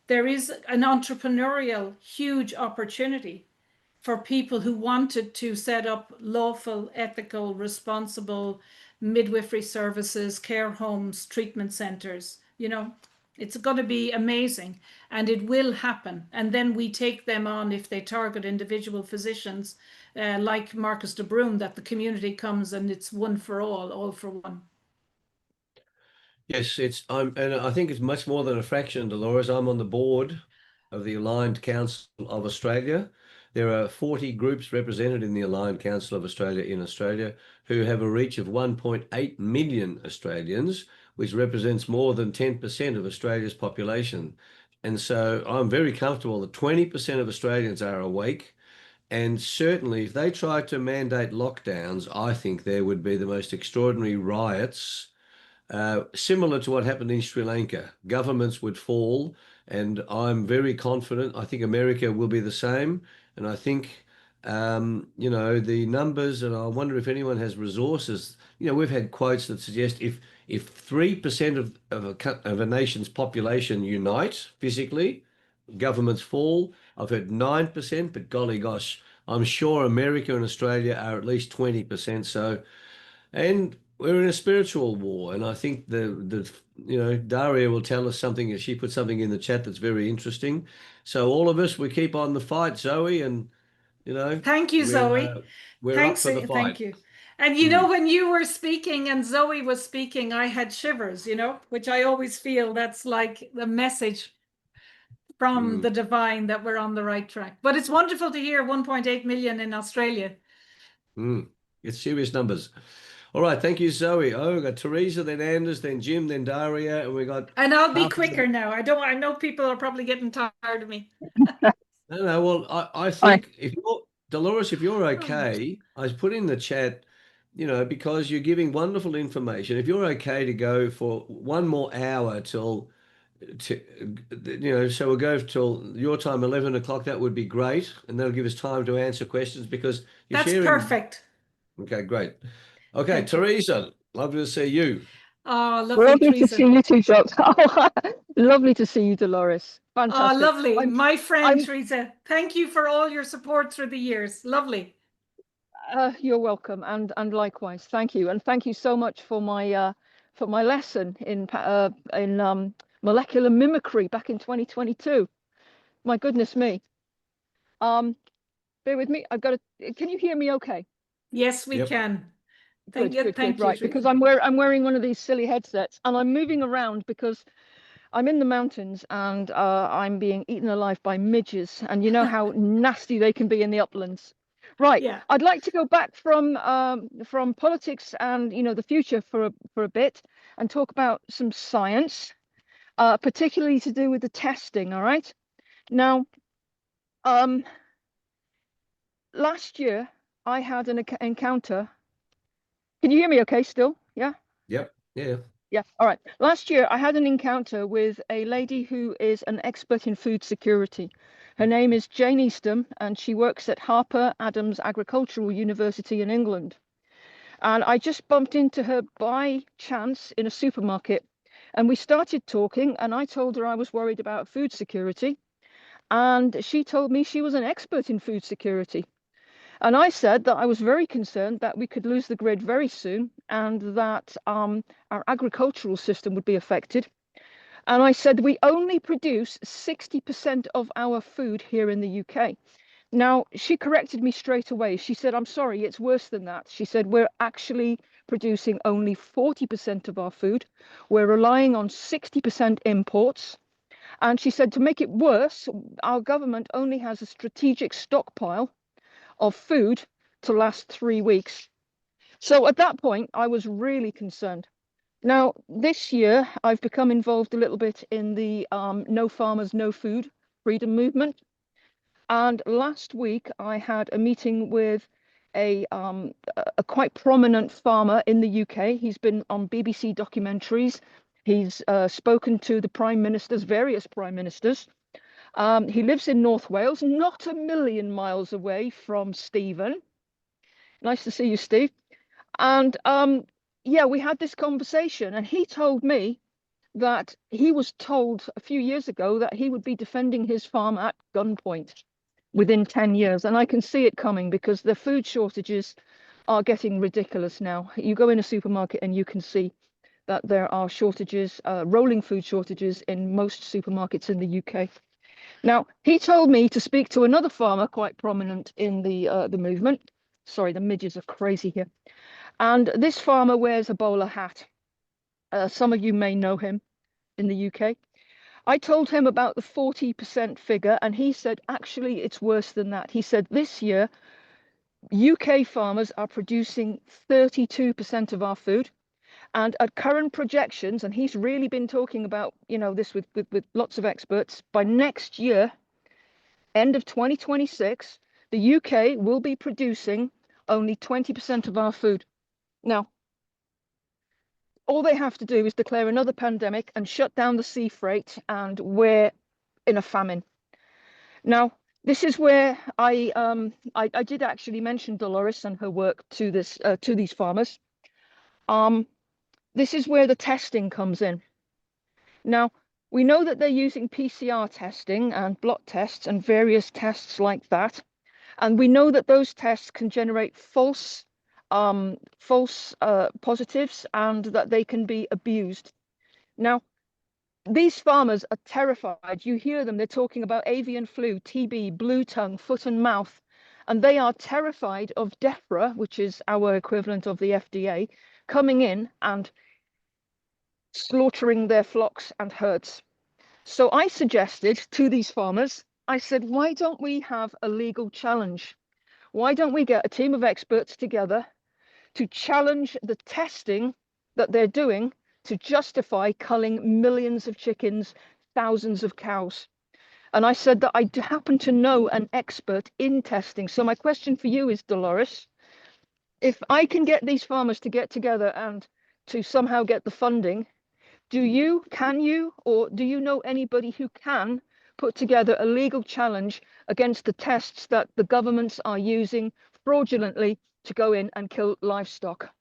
there is an entrepreneurial huge opportunity for people who wanted to set up lawful, ethical, responsible midwifery services, care homes, treatment centers. You know, it's going to be amazing, and it will happen. And then we take them on if they target individual physicians, like Marcus de Broom, that the community comes and it's one for all for one. Yes, and I think it's much more than a fraction, Dolores. I'm on the board of the Aligned Council of Australia. There are 40 groups represented in the Aligned Council of Australia in Australia who have a reach of 1.8 million Australians, which represents more than 10% of Australia's population. And so I'm very comfortable that 20% of Australians are awake. And certainly if they tried to mandate lockdowns, I think there would be the most extraordinary riots, similar to what happened in Sri Lanka. Governments would fall, and I'm very confident. I think America will be the same. And I think, you know, the numbers, and I wonder if anyone has resources. You know, we've had quotes that suggest if 3% of a nation's population unite physically, governments fall. I've heard 9%, but golly gosh, I'm sure America and Australia are at least 20%. So, and we're in a spiritual war, and I think the you know, Daria will tell us something. She put something in the chat that's very interesting. So all of us, we keep on the fight, Zoe, and you know, Thank you, Zoe. we're up Thanks, for the fight. thank you. And you know, when you were speaking and Zoe was speaking, I had shivers, you know, which I always feel that's like the message from the divine that we're on the right track. But it's wonderful to hear 1.8 million in Australia. It's serious numbers. All right, thank you, Zoe. Oh, we got Teresa, then Anders, then Jim, then Daria, and we got. And I'll be quicker now. I know people are probably getting tired of me. No. Well, I think if you're Dolores, if you're okay, I put in the chat, you know, because you're giving wonderful information. If you're okay to go for one more hour till, you know, so we'll go till your time, 11 o'clock. That would be great, and that'll give us time to answer questions because you're That's sharing. perfect. Okay, great. Okay, Thank you. Teresa, lovely to see you. Oh, lovely, Lovely to Teresa. see you too, Jacques. Oh, lovely to see you, Dolores. Oh, Fantastic. lovely. My friend, I'm- Teresa. Thank you for all your support through the years. Lovely. You're welcome, and likewise. Thank you, and thank you so much for my lesson in molecular mimicry back in 2022. My goodness me. Bear with me. I've got to. Can you hear me? Okay. Yes, we can. Thank you. Thank you, Right, Teresa. because I'm wearing one of these silly headsets, and I'm moving around because I'm in the mountains and I'm being eaten alive by midges, and you know how nasty they can be in the uplands. Right. Yeah. I'd like to go back from politics and, you know, the future for a bit and talk about some science, particularly to do with the testing. All right. Now, last year I had an encounter. Can you hear me okay still? Yeah? Yep. Yeah. Yeah, all right. Last year, I had an encounter with a lady who is an expert in food security. Her name is Jane Eastham, and she works at Harper Adams Agricultural University in England. And I just bumped into her by chance in a supermarket, and we started talking, and I told her I was worried about food security, and she told me she was an expert in food security. And I said that I was very concerned that we could lose the grid very soon and that our agricultural system would be affected. And I said, we only produce 60% of our food here in the UK. Now, she corrected me straight away. She said, I'm sorry, it's worse than that. She said, we're actually producing only 40% of our food. We're relying on 60% imports. And she said, to make it worse, our government only has a strategic stockpile of food to last 3 weeks. So at that point, I was really concerned. Now, this year, I've become involved a little bit in the No Farmers, No Food freedom movement. And last week, I had a meeting with a quite prominent farmer in the UK. He's been on BBC documentaries. He's spoken to the prime ministers, various prime ministers. He lives in North Wales, not a million miles away from Stephen. Nice to see you, Steve. And yeah, we had this conversation, and he told me that he was told a few years ago that he would be defending his farm at gunpoint within 10 years. And I can see it coming because the food shortages are getting ridiculous now. You go in a supermarket and you can see that there are shortages, rolling food shortages in most supermarkets in the UK. Now, he told me to speak to another farmer quite prominent in the movement. Sorry, the midges are crazy here. And this farmer wears a bowler hat. Some of you may know him in the UK. I told him about the 40% figure, and he said, actually, it's worse than that. He said, this year, UK farmers are producing 32% of our food. And at current projections, and he's really been talking about, you know, this with lots of experts, by next year, end of 2026, the UK will be producing only 20% of our food. Now, all they have to do is declare another pandemic and shut down the sea freight, and we're in a famine. Now, this is where I did actually mention Dolores and her work to these farmers. This is where the testing comes in. Now, we know that they're using PCR testing and blot tests and various tests like that. And we know that those tests can generate false positives and that they can be abused. Now, these farmers are terrified. You hear them, they're talking about avian flu, TB, blue tongue, foot and mouth, and they are terrified of DEFRA, which is our equivalent of the FDA, coming in and slaughtering their flocks and herds. So I suggested to these farmers, I said, why don't we have a legal challenge? Why don't we get a team of experts together to challenge the testing that they're doing to justify culling millions of chickens, thousands of cows? And I said that I happen to know an expert in testing. So my question for you is, Dolores, if I can get these farmers to get together and to somehow get the funding, can you, or do you know anybody who can put together a legal challenge against the tests that the governments are using fraudulently to go in and kill livestock?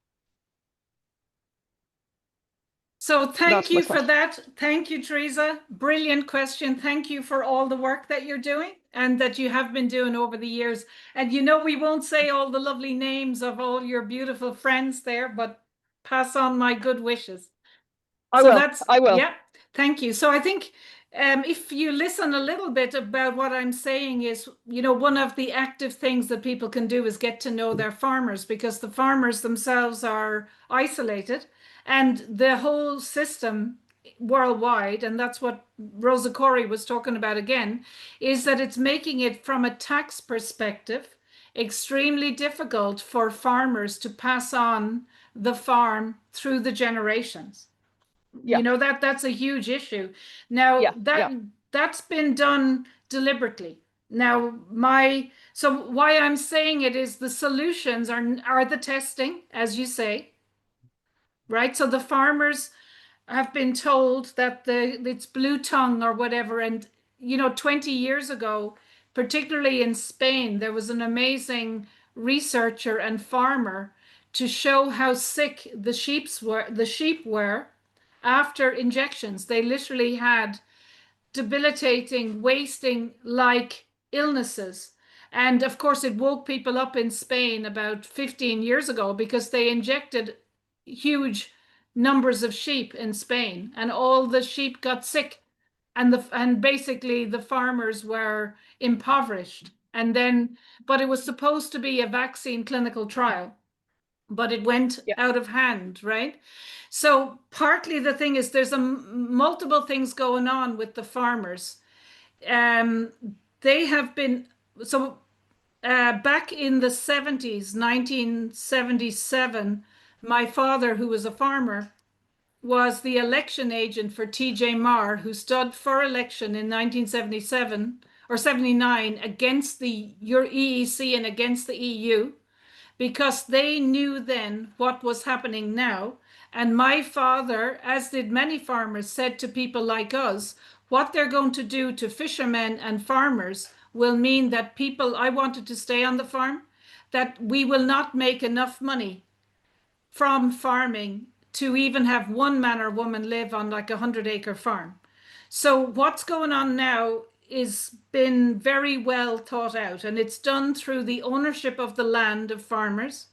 So thank you for question. that. Thank you, Teresa. Brilliant question. Thank you for all the work that you're doing and that you have been doing over the years. And you know, we won't say all the lovely names of all your beautiful friends there, but pass on my good wishes. I will. Yeah, thank you. So I think if you listen a little bit about what I'm saying is, you know, one of the active things that people can do is get to know their farmers, because the farmers themselves are isolated, and the whole system worldwide, and that's what Rosa Corey was talking about again, is that it's making it from a tax perspective extremely difficult for farmers to pass on the farm through the generations. Yeah. You know, that's a huge issue. Now, that's been done deliberately. Now, so why I'm saying it is the solutions are the testing, as you say. right? So the farmers have been told that it's blue tongue or whatever. And, 20 years ago, particularly in Spain, there was an amazing researcher and farmer to show how sick the sheep were after injections. They literally had debilitating, wasting like illnesses. And of course, it woke people up in Spain about 15 years ago because they injected huge numbers of sheep in Spain, and all the sheep got sick, and basically the farmers were impoverished. But it was supposed to be a vaccine clinical trial, but it went out of hand, right? So partly the thing is there's multiple things going on with the farmers. They have been back in the 70s, 1977, my father, who was a farmer, was the election agent for T.J. Marr, who stood for election in 1977 or 79 against the EEC and against the EU, because they knew then what was happening now. And my father, as did many farmers, said to people like us, what they're going to do to fishermen and farmers will mean that I wanted to stay on the farm, that we will not make enough money from farming to even have one man or woman live on like 100-acre farm. So what's going on now is been very well thought out, and it's done through the ownership of the land of farmers,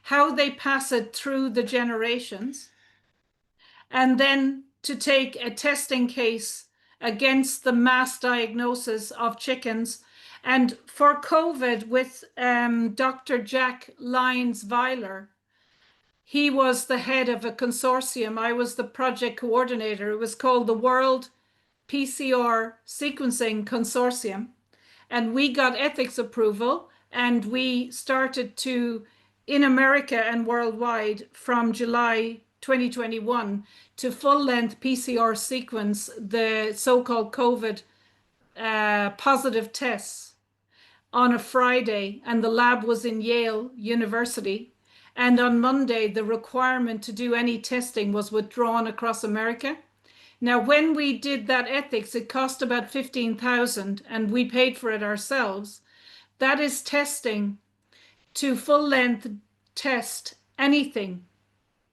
how they pass it through the generations, and then to take a testing case against the mass diagnosis of chickens. And for COVID, with Dr. Jack Lyons-Weiler, he was the head of a consortium. I was the project coordinator. It was called the World PCR Sequencing Consortium. And we got ethics approval, and we started to, in America and worldwide, from July 2021, to full-length PCR sequence the so-called COVID positive tests on a Friday, and the lab was in Yale University. And on Monday, the requirement to do any testing was withdrawn across America. Now, when we did that ethics, it cost about 15,000, and we paid for it ourselves. That is testing to full-length test anything,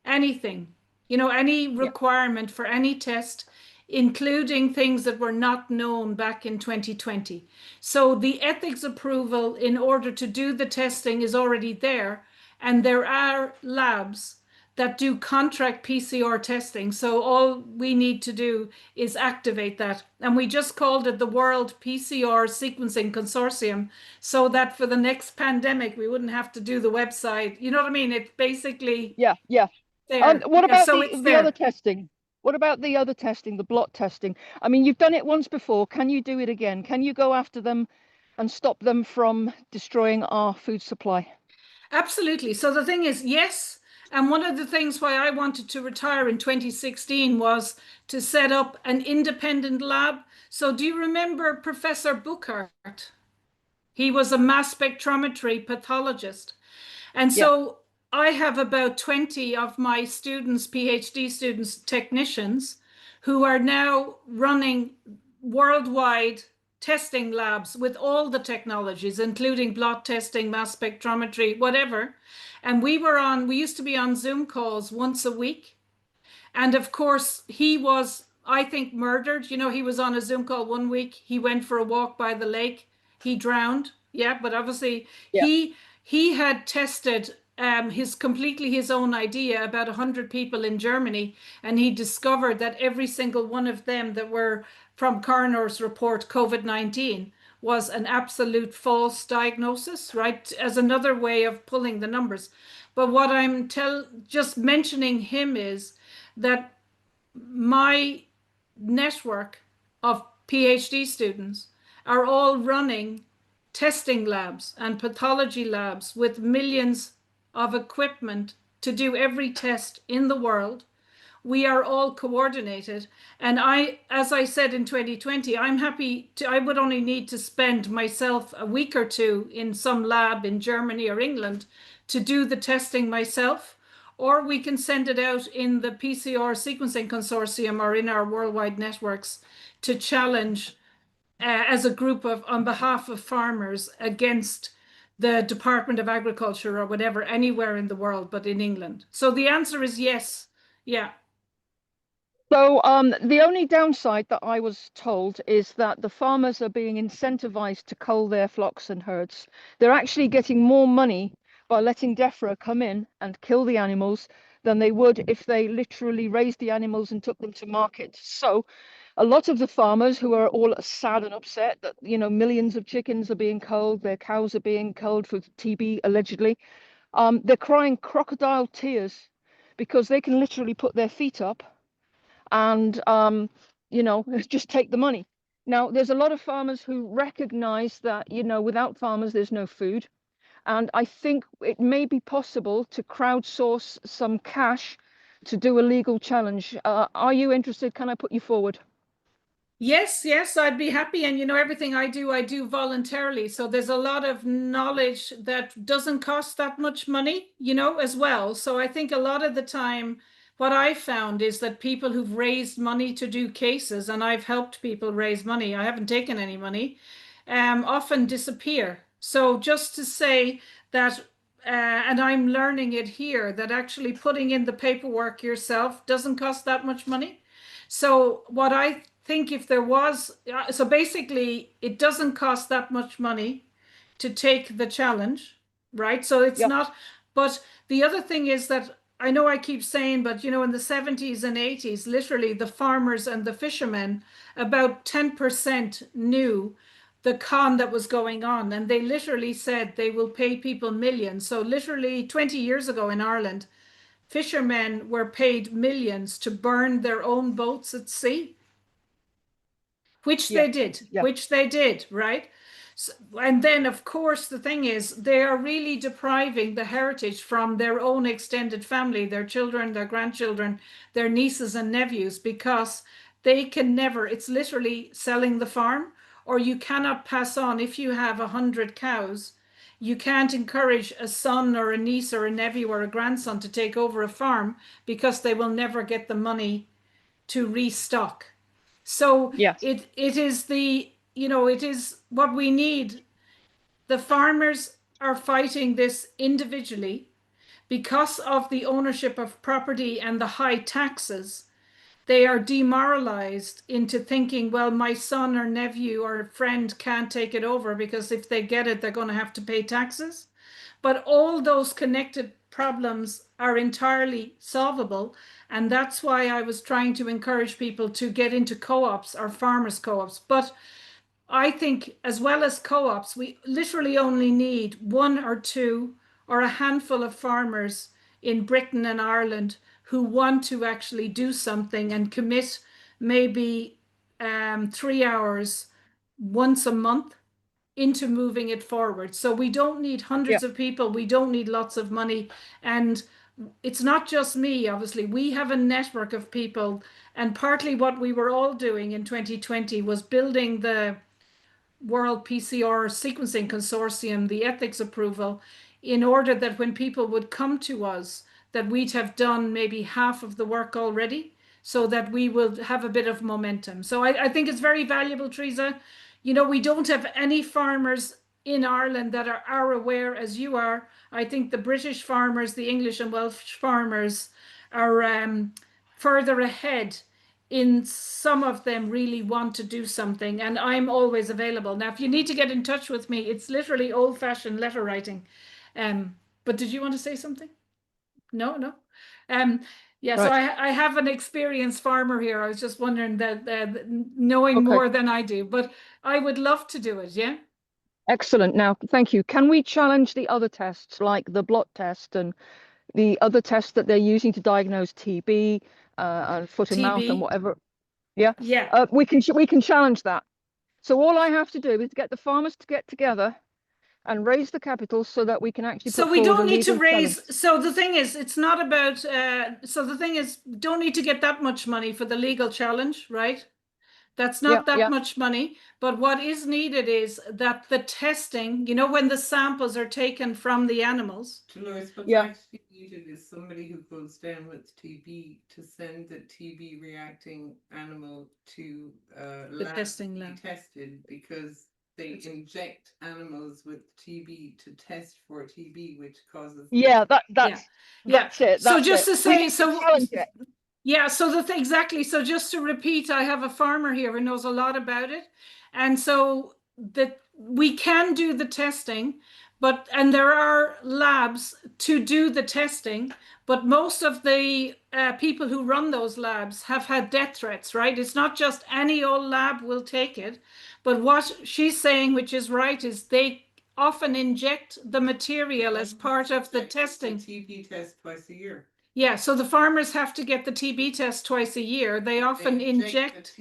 any requirement for any test, including things that were not known back in 2020. So the ethics approval in order to do the testing is already there. And there are labs that do contract PCR testing. So all we need to do is activate that. And we just called it the World PCR Sequencing Consortium, so that for the next pandemic, we wouldn't have to do the website. You know what I mean? It's basically there. What about the other testing? What about the other testing, the blot testing? I mean, you've done it once before. Can you do it again? Can you go after them and stop them from destroying our food supply? Absolutely. So the thing is, yes. And one of the things why I wanted to retire in 2016 was to set up an independent lab. So do you remember Professor Buchart? He was a mass spectrometry pathologist. And so I have about 20 of my students, PhD students, technicians, who are now running worldwide testing labs with all the technologies, including blot testing, mass spectrometry, whatever. And we used to be on Zoom calls once a week. And of course, he was, I think, murdered. He was on a Zoom call one week. He went for a walk by the lake. He drowned. Yeah, but obviously he had tested his own idea about 100 people in Germany, and he discovered that every single one of them that were from coroner's report COVID-19 was an absolute false diagnosis, right? As another way of pulling the numbers. But what I'm just mentioning him is that my network of PhD students are all running testing labs and pathology labs with millions of equipment to do every test in the world. We are all coordinated. And as I said in 2020, I would only need to spend myself a week or two in some lab in Germany or England to do the testing myself, or we can send it out in the PCR sequencing consortium or in our worldwide networks to challenge as a group on behalf of farmers against the Department of Agriculture or whatever, anywhere in the world, but in England. So the answer is yes. Yeah. So the only downside that I was told is that the farmers are being incentivized to cull their flocks and herds. They're actually getting more money by letting DEFRA come in and kill the animals than they would if they literally raised the animals and took them to market. So a lot of the farmers who are all sad and upset that, you know, millions of chickens are being culled, their cows are being culled for TB allegedly, they're crying crocodile tears because they can literally put their feet up and you know, just take the money. Now, there's a lot of farmers who recognize that, you know, without farmers, there's no food. And I think it may be possible to crowdsource some cash to do a legal challenge. Are you interested? Can I put you forward? Yes, yes, I'd be happy. And you know, everything I do voluntarily. So there's a lot of knowledge that doesn't cost that much money, you know, as well. So I think a lot of the time, what I found is that people who've raised money to do cases, and I've helped people raise money, I haven't taken any money, often disappear. So just to say that, and I'm learning it here, that actually putting in the paperwork yourself doesn't cost that much money. So what I think, if there was, so basically it doesn't cost that much money to take the challenge, right? So it's not, but the other thing is that I know I keep saying, but you know, in the 70s and 80s, literally the farmers and the fishermen, about 10% knew the con that was going on. And they literally said they will pay people millions. So literally 20 years ago in Ireland, fishermen were paid millions to burn their own boats at sea, which they did, right? So, and then, of course, the thing is, they are really depriving the heritage from their own extended family, their children, their grandchildren, their nieces and nephews, because they can never, it's literally selling the farm, or you cannot pass on. If you have 100 cows, you can't encourage a son or a niece or a nephew or a grandson to take over a farm, because they will never get the money to restock. So it is the, you know, it is what we need. The farmers are fighting this individually because of the ownership of property and the high taxes. They are demoralized into thinking, well, my son or nephew or friend can't take it over, because if they get it, they're going to have to pay taxes. But all those connected problems are entirely solvable. And that's why I was trying to encourage people to get into co-ops or farmers co-ops. But I think, as well as co-ops, we literally only need one or two or a handful of farmers in Britain and Ireland who want to actually do something and commit maybe 3 hours once a month into moving it forward. So we don't need hundreds of people. We don't need lots of money. And it's not just me, obviously. We have a network of people. And partly what we were all doing in 2020 was building the World PCR Sequencing Consortium, the ethics approval, in order that when people would come to us, that we'd have done maybe half of the work already, so that we will have a bit of momentum. So I think it's very valuable, Teresa. You know, we don't have any farmers in Ireland that are aware as you are. I think the British farmers, the English and Welsh farmers are further ahead. In some of them really want to do something, and I'm always available. Now, if you need to get in touch with me, it's literally old-fashioned letter writing. But did you want to say something? No. Yeah, so I have an experienced farmer here. I was just wondering that knowing more than I do, but I would love to do it. Yeah. Excellent. Now, thank you. Can we challenge the other tests, like the blot test and the other tests that they're using to diagnose TB, foot and mouth and whatever? Yeah. We can challenge that. So all I have to do is get the farmers to get together and raise the capital so that we can actually. So we don't need to raise. So the thing is, it's not about. So the thing is, don't need to get that much money for the legal challenge, right? That's not that yeah. much money. But what is needed is that the testing, you know, when the samples are taken from the animals. Dolores, what's Yeah. actually needed is somebody who goes down with TB to send the TB reacting animal to The testing to lab. be tested, because they inject animals with TB to test for TB, which causes Yeah, Yeah. that's it. So That's just it. to We say, need to so challenge it. yeah, so exactly. So just to repeat, I have a farmer here who knows a lot about it. And so that we can do the testing, and there are labs to do the testing, but most of the people who run those labs have had death threats, right? It's not just any old lab will take it, but what she's saying, which is right, is they often inject the material as part of the testing. TB test twice a year. Yeah, so the farmers have to get the TB test twice a year. They often inject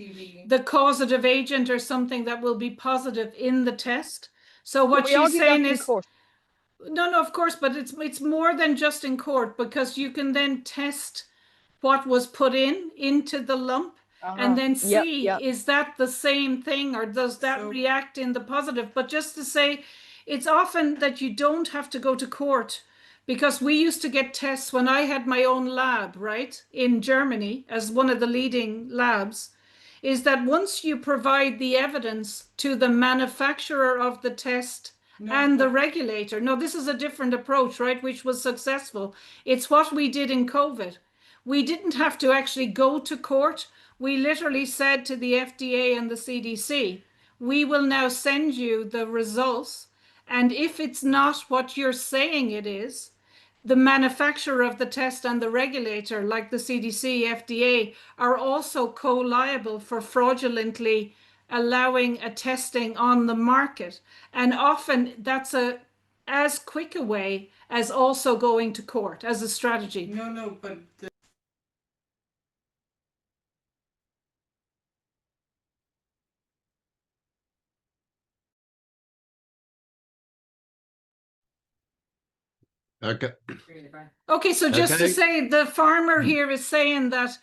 the causative agent or something that will be positive in the test. So what she's saying is, no, of course, but it's more than just in court, because you can then test what was put into the lump and then see, is that the same thing, or does that react in the positive? But just to say, it's often that you don't have to go to court, because we used to get tests when I had my own lab, right, in Germany as one of the leading labs, is that once you provide the evidence to the manufacturer of the test and the regulator, no, this is a different approach, right, which was successful. It's what we did in COVID. We didn't have to actually go to court. We literally said to the FDA and the CDC, we will now send you the results. And if it's not what you're saying it is, the manufacturer of the test and the regulator, like the CDC, FDA, are also co-liable for fraudulently allowing a testing on the market. And often that's as quick a way as also going to court as a strategy. No, but Okay. Okay, so just to say, the farmer here is saying that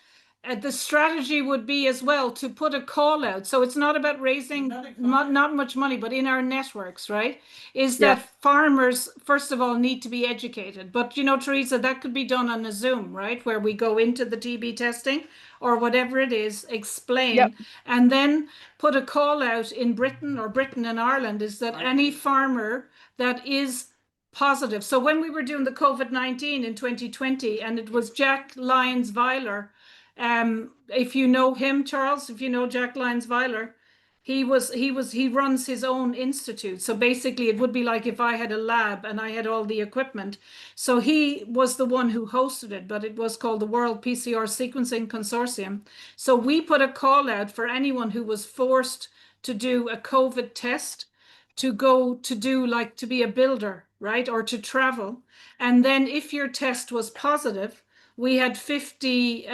the strategy would be as well to put a call out. So it's not about raising not much money, but in our networks, right? Is that farmers, first of all, need to be educated. But, you know, Teresa, that could be done on a Zoom, right? Where we go into the TB testing or whatever it is, explain, and then put a call out in Britain and Ireland, is that any farmer that is positive. So when we were doing the COVID-19 in 2020, and it was Jack Lyons-Weiler, if you know him, Charles, if you know Jack Lyons-Weiler, he runs his own institute. So basically it would be like if I had a lab and I had all the equipment. So he was the one who hosted it, but it was called the World PCR Sequencing Consortium. So we put a call out for anyone who was forced to do a COVID test to go to do, like, to be a builder, right, or to travel. And then if your test was positive, we had 50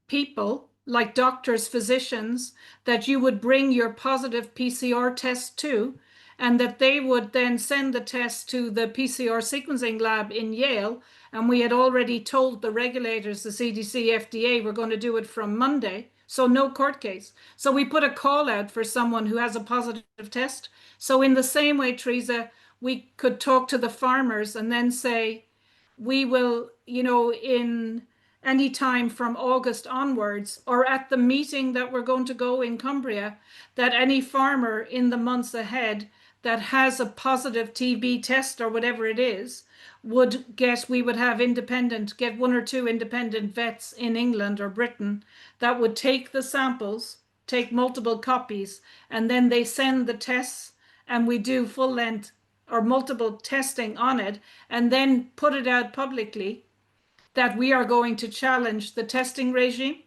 people, like doctors, physicians, that you would bring your positive PCR test to, and that they would then send the test to the PCR sequencing lab in Yale. And we had already told the regulators, the CDC, FDA, we're going to do it from Monday. So no court case. So we put a call out for someone who has a positive test. So in the same way, Teresa, we could talk to the farmers and then say, we will, you know, in any time from August onwards, or at the meeting that we're going to go in Cumbria, that any farmer in the months ahead that has a positive TB test or whatever it is we would have get one or two independent vets in England or Britain that would take the samples, take multiple copies, and then they send the tests, and we do full length or multiple testing on it, and then put it out publicly that we are going to challenge the testing regime.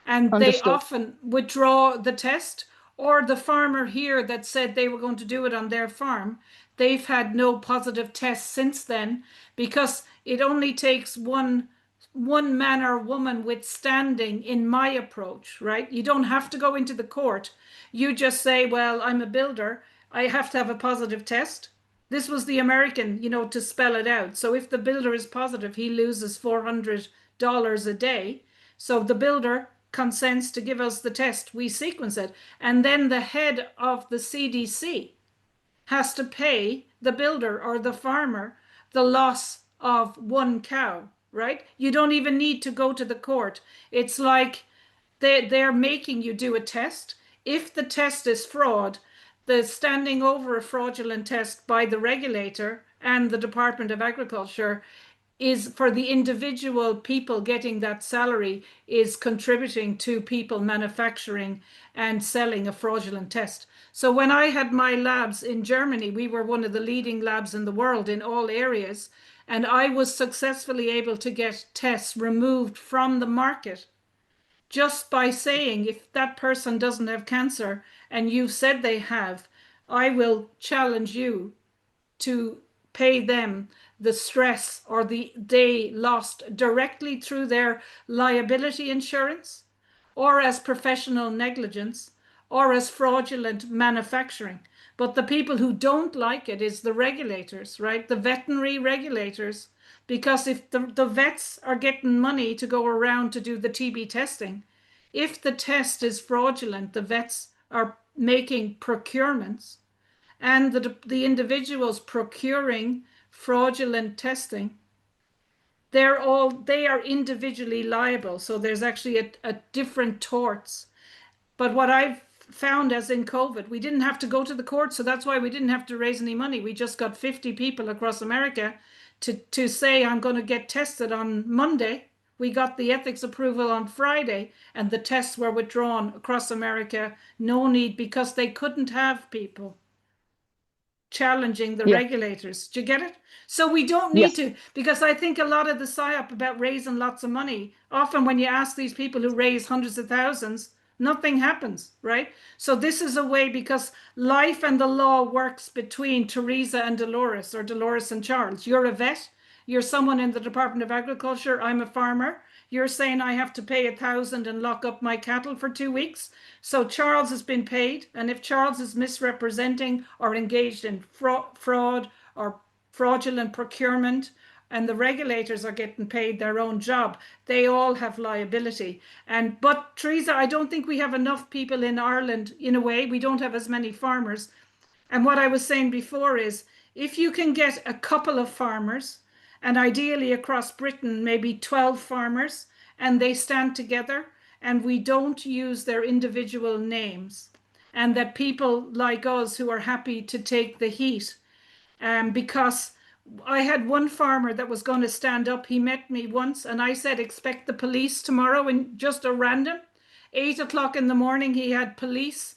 And they often withdraw the test, or the farmer here that said they were going to do it on their farm, they've had no positive tests since then, because it only takes one man or woman withstanding in my approach, right? You don't have to go into the court. You just say, well, I'm a builder, I have to have a positive test. This was the American, you know, to spell it out. So if the builder is positive, he loses $400 a day. So the builder consents to give us the test, we sequence it. And then the head of the CDC has to pay the builder or the farmer the loss of one cow, right? You don't even need to go to the court. It's like they're making you do a test. If the test is fraud, the standing over a fraudulent test by the regulator and the Department of Agriculture is for the individual people getting that salary is contributing to people manufacturing and selling a fraudulent test. So when I had my labs in Germany, we were one of the leading labs in the world in all areas, and I was successfully able to get tests removed from the market just by saying, if that person doesn't have cancer and you've said they have, I will challenge you to pay them the stress or the day lost directly through their liability insurance, or as professional negligence, or as fraudulent manufacturing. But the people who don't like it is the regulators, right? The veterinary regulators, because if the vets are getting money to go around to do the TB testing, if the test is fraudulent, the vets are making procurements, and the individuals procuring fraudulent testing, they are individually liable. So there's actually a different torts. But what I've found, as in COVID, we didn't have to go to the court, so that's why we didn't have to raise any money. We just got 50 people across America to say, I'm going to get tested on Monday. We got the ethics approval on Friday, and the tests were withdrawn across America. No need, because they couldn't have people challenging the regulators. Do you get it? So we don't need to, because I think a lot of the psyop about raising lots of money, often when you ask these people who raise hundreds of thousands, nothing happens, right? So this is a way, because life and the law works between Teresa and Dolores, or Dolores and Charles. You're a vet, you're someone in the Department of Agriculture, I'm a farmer. You're saying I have to pay 1,000 and lock up my cattle for 2 weeks. So Charles has been paid. And if Charles is misrepresenting or engaged in fraud or fraudulent procurement, and the regulators are getting paid their own job, they all have liability. But Teresa, I don't think we have enough people in Ireland. In a way, we don't have as many farmers. And what I was saying before is, if you can get a couple of farmers, and ideally across Britain, maybe 12 farmers, and they stand together, and we don't use their individual names, and that people like us who are happy to take the heat, because I had one farmer that was going to stand up. He met me once, and I said, expect the police tomorrow. And just a random 8 o'clock in the morning, he had police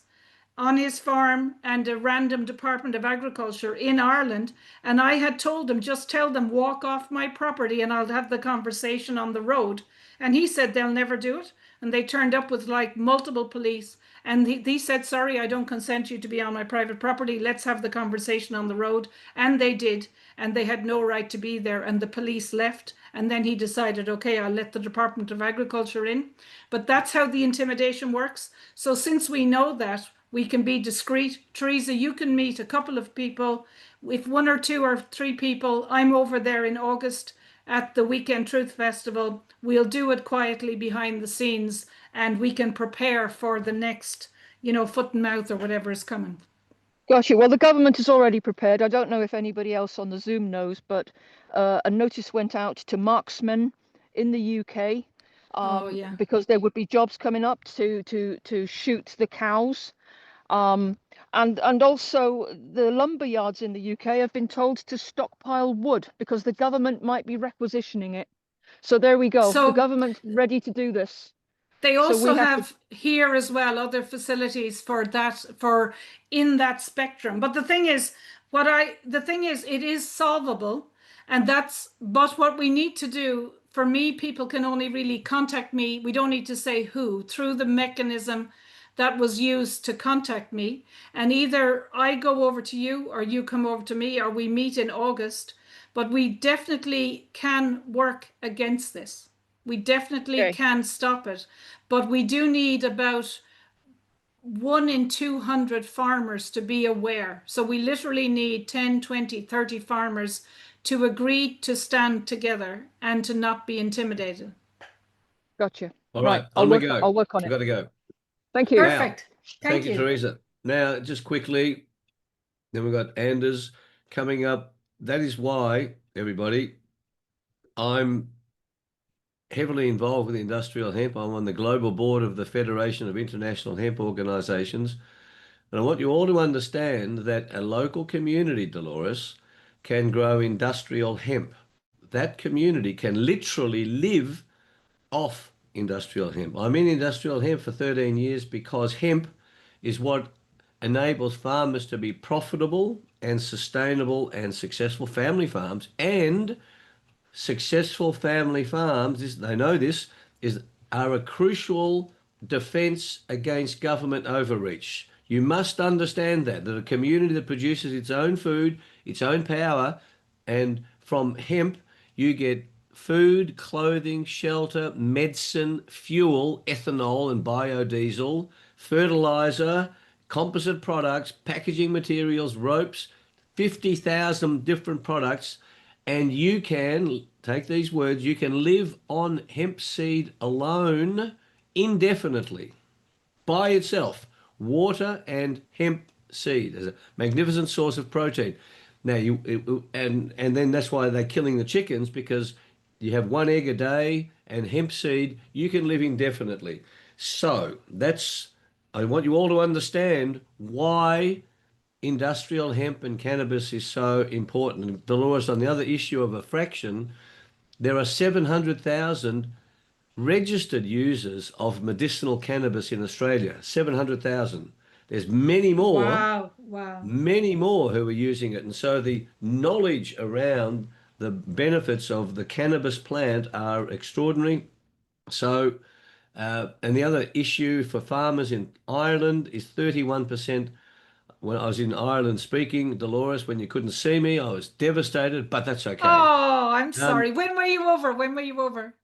on his farm and a random Department of Agriculture in Ireland. And I had told him, just tell them, walk off my property and I'll have the conversation on the road. And he said, they'll never do it. And they turned up with like multiple police. And he said, sorry, I don't consent you to be on my private property. Let's have the conversation on the road. And they did. And they had no right to be there. And the police left. And then he decided, okay, I'll let the Department of Agriculture in. But that's how the intimidation works. So since we know that, we can be discreet. Teresa, you can meet a couple of people. If 1 or 2 or 3 people, I'm over there in August at the Weekend Truth Festival. We'll do it quietly behind the scenes, and we can prepare for the next, foot and mouth or whatever is coming. Gotcha. Well, the government is already prepared. I don't know if anybody else on the Zoom knows, but a notice went out to marksmen in the UK because there would be jobs coming up to shoot the cows. And also the lumber yards in the UK have been told to stockpile wood because the government might be requisitioning it. So there we go. So the government's ready to do this. They also have here as well other facilities for that, for in that spectrum. But the thing is, it is solvable, and but what we need to do, for me, people can only really contact me. We don't need to say who, through the mechanism that was used to contact me. And either I go over to you or you come over to me, or we meet in August. But we definitely can work against this. We definitely can stop it. But we do need about 1 in 200 farmers to be aware. So we literally need 10, 20, 30 farmers to agree to stand together and to not be intimidated. Gotcha. All right, I'll on we work. go. I'll work on We've it. got to go. Thank you. Perfect. Thank you, Teresa. Now, just quickly, then we've got Anders coming up. That is why, everybody, I'm heavily involved with industrial hemp. I'm on the global board of the Federation of International Hemp Organizations. And I want you all to understand that a local community, Dolores, can grow industrial hemp. That community can literally live off industrial hemp. I'm in industrial hemp for 13 years because hemp is what enables farmers to be profitable and sustainable and successful family farms. And successful family farms, they know this, are a crucial defense against government overreach. You must understand that a community that produces its own food, its own power, and from hemp, you get food, clothing, shelter, medicine, fuel, ethanol and biodiesel, fertilizer, composite products, packaging materials, ropes, 50,000 different products. And you can, take these words, you can live on hemp seed alone indefinitely by itself. Water and hemp seed is a magnificent source of protein. Now and then that's why they're killing the chickens, because you have 1 egg a day and hemp seed, you can live indefinitely. So I want you all to understand why industrial hemp and cannabis is so important. And Dolores, on the other issue of a fraction, there are 700,000 registered users of medicinal cannabis in Australia. 700,000. There's many more. Wow. Many more who are using it. And so the knowledge around the benefits of the cannabis plant are extraordinary. So, and the other issue for farmers in Ireland is 31%. When I was in Ireland speaking, Dolores, when you couldn't see me, I was devastated, but that's okay. Oh, I'm sorry. When were you over?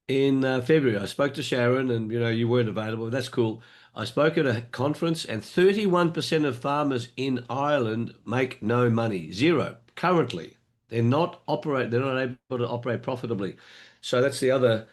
In February, I spoke to Sharon, and you weren't available. That's cool. I spoke at a conference, and 31% of farmers in Ireland make no money, zero currently. They're not able to operate profitably. So that's the other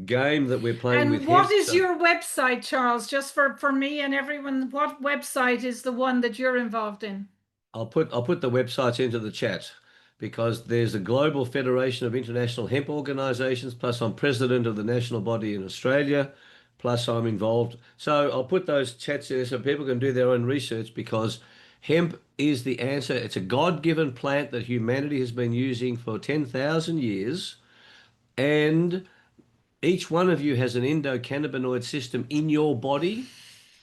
game that we're playing with. And what is your website, Charles? Just for me and everyone, what website is the one that you're involved in? I'll put the websites into the chat, because there's a global federation of international hemp organizations, plus I'm president of the national body in Australia, plus I'm involved. So I'll put those chats there so people can do their own research, because hemp is the answer. It's a God-given plant that humanity has been using for 10,000 years. And each one of you has an endocannabinoid system in your body.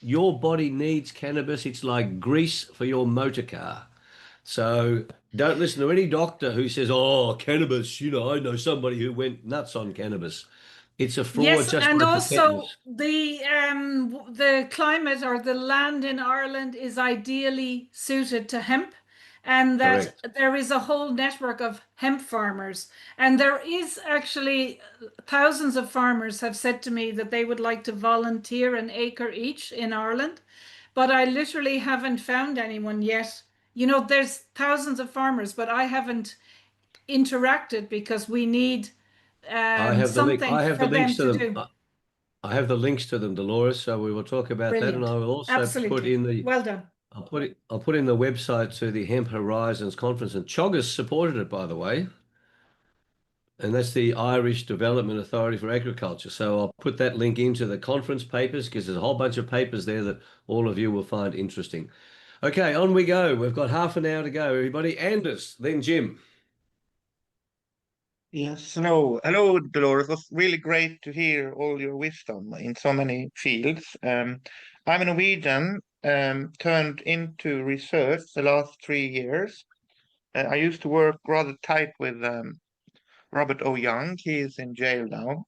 Your body needs cannabis. It's like grease for your motor car. So don't listen to any doctor who says, "Oh, cannabis, I know somebody who went nuts on cannabis." It's a fraud. Yes, just and like also the climate or the land in Ireland is ideally suited to hemp, and that Correct. there is a whole network of hemp farmers. And there is actually thousands of farmers have said to me that they would like to volunteer an acre each in Ireland, but I literally haven't found anyone yet. There's thousands of farmers, but I haven't interacted because we need I have the link. something I have for the links them to to them. do. I have the links to them, Dolores. So we will talk about that, and Brilliant. I will also put Absolutely. in the. Well done. I'll put in the website to the Hemp Horizons conference, and Chogger's supported it, by the way. And that's the Irish Development Authority for Agriculture. So I'll put that link into the conference papers, because there's a whole bunch of papers there that all of you will find interesting. Okay, on we go. We've got half an hour to go, everybody. Anders, then Jim. Yes, hello, Dolores. It was really great to hear all your wisdom in so many fields. I'm a Norwegian, turned into research the last 3 years. I used to work rather tight with Robert O. Young. He is in jail now.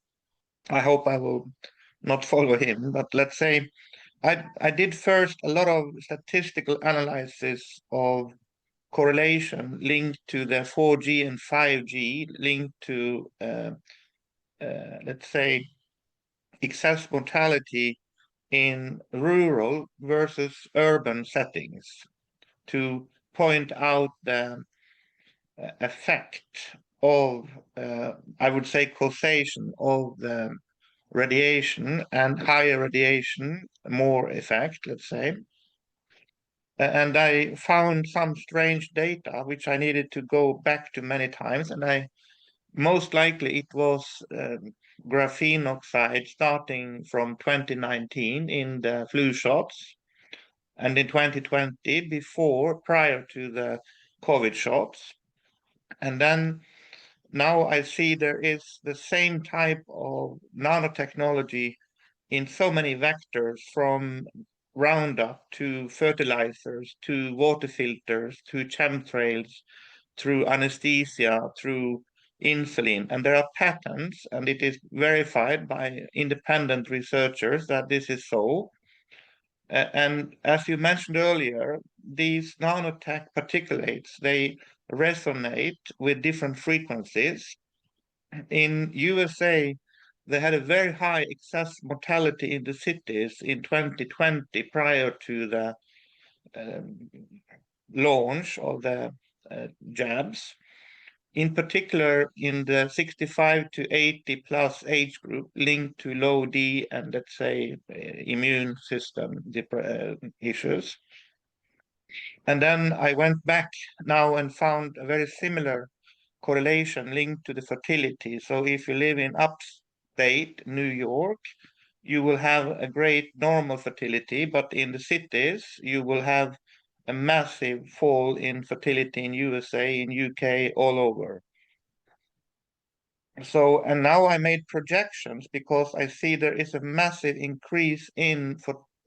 I hope I will not follow him, but let's say I did first a lot of statistical analysis of correlation linked to the 4G and 5G, linked to, let's say, excess mortality in rural versus urban settings, to point out the effect of, I would say, causation of the radiation, and higher radiation, more effect, let's say. And I found some strange data which I needed to go back to many times, and most likely it was graphene oxide starting from 2019 in the flu shots, and in 2020 prior to the COVID shots. And then now I see there is the same type of nanotechnology in so many vectors, from Roundup to fertilizers to water filters to chemtrails, through anesthesia, through insulin. And there are patents, and it is verified by independent researchers that this is so. And as you mentioned earlier, these nanotech particulates, they resonate with different frequencies. In USA, they had a very high excess mortality in the cities in 2020 prior to the launch of the jabs. In particular, in the 65 to 80 plus age group linked to low D and, let's say, immune system issues. And then I went back now and found a very similar correlation linked to the fertility. So if you live in upstate New York, you will have a great normal fertility, but in the cities, you will have a massive fall in fertility in USA, in UK, all over. So, and now I made projections because I see there is a massive increase in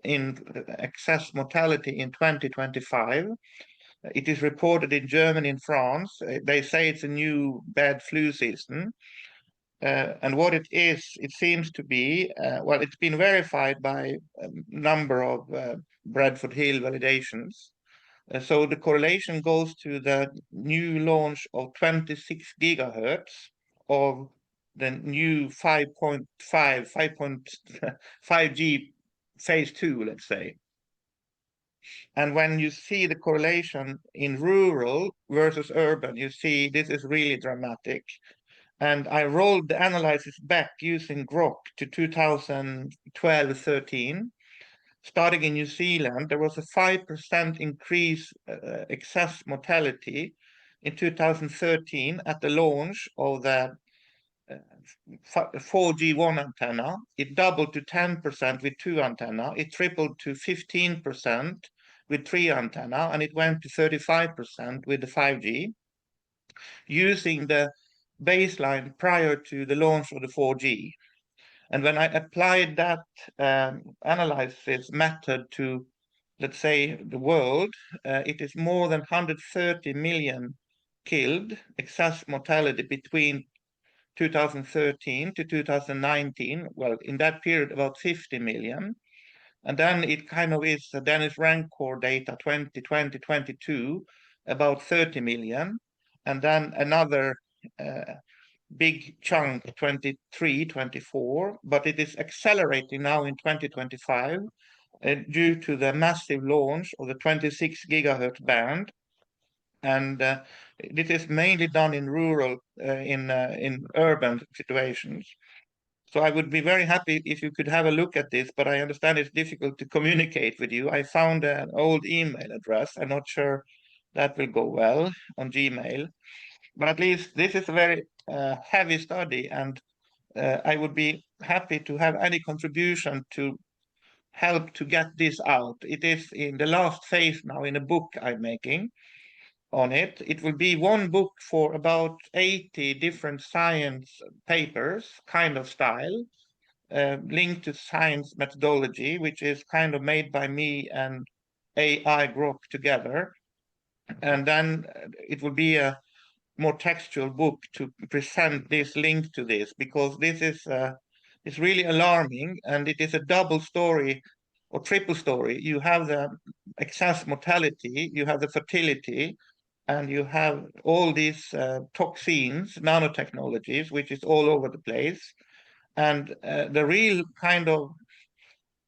excess mortality in 2025. It is reported in Germany and France. They say it's a new bad flu season. And what it is, it seems to be, well, it's been verified by a number of Bradford Hill validations. So the correlation goes to the new launch of 26 gigahertz of the new 5G phase 2, let's say. And when you see the correlation in rural versus urban, you see this is really dramatic. And I rolled the analysis back using Grok to 2012-13. Starting in New Zealand, there was a 5% increase excess mortality in 2013 at the launch of the 4G1 antenna. It doubled to 10% with 2 antenna. It tripled to 15% with 3 antenna, and it went to 35% with the 5G, using the baseline prior to the launch of the 4G. And when I applied that analysis method to, let's say, the world, it is more than 130 million killed, excess mortality between 2013 to 2019. Well, in that period, about 50 million. And then it kind of is Dennis Rancourt data 2020-22, about 30 million. And then another big chunk 23-24, but it is accelerating now in 2025 due to the massive launch of the 26 gigahertz band. And it is mainly done in rural, in urban situations. So I would be very happy if you could have a look at this, but I understand it's difficult to communicate with you. I found an old email address. I'm not sure that will go well on Gmail, but at least this is a very heavy study, and I would be happy to have any contribution to help to get this out. It is in the last phase now in a book I'm making on it. It will be one book for about 80 different science papers, kind of style, linked to science methodology, which is kind of made by me and AI Grok together. And then it will be a more textual book to present this link to this, because this is it's really alarming, and it is a double story or triple story. You have the excess mortality, you have the fertility, and you have all these toxins, nanotechnologies, which is all over the place. And the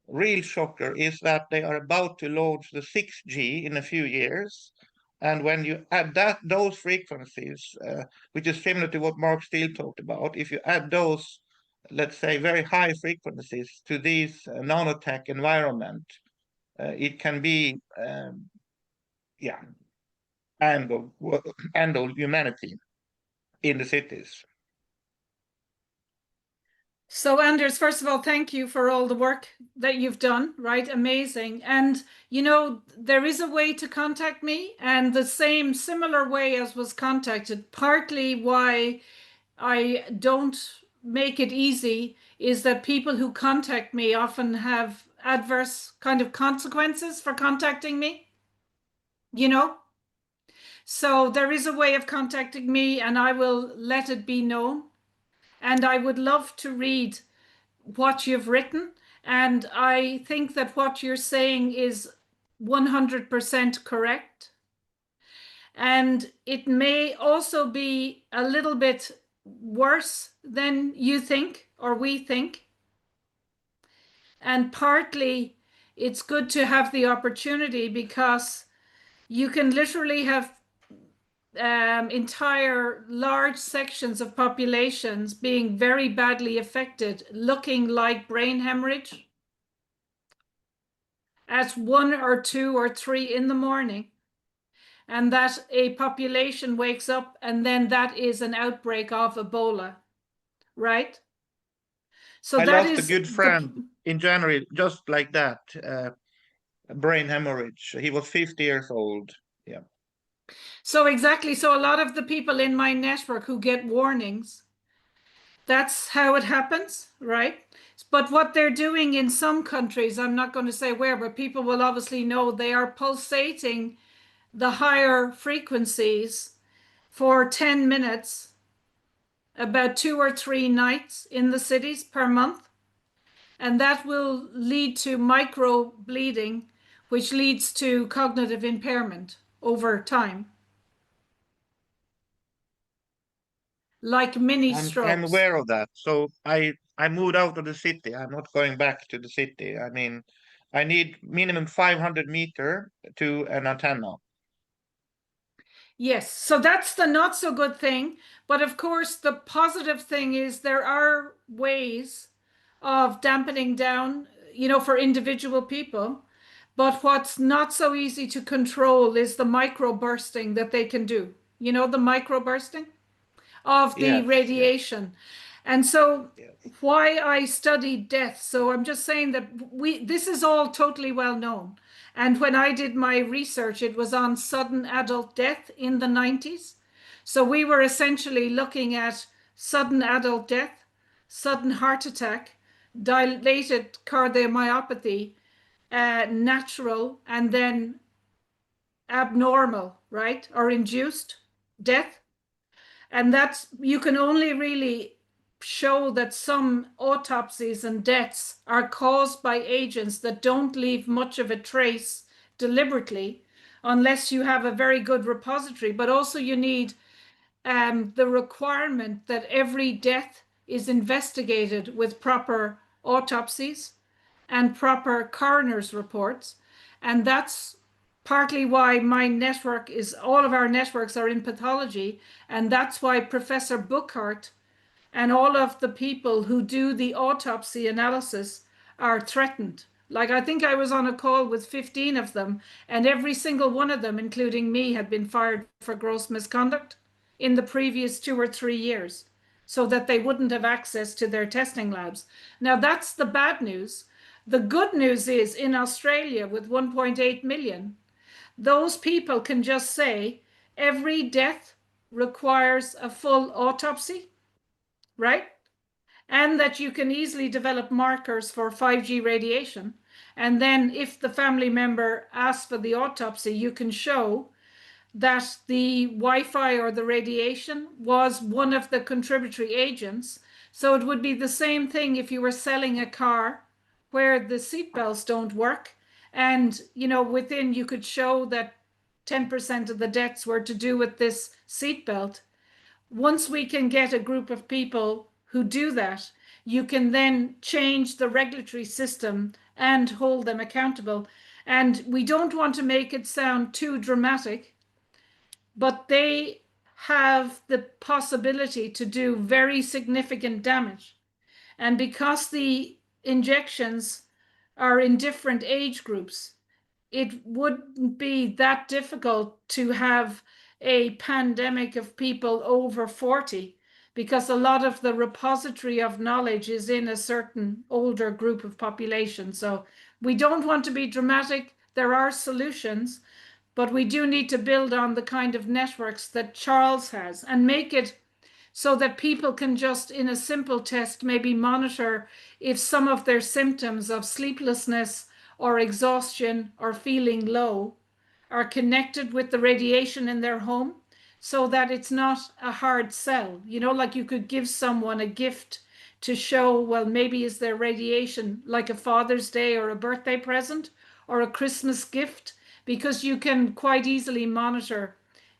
real shocker is that they are about to launch the 6G in a few years. And when you add those frequencies, which is similar to what Mark Steele talked about, if you add those let's say, very high frequencies to these nanotech environment, it can be, yeah, end of humanity in the cities. So Anders, first of all, thank you for all the work that you've done, right? Amazing. And, you know, there is a way to contact me, and the same similar way as was contacted. Partly why I don't make it easy is that people who contact me often have adverse kind of consequences for contacting me, you know? So there is a way of contacting me, and I will let it be known. And I would love to read what you've written. And I think that what you're saying is 100% correct. And it may also be a little bit worse than you think or we think. And partly it's good to have the opportunity because you can literally have entire large sections of populations being very badly affected, looking like brain hemorrhage at 1 or 2 or 3 in the morning, and that a population wakes up and then that is an outbreak of Ebola, right? So I that lost is a good friend in January, just like that, brain hemorrhage. He was 50 years old. Yeah. So exactly. So a lot of the people in my network who get warnings, that's how it happens, right? But what they're doing in some countries, I'm not going to say where, but people will obviously know, they are pulsating the higher frequencies for 10 minutes, about 2 or 3 nights in the cities per month. And that will lead to micro bleeding, which leads to cognitive impairment over time, like mini I'm strokes. aware of that. So I moved out of the city. I'm not going back to the city. I mean, I need minimum 500 meter to an antenna. Yes, so that's the not so good thing. But of course, the positive thing is there are ways of dampening down, you know, for individual people. But what's not so easy to control is the microbursting that they can do. You know, the microbursting of the Yes, radiation. And so yes. why I studied death. So I'm just saying that this is all totally well known. And when I did my research, it was on sudden adult death in the 90s. So we were essentially looking at sudden adult death, sudden heart attack, dilated cardiomyopathy, natural, and then abnormal, right? Or induced death. And that's, you can only really show that some autopsies and deaths are caused by agents that don't leave much of a trace deliberately, unless you have a very good repository. But also you need the requirement that every death is investigated with proper autopsies and proper coroner's reports. And that's partly why my network is, all of our networks are in pathology. And that's why Professor Buchart and all of the people who do the autopsy analysis are threatened. Like, I think I was on a call with 15 of them, and every single one of them, including me, had been fired for gross misconduct in the previous 2 or 3 years, so that they wouldn't have access to their testing labs. Now, that's the bad news. The good news is in Australia, with 1.8 million, those people can just say every death requires a full autopsy, right? And that you can easily develop markers for 5G radiation. And then if the family member asks for the autopsy, you can show that the Wi-Fi or the radiation was one of the contributory agents. So it would be the same thing if you were selling a car where the seatbelts don't work. And, you know, within you could show that 10% of the deaths were to do with this seatbelt. Once we can get a group of people who do that, you can then change the regulatory system and hold them accountable. And we don't want to make it sound too dramatic, but they have the possibility to do very significant damage. And because the injections are in different age groups, it wouldn't be that difficult to have a pandemic of people over 40, because a lot of the repository of knowledge is in a certain older group of population. So we don't want to be dramatic. There are solutions, but we do need to build on the kind of networks that Charles has and make it so that people can just, in a simple test, maybe monitor if some of their symptoms of sleeplessness or exhaustion or feeling low are connected with the radiation in their home, so that it's not a hard sell. You know, like you could give someone a gift to show, well, maybe is there radiation, like a Father's Day or a birthday present or a Christmas gift, because you can quite easily monitor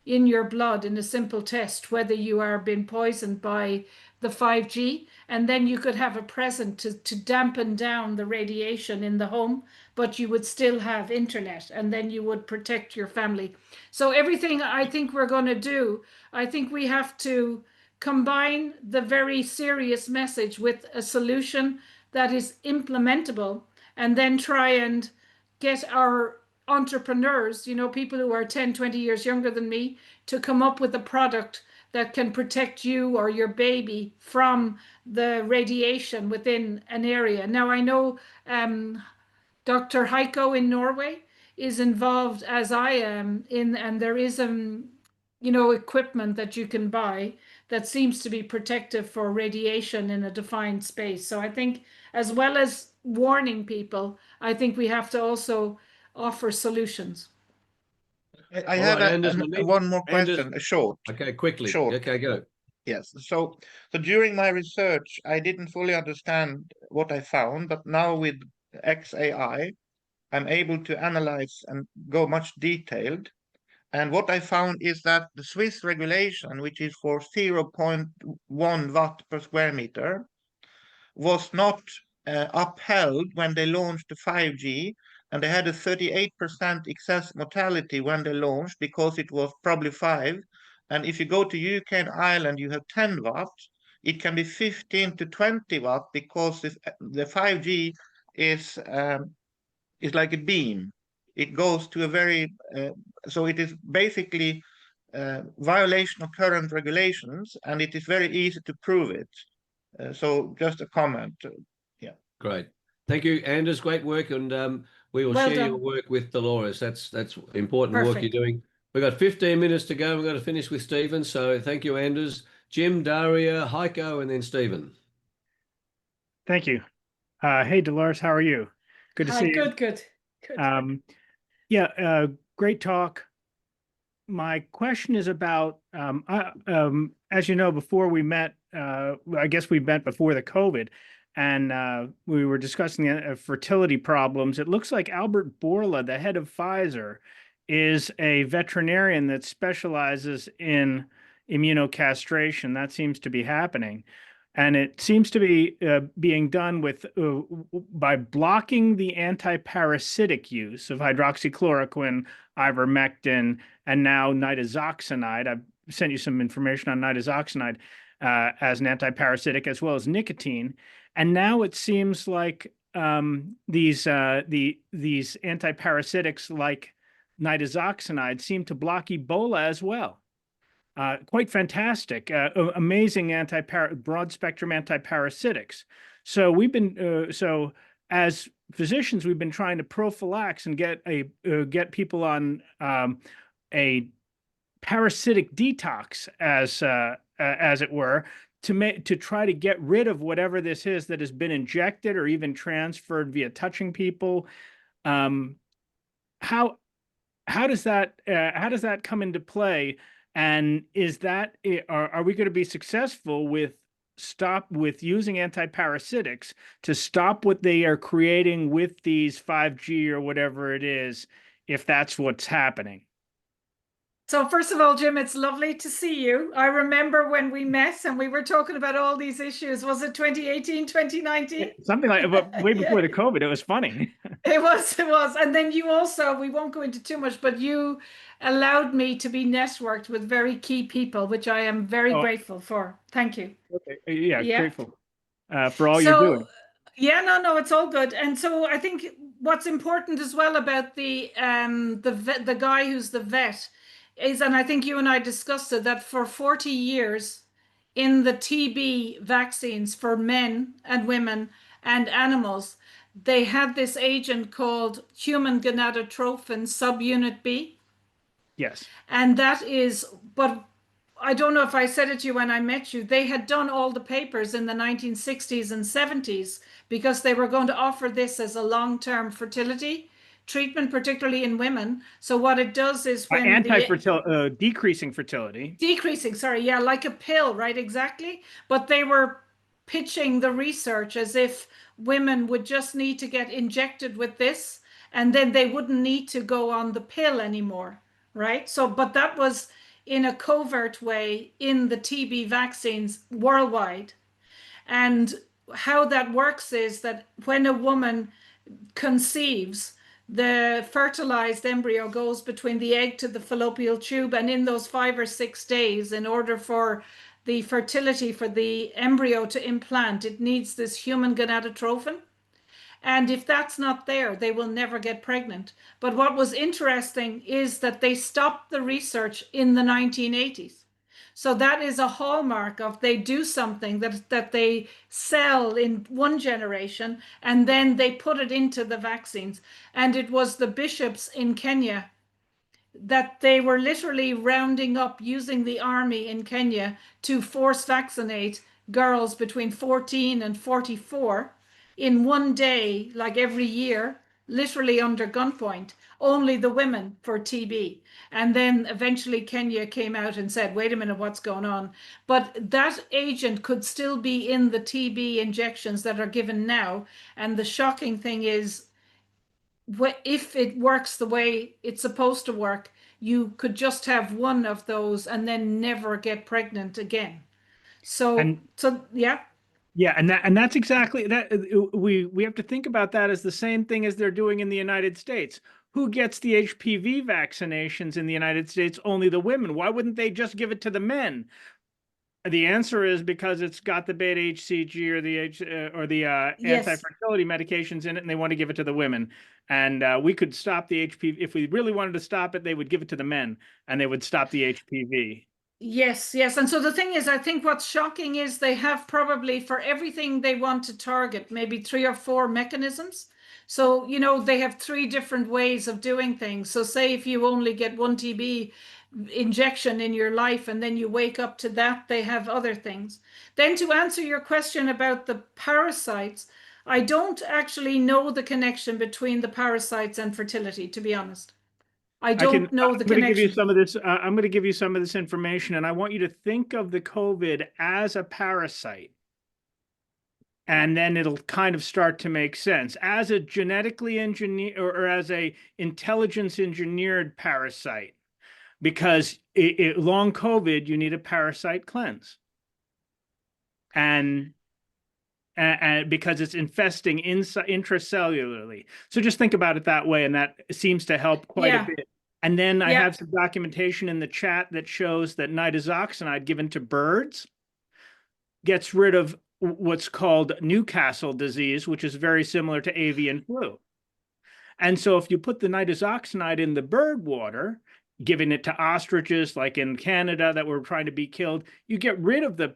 in your blood in a simple test whether you are being poisoned by the 5G, and then you could have a present to dampen down the radiation in the home, but you would still have internet, and then you would protect your family. So everything I think we're going to do, I think we have to combine the very serious message with a solution that is implementable, and then try and get our entrepreneurs, you know, people who are 10, 20 years younger than me, to come up with a product that can protect you or your baby from the radiation within an area. Now, I know Dr. Heiko in Norway is involved, as I am, and there is you know, equipment that you can buy that seems to be protective for radiation in a defined space. So I think, as well as warning people, I think we have to also offer solutions. I All have right, Anders, one more Anders. question, a short. Okay, quickly. Short. Okay, go. Yes. So during my research, I didn't fully understand what I found, but now with XAI, I'm able to analyze and go much detailed. And what I found is that the Swiss regulation, which is for 0.1 watt per square meter, was not upheld when they launched the 5G, and they had a 38% excess mortality when they launched because it was probably 5. And if you go to UK and Ireland, you have 10 watts. It can be 15 to 20 watts because the 5G is like a beam. It goes to a very, so it is basically violation of current regulations, and it is very easy to prove it. So just a comment. Yeah. Great. Thank you, Anders. Great work. And we will share your work with Dolores. That's important work you're doing. We've got 15 minutes to go. We've got to finish with Stephen. So thank you, Anders. Jim, Daria, Heiko, and then Stephen. Thank you. Hey, Dolores, how are you? Good to see you. Good. Yeah, great talk. My question is about, as you know, before we met, I guess we met before the COVID, and we were discussing fertility problems. It looks like Albert Bourla, the head of Pfizer, is a veterinarian that specializes in immunocastration. That seems to be happening. And it seems to be being done with by blocking the anti-parasitic use of hydroxychloroquine, ivermectin, and now nitazoxanide. I've sent you some information on nitazoxanide as an anti-parasitic, as well as nicotine. And now it seems like these anti-parasitics like nitazoxanide seem to block Ebola as well. Quite fantastic, amazing broad spectrum antiparasitics. So we've been so as physicians, we've been trying to prophylax and get people on a parasitic detox, as it were, to try to get rid of whatever this is that has been injected or even transferred via touching people. How does that come into play? And is that, are we going to be successful with using antiparasitics to stop what they are creating with these 5G or whatever it is, if that's what's happening? So first of all, Jim, it's lovely to see you. I remember when we met and we were talking about all these issues. Was it 2018, 2019? Something like, but way before the COVID. It was funny. It was. And then you also, we won't go into too much, but you allowed me to be networked with very key people, which I am very grateful for. Thank you. Okay. Yeah, grateful. for all you're doing. Yeah, no, it's all good. And so I think what's important as well about the guy who's the vet is, and I think you and I discussed it, that for 40 years in the TB vaccines for men and women and animals, they had this agent called human gonadotrophin subunit B. Yes. And that is, but I don't know if I said it to you when I met you, they had done all the papers in the 1960s and 70s because they were going to offer this as a long-term fertility treatment, particularly in women. So what it does is when decreasing fertility. Decreasing, sorry, yeah, like a pill, right? Exactly. But they were pitching the research as if women would just need to get injected with this and then they wouldn't need to go on the pill anymore, right? So, but that was in a covert way in the TB vaccines worldwide. And how that works is that when a woman conceives, the fertilized embryo goes between the egg to the fallopian tube, and in those 5 or 6 days, in order for the fertility for the embryo to implant, it needs this human gonadotrophin. And if that's not there, they will never get pregnant. But what was interesting is that they stopped the research in the 1980s. So that is a hallmark of they do something that they sell in one generation and then they put it into the vaccines. And it was the bishops in Kenya that they were literally rounding up using the army in Kenya to force vaccinate girls between 14 and 44 in one day, like every year, literally under gunpoint, only the women for TB. And then eventually Kenya came out and said, wait a minute, what's going on? But that agent could still be in the TB injections that are given now. And the shocking thing is, if it works the way it's supposed to work, you could just have one of those and then never get pregnant again. So yeah. Yeah, and that's exactly that. We have to think about that as the same thing as they're doing in the United States. Who gets the HPV vaccinations in the United States? Only the women. Why wouldn't they just give it to the men? The answer is because it's got the beta HCG or the anti-fertility medications in it, and they want to give it to the women. And we could stop the HPV if we really wanted to stop it. They would give it to the men, and they would stop the HPV. Yes. And so the thing is, I think what's shocking is they have probably for everything they want to target, maybe 3 or 4 mechanisms. So, you know, they have 3 different ways of doing things. So say if you only get one TB injection in your life and then you wake up to that, they have other things. Then to answer your question about the parasites, I don't actually know the connection between the parasites and fertility, to be honest. I don't know the connection. I'm going to give you some of this. I'm going to give you some of this information, and I want you to think of the COVID as a parasite, and then it'll kind of start to make sense as a genetically engineered or as a intelligence engineered parasite, because long COVID, you need a parasite cleanse, and because it's infesting intracellularly. So just think about it that way, and that seems to help quite a bit. And then I have some documentation in the chat that shows that nitazoxanide given to birds gets rid of what's called Newcastle disease, which is very similar to avian flu. And so if you put the nitazoxanide in the bird water, giving it to ostriches, like in Canada that were trying to be killed, you get rid of the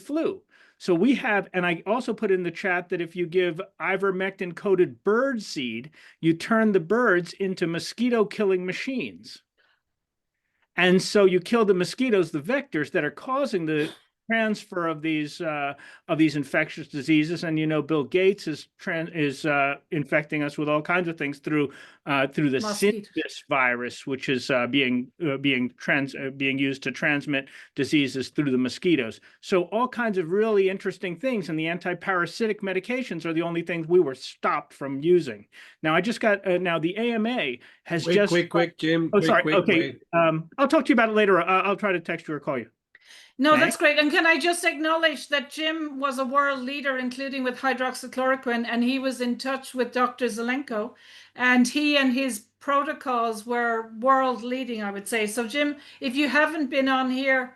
flu. So we have, and I also put in the chat that if you give ivermectin-coated bird seed, you turn the birds into mosquito-killing machines. And so you kill the mosquitoes, the vectors that are causing the transfer of these infectious diseases. And you know, Bill Gates is infecting us with all kinds of things through the Syphilis virus, which is being used to transmit diseases through the mosquitoes. So all kinds of really interesting things, and the anti-parasitic medications are the only things we were stopped from using. Now I just got now the AMA has quick, Jim. Oh, sorry. Okay, I'll talk to you about it later. I'll try to text you or call you. No, that's great. And can I just acknowledge that Jim was a world leader, including with hydroxychloroquine, and he was in touch with Dr. Zelenko, and he and his protocols were world leading, I would say. So Jim, if you haven't been on here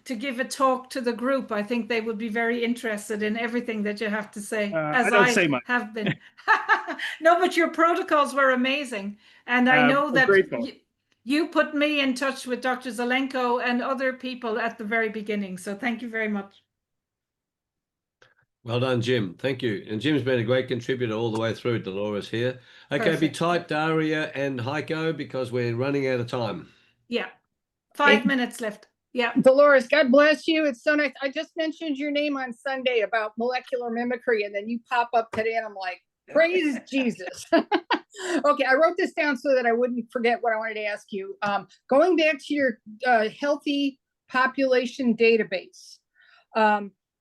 to give a talk to the group. I think they would be very interested in everything that you have to say, I as don't I say much. have been. No, but your protocols were amazing. And I know I'm that grateful. you put me in touch with Dr. Zelenko and other people at the very beginning. So thank you very much. Well done, Jim. Thank you. And Jim's been a great contributor all the way through, Dolores here. Okay, be Perfect. tight, Daria and Heiko, because we're running out of time. Yeah. 5 minutes left. Yeah. Dolores, God bless you. It's so nice. I just mentioned your name on Sunday about molecular mimicry, and then you pop up today, and I'm like, praise Jesus. Okay, I wrote this down so that I wouldn't forget what I wanted to ask you. Going back to your healthy population database,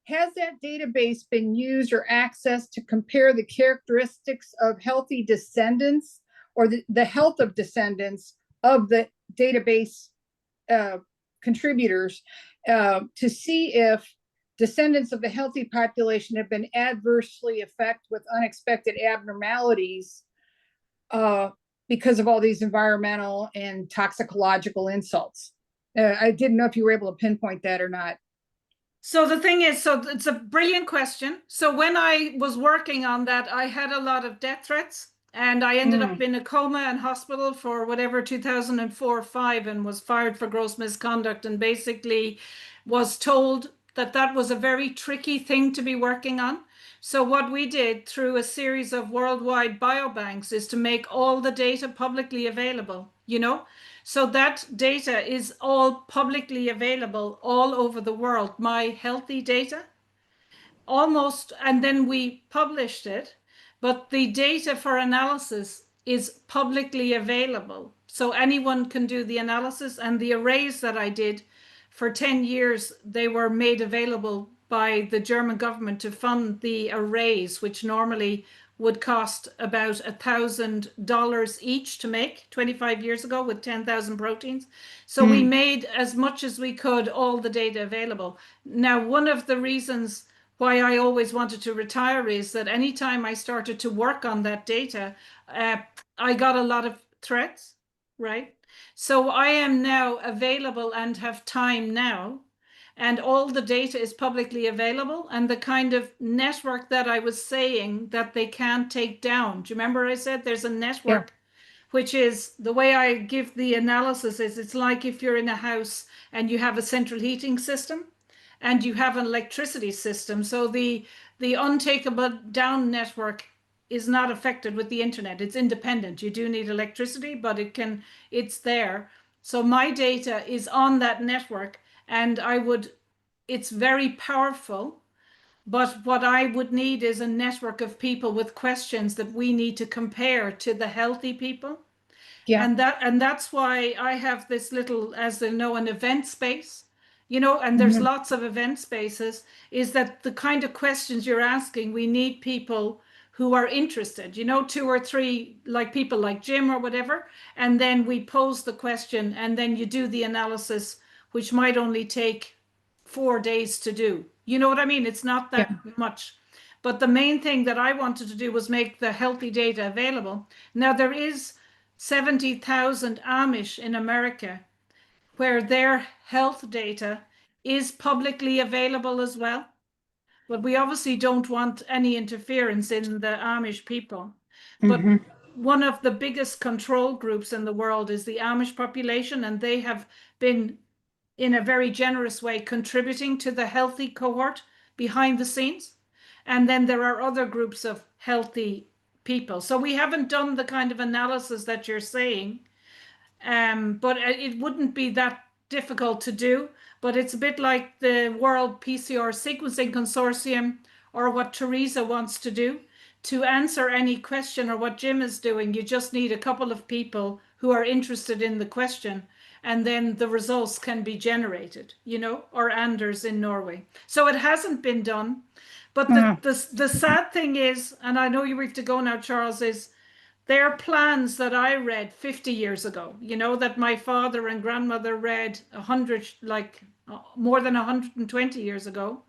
has that database been used or accessed to compare the characteristics of healthy descendants or the health of descendants of the database contributors to see if descendants of the healthy population have been adversely affected with unexpected abnormalities because of all these environmental and toxicological insults? I didn't know if you were able to pinpoint that or not. So the thing is, so it's a brilliant question. So when I was working on that, I had a lot of death threats, and I ended up in a coma and hospital for whatever 2004 or 5, and was fired for gross misconduct, and basically was told that that was a very tricky thing to be working on. So what we did through a series of worldwide biobanks is to make all the data publicly available, you know? So that data is all publicly available all over the world, my healthy data, almost, and then we published it, but the data for analysis is publicly available. So anyone can do the analysis, and the arrays that I did for 10 years, they were made available by the German government to fund the arrays, which normally would cost about $1,000 each to make 25 years ago with 10,000 proteins. So we made as much as we could, all the data available. Now, one of the reasons why I always wanted to retire is that anytime I started to work on that data, I got a lot of threats, right? So I am now available and have time now, and all the data is publicly available, and the kind of network that I was saying that they can't take down. Do you remember I said there's a network, which is the way I give the analysis is it's like if you're in a house and you have a central heating system and you have an electricity system. So the untakeable down network is not affected with the internet. It's independent. You do need electricity, but it's there. So my data is on that network, and it's very powerful, but what I would need is a network of people with questions that we need to compare to the healthy people. Yeah. And that's why I have this little, as they know, an event space, you know, and there's lots of event spaces, is that the kind of questions you're asking, we need people who are interested, you know, 2 or 3, like people like Jim or whatever, and then we pose the question, and then you do the analysis, which might only take 4 days to do. You know what I mean? It's not that much. But the main thing that I wanted to do was make the healthy data available. Now, there is 70,000 Amish in America where their health data is publicly available as well. But we obviously don't want any interference in the Amish people. But one of the biggest control groups in the world is the Amish population, and they have been, in a very generous way, contributing to the healthy cohort behind the scenes. And then there are other groups of healthy people. So we haven't done the kind of analysis that you're saying, but it wouldn't be that difficult to do. But it's a bit like the World PCR Sequencing Consortium, or what Teresa wants to do. To answer any question, or what Jim is doing, you just need a couple of people who are interested in the question, and then the results can be generated, you know, or Anders in Norway. So it hasn't been done. But the sad thing is, and I know you have to go now, Charles, is there are plans that I read 50 years ago, you know, that my father and grandmother read 100, like more than 120 years ago.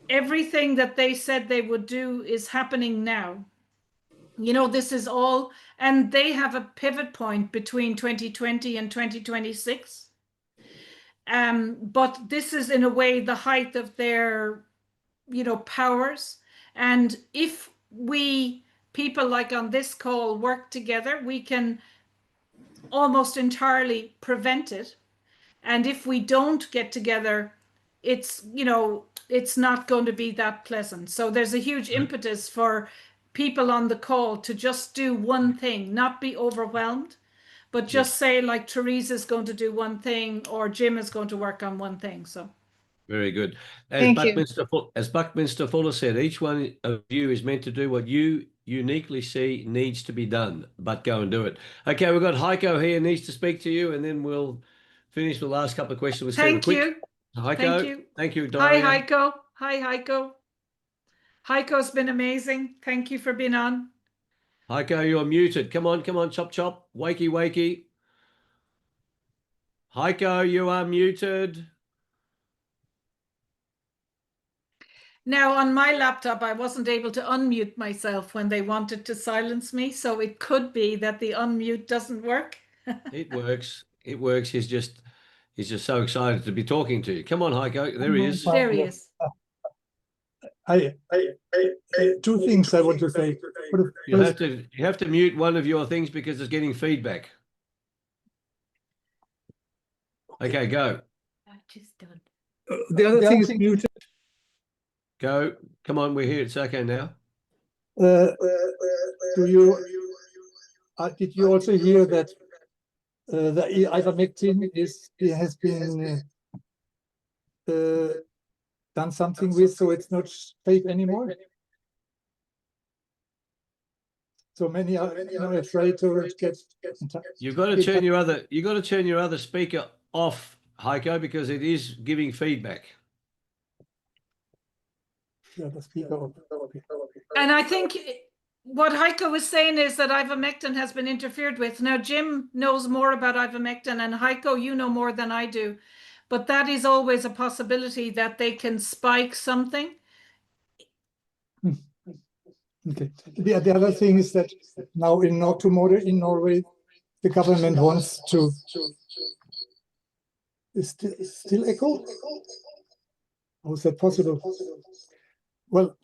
Everything that they said they would do is happening now. You know, this is all, and they have a pivot point between 2020 and 2026. But this is in a way the height of their, powers. And if we people like on this call work together, we can almost entirely prevent it. And if we don't get together, it's, it's not going to be that pleasant. So there's a huge impetus for people on the call to just do one thing, not be overwhelmed, but just say like Teresa's going to do one thing or Jim is going to work on one thing. So very good. Thank you. As Buckminster Fuller said, each one of you is meant to do what you uniquely see needs to be done, but go and do it. Okay, we've got Heiko here, needs to speak to you, and then we'll finish the last couple of questions. Thank you. Heiko, Thank you. Thank you, Daria. Hi, Heiko. Hi, Heiko. Heiko's been amazing. Thank you for being on. Heiko, you're muted. Come on, chop, chop. Wakey, wakey. Heiko, you are muted. Now, on my laptop, I wasn't able to unmute myself when they wanted to silence me. So it could be that the unmute doesn't work. It works. It works. He's just so excited to be talking to you. Come on, Heiko. There he is. There he is. I two things I want to say. You have to mute one of your things because it's getting feedback. Okay, go. Just done. The other thing is muted. Go. Come on, we're here. It's okay now. Did you also hear that the ivermectin has been done something with, so it's not safe anymore? So many are afraid to get. You've got to turn your other speaker off, Heiko, because it is giving feedback. Yeah, the speaker. And I think what Heiko was saying is that ivermectin has been interfered with. Now, Jim knows more about ivermectin, and Heiko, you know more than I do. But that is always a possibility that they can spike something. Okay. The other thing is that now in Norway, the government wants to. Is still echo? How is that possible? Well,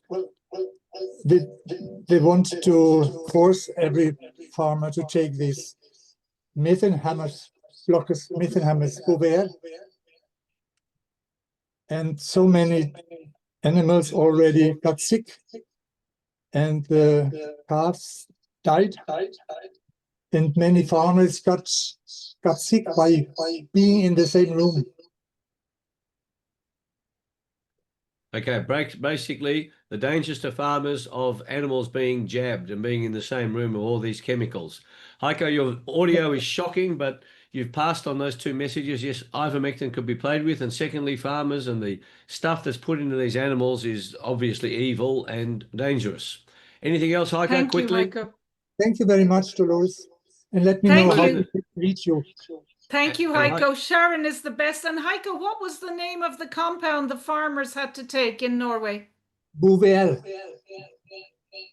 they want to force every farmer to take these methenhammers blockers, methenhammers Bovaer. And so many animals already got sick, and the calves died, and many farmers got sick by being in the same room. Okay, basically the dangers to farmers of animals being jabbed and being in the same room with all these chemicals. Heiko, your audio is shocking, but you've passed on those two messages. Yes, ivermectin could be played with, and secondly, farmers and the stuff that's put into these animals is obviously evil and dangerous. Anything else, Heiko? Thank quickly. you, Heiko. Thank you very much, Dolores, and let me Thank know how you. to reach you. Thank you, Heiko. Sharon is the best. And Heiko, what was the name of the compound the farmers had to take in Norway? Bovaer.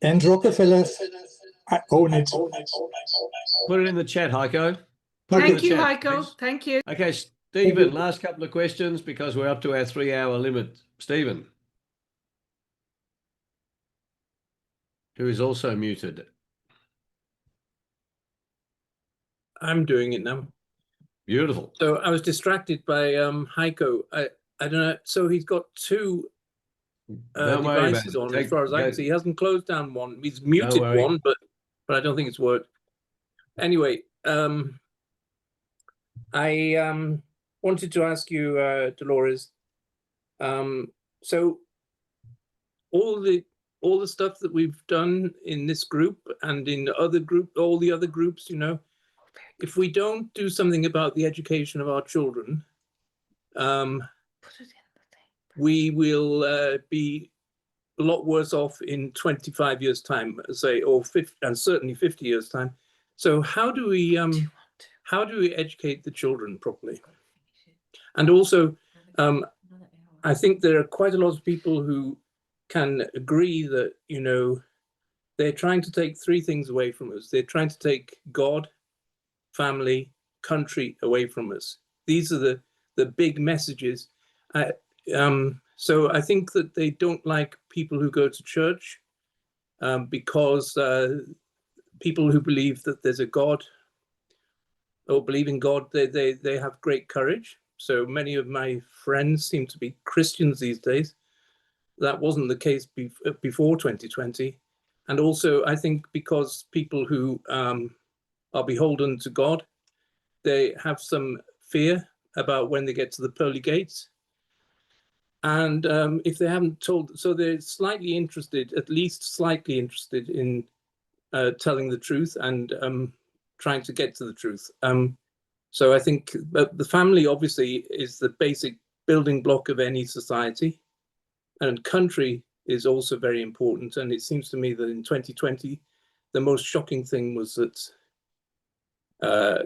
And Rockefellers, I own it. Put it in the chat, Heiko. Thank you, Heiko. Thank you. Okay, Stephen, last couple of questions because we're up to our 3-hour limit. Stephen, who is also muted. I'm doing it now. Beautiful. So I was distracted by Heiko. I don't know. So he's got two devices on, as far as I can see. He hasn't closed down one. He's muted one, but I don't think it's worked. Anyway, I wanted to ask you, Dolores. So all the stuff that we've done in this group and in all the other groups, if we don't do something about the education of our children, we will be a lot worse off in 25 years' time, say, or 50, and certainly 50 years' time. So how do we educate the children properly? And also, I think there are quite a lot of people who can agree that, they're trying to take three things away from us. They're trying to take God, family, country away from us. These are the big messages. So I think that they don't like people who go to church because people who believe that there's a God or believe in God, they have great courage. So many of my friends seem to be Christians these days. That wasn't the case before 2020. And also, I think because people who are beholden to God, they have some fear about when they get to the pearly gates. And if they haven't told, so they're slightly interested, at least slightly interested in telling the truth and trying to get to the truth. So I think the family obviously is the basic building block of any society, and country is also very important. And it seems to me that in 2020, the most shocking thing was that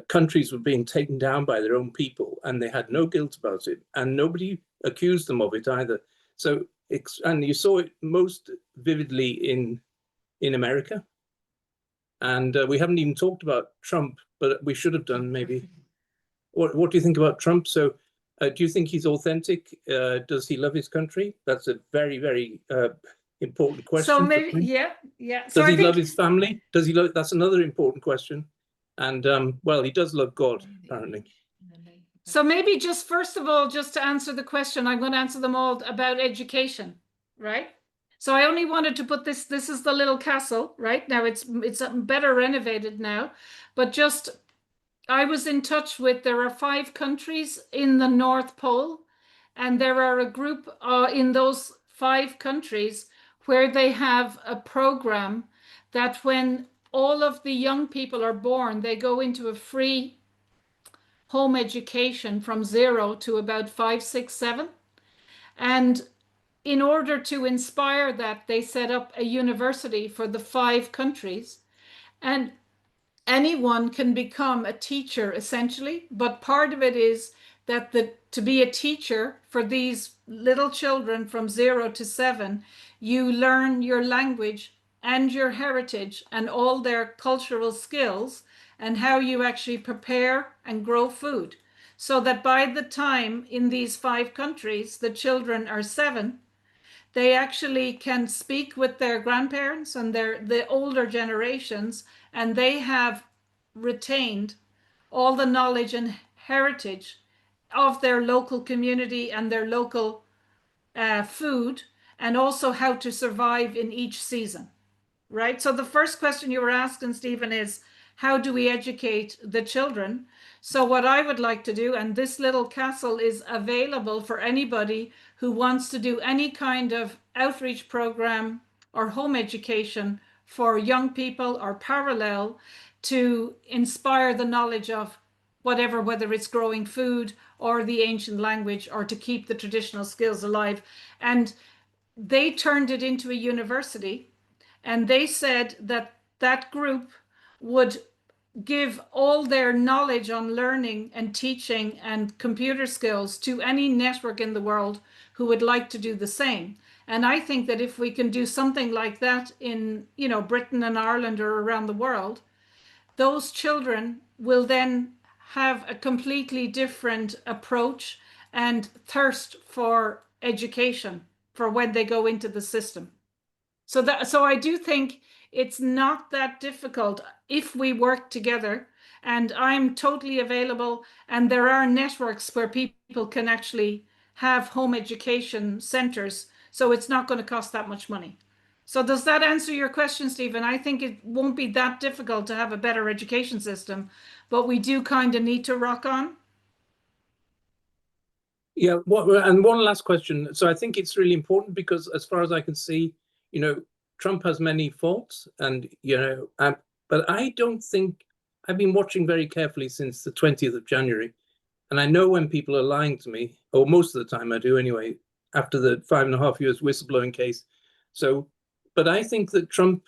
countries were being taken down by their own people, and they had no guilt about it, and nobody accused them of it either. So, and you saw it most vividly in America. And we haven't even talked about Trump, but we should have done maybe. What do you think about Trump? So do you think he's authentic? Does he love his country? That's a very, very important question. So maybe, yeah. So Does he love his family? Does he love, that's another important question. And well, he does love God, apparently. So maybe just first of all, just to answer the question, I'm going to answer them all about education, right? So I only wanted to put this is the little castle, right? Now it's better renovated now, but just, I was in touch with, there are 5 countries in the North Pole, and there are a group in those 5 countries where they have a program that when all of the young people are born, they go into a free home education from 0 to about 5, 6, 7. And in order to inspire that, they set up a university for the 5 countries. And anyone can become a teacher essentially, but part of it is that to be a teacher for these little children from 0 to 7, you learn your language and your heritage and all their cultural skills and how you actually prepare and grow food, so that by the time in these 5 countries the children are 7, they actually can speak with their grandparents and the older generations, and they have retained all the knowledge and heritage of their local community and their local food, and also how to survive in each season, right? So the first question you were asking, Stephen, is how do we educate the children? So what I would like to do, and this little castle is available for anybody who wants to do any kind of outreach program or home education for young people or parallel, to inspire the knowledge of whatever, whether it's growing food or the ancient language, or to keep the traditional skills alive. And they turned it into a university, and they said that that group would give all their knowledge on learning and teaching and computer skills to any network in the world who would like to do the same. And I think that if we can do something like that in, you know, Britain and Ireland or around the world, those children will then have a completely different approach and thirst for education for when they go into the system. So I do think it's not that difficult if we work together, and I'm totally available, and there are networks where people can actually have home education centers, so it's not going to cost that much money. So does that answer your question, Stephen? I think it won't be that difficult to have a better education system, but we do kind of need to rock on. Yeah, and one last question. So I think it's really important because as far as I can see, you know, Trump has many faults, and, you know, but I don't think, I've been watching very carefully since the 20th of January, and I know when people are lying to me, or most of the time I do anyway, after the 5.5 years whistleblowing case. So, but I think that Trump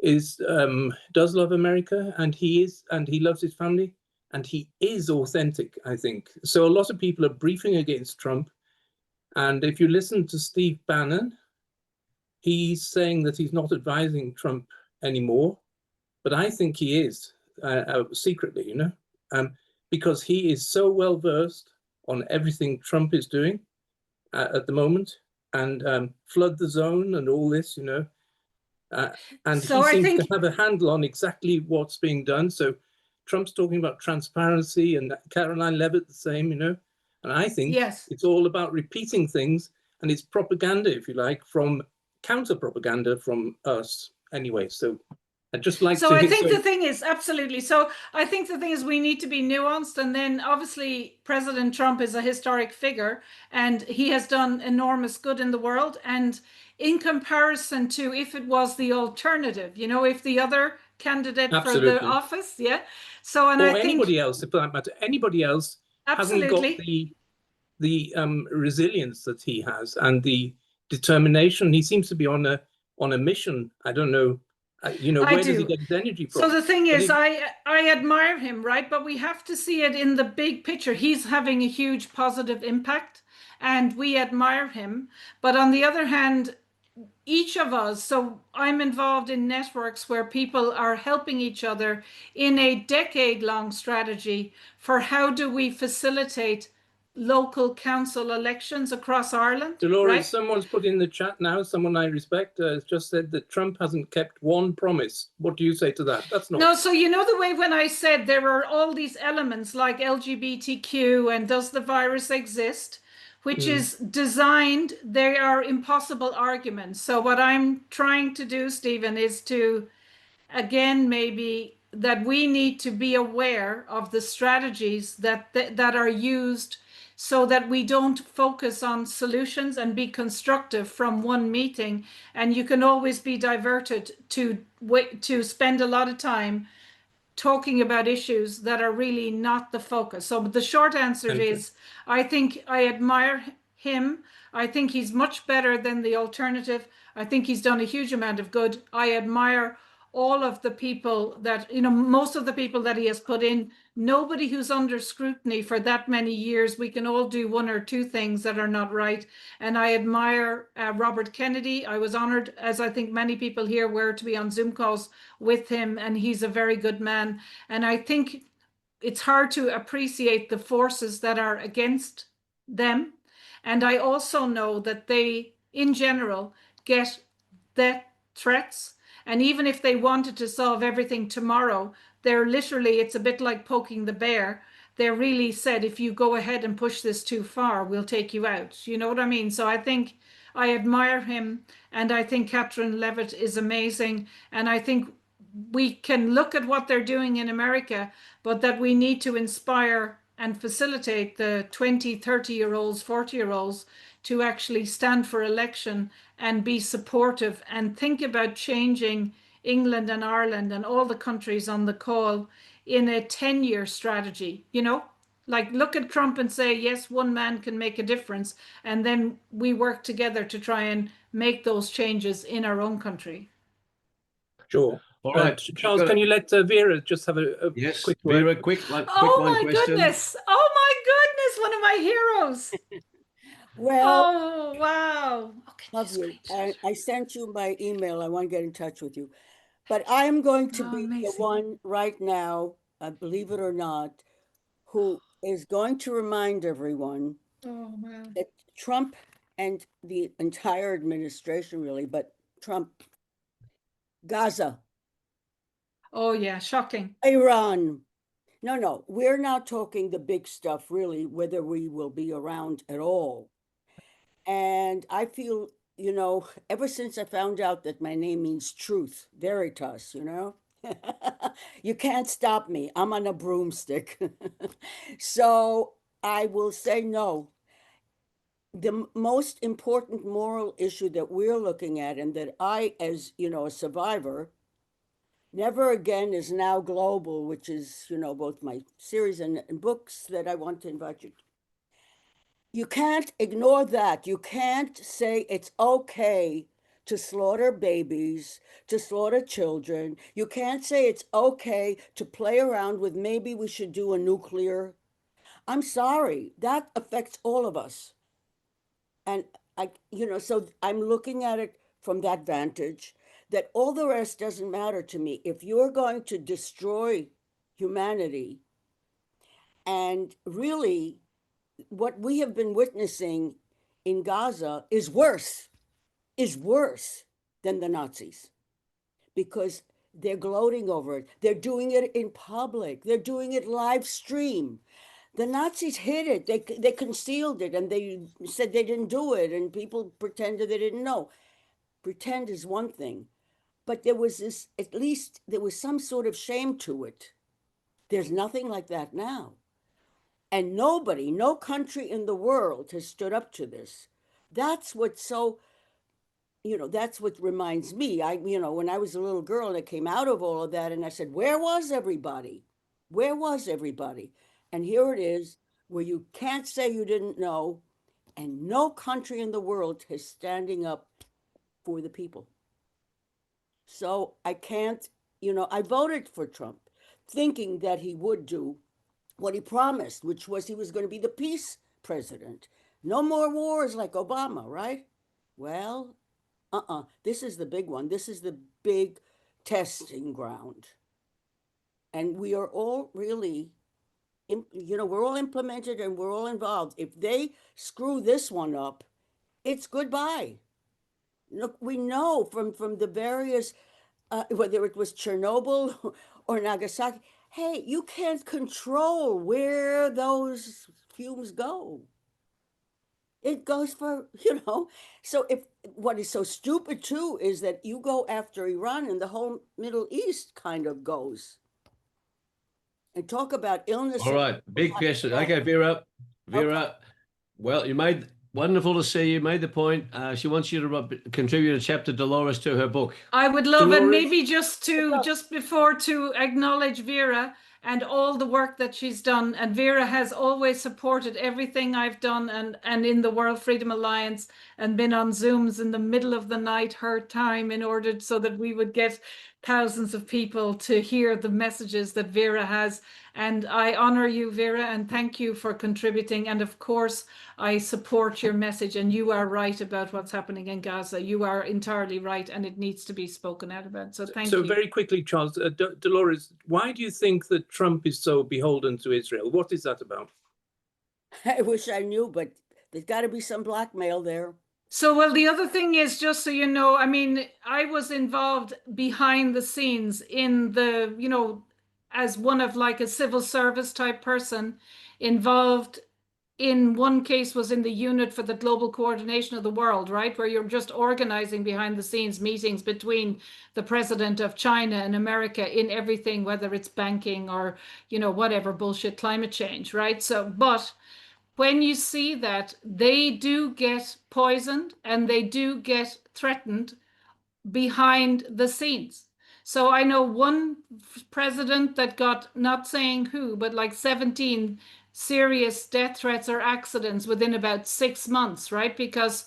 does love America, and he loves his family, and he is authentic, I think. So a lot of people are briefing against Trump, and if you listen to Steve Bannon, he's saying that he's not advising Trump anymore, but I think he is secretly, you know, because he is so well versed on everything Trump is doing at the moment, and flood the zone and all this, you know. And So he I seems think- to have a handle on exactly what's being done. So Trump's talking about transparency, and Caroline Levitt the same, you know. And I think Yes. it's all about repeating things, and it's propaganda, if you like, from counter propaganda from us anyway. So I'd just like So to. I think the thing is, absolutely. So I think the thing is we need to be nuanced. And then obviously President Trump is a historic figure and he has done enormous good in the world. And in comparison to if it was the alternative, you know, if the other candidate for the Absolutely. office, yeah. So, and Or I think anybody else, if that matter, anybody else hasn't got absolutely the resilience that he has and the determination. He seems to be on a mission. I don't know, you know, I where does he do. get his energy from? So the thing But is, I admire him, right? But we have to see it in the big picture. He's having a huge positive impact and we admire him. But on the other hand, each of us, so I'm involved in networks where people are helping each other in a decade-long strategy for how do we facilitate local council elections across Ireland, Dolores, right? someone's put in the chat now, someone I respect has just said that Trump hasn't kept one promise. What do you say to that? That's not. No, so you know the way when I said there are all these elements like LGBTQ and does the virus exist, which is designed, they are impossible arguments. So what I'm trying to do, Stephen, is to, again, maybe that we need to be aware of the strategies that are used so that we don't focus on solutions and be constructive from one meeting. And you can always be diverted to spend a lot of time talking about issues that are really not the focus. So the short answer is, I think I admire him. I think he's much better than the alternative. I think he's done a huge amount of good. I admire all of the people that, you know, most of the people that he has put in. Nobody who's under scrutiny for that many years. We can all do one or two things that are not right. And I admire Robert Kennedy. I was honored, as I think many people here were, to be on Zoom calls with him, and he's a very good man. And I think it's hard to appreciate the forces that are against them. And I also know that they, in general, get death threats. And even if they wanted to solve everything tomorrow, they're literally, it's a bit like poking the bear. They're really said, if you go ahead and push this too far, we'll take you out. You know what I mean? So I think I admire him, and I think Catherine Levitt is amazing. And I think we can look at what they're doing in America, but that we need to inspire and facilitate the 20, 30-year-olds, 40-year-olds to actually stand for election and be supportive and think about changing England and Ireland and all the countries on the call in a 10-year strategy, you know? Like, look at Trump and say, yes, one man can make a difference. And then we work together to try and make those changes in our own country. Sure. All right, Charles, can you let Vera just have a yes, quick word? Vera, quick Oh one my question. goodness. Oh my goodness. One of my heroes. Well, Oh, wow. Okay, love you. I sent you my email. I want to get in touch with you. But I am going to be the amazing. one right now, believe it or not, who is going to remind everyone Oh, man. that Trump and the entire administration, really, but Trump, Gaza, Oh, yeah. Shocking. Iran. No, we're not talking the big stuff, really, whether we will be around at all. And I feel, you know, ever since I found out that my name means truth, veritas, you know, you can't stop me. I'm on a broomstick. So I will say no. The most important moral issue that we're looking at, and that I, as, you know, a survivor, Never Again is now global, which is, you know, both my series and books that I want to invite you to. You can't ignore that. You can't say it's okay to slaughter babies, to slaughter children. You can't say it's okay to play around with maybe we should do a nuclear. I'm sorry, that affects all of us. And you know, so I'm looking at it from that vantage, that all the rest doesn't matter to me. If you're going to destroy humanity, and really what we have been witnessing in Gaza is worse than the Nazis, because they're gloating over it. They're doing it in public. They're doing it live stream. The Nazis hid it. They concealed it, and they said they didn't do it, and people pretended they didn't know. Pretend is one thing, but there was this, at least there was some sort of shame to it. There's nothing like that now. And nobody, no country in the world has stood up to this. That's what's so, that's what reminds me. When I was a little girl and I came out of all of that, and I said, where was everybody? Where was everybody? And here it is, where you can't say you didn't know, and no country in the world is standing up for the people. So I can't, I voted for Trump, thinking that he would do what he promised, which was he was going to be the peace president. No more wars like Obama, right? Well, this is the big one. This is the big testing ground. And we are all really, we're all implemented and we're all involved. If they screw this one up, it's goodbye. Look, we know from the various, whether it was Chernobyl or Nagasaki, hey, you can't control where those fumes go. It goes for, so if what is so stupid too is that you go after Iran and the whole Middle East kind of goes. And talk about illness. All right, big question. Okay, Vera. Okay. Well, wonderful to see you. Made the point. She wants you to contribute a chapter, Dolores, to her book. I would love, Dolores, and maybe just before to acknowledge Vera and all the work that she's done. And Vera has always supported everything I've done and in the World Freedom Alliance, and been on Zooms in the middle of the night, her time, in order so that we would get thousands of people to hear the messages that Vera has. And I honor you, Vera, and thank you for contributing. And of course, I support your message, and you are right about what's happening in Gaza. You are entirely right, and it needs to be spoken out about. So thank you. So very quickly, Charles, Dolores, why do you think that Trump is so beholden to Israel? What is that about? I wish I knew, but there's got to be some blackmail there. So, well, the other thing is, just so you know, I mean, I was involved behind the scenes in the, as one of like a civil service type person, involved in one case was in the unit for the global coordination of the world, right? Where you're just organizing behind the scenes meetings between the president of China and America in everything, whether it's banking or, whatever bullshit, climate change, right? So, but when you see that they do get poisoned and they do get threatened behind the scenes. So I know one president that got, not saying who, but like 17 serious death threats or accidents within about 6 months, right? Because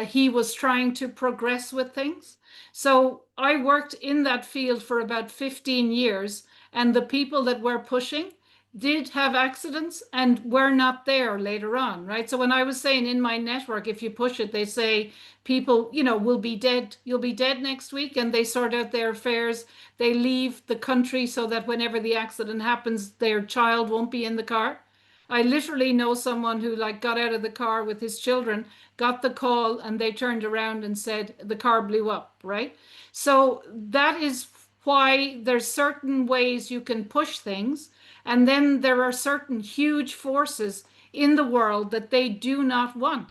he was trying to progress with things. So I worked in that field for about 15 years, and the people that were pushing did have accidents and were not there later on, right? So when I was saying in my network, if you push it, they say people, will be dead. You'll be dead next week, and they sort out their affairs. They leave the country so that whenever the accident happens, their child won't be in the car. I literally know someone who got out of the car with his children, got the call, and they turned around and said the car blew up, right? So that is why there's certain ways you can push things. And then there are certain huge forces in the world that they do not want.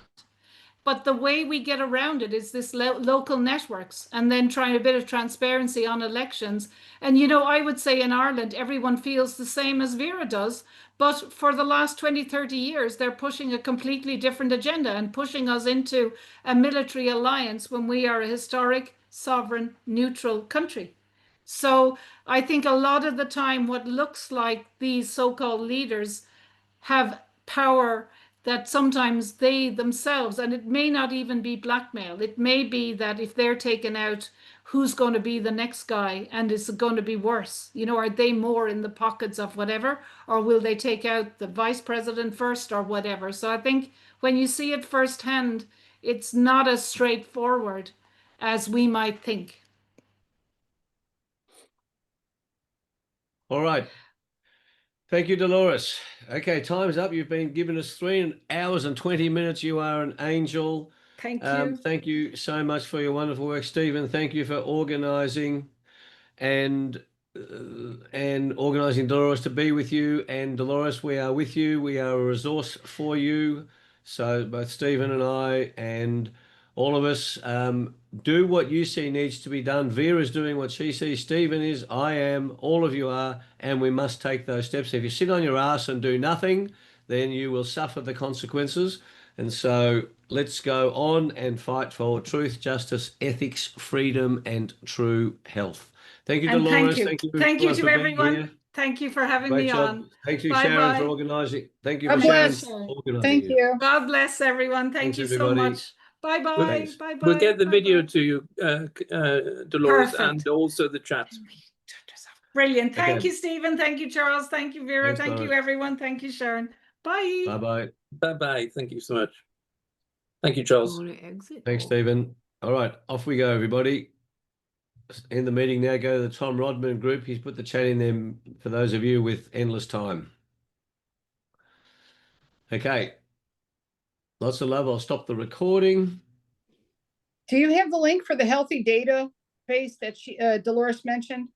But the way we get around it is this local networks, and then trying a bit of transparency on elections. And, I would say in Ireland, everyone feels the same as Vera does. But for the last 20, 30 years, they're pushing a completely different agenda and pushing us into a military alliance when we are a historic, sovereign, neutral country. So I think a lot of the time what looks like these so-called leaders have power that sometimes they themselves, and it may not even be blackmail. It may be that if they're taken out, who's going to be the next guy, and is it going to be worse? Are they more in the pockets of whatever, or will they take out the vice president first or whatever? So I think when you see it firsthand, it's not as straightforward as we might think. All right. Thank you, Dolores. Okay, time's up. You've been given us 3 hours and 20 minutes. You are an angel. Thank you. Thank you so much for your wonderful work, Stephen. Thank you for organising and organising Dolores to be with you. And Dolores, we are with you. We are a resource for you. So both Stephen and I and all of us, do what you see needs to be done. Vera's doing what she sees. Stephen is, I am, all of you are, and we must take those steps. If you sit on your ass and do nothing, then you will suffer the consequences. And so let's go on and fight for truth, justice, ethics, freedom, and true health. Thank you, And Dolores. thank you to everyone. Thank you for having Great me job. on. Thank you, Bye Sharon, bye. for organising. Thank you God for Sharon bless. for organising. Thank it. you. God bless everyone. Thank Thanks, you everybody. so much. Bye bye. Thanks. Bye bye. We'll get the bye, video bye. to you, Dolores, Perfect. and also the chat. Brilliant. Thank Okay. you, Stephen. Thank you, Charles. Thank you, Vera. Thanks, Thank you, Doris. everyone. Thank you, Sharon. Bye. Bye-bye. Bye-bye. Thank you so much. Thank you, Charles. Thanks, Stephen. All right, off we go, everybody. In the meeting now, go to the Tom Rodman group. He's put the chat in there for those of you with endless time. Okay. Lots of love. I'll stop the recording. Do you have the link for the healthy database that Dolores mentioned?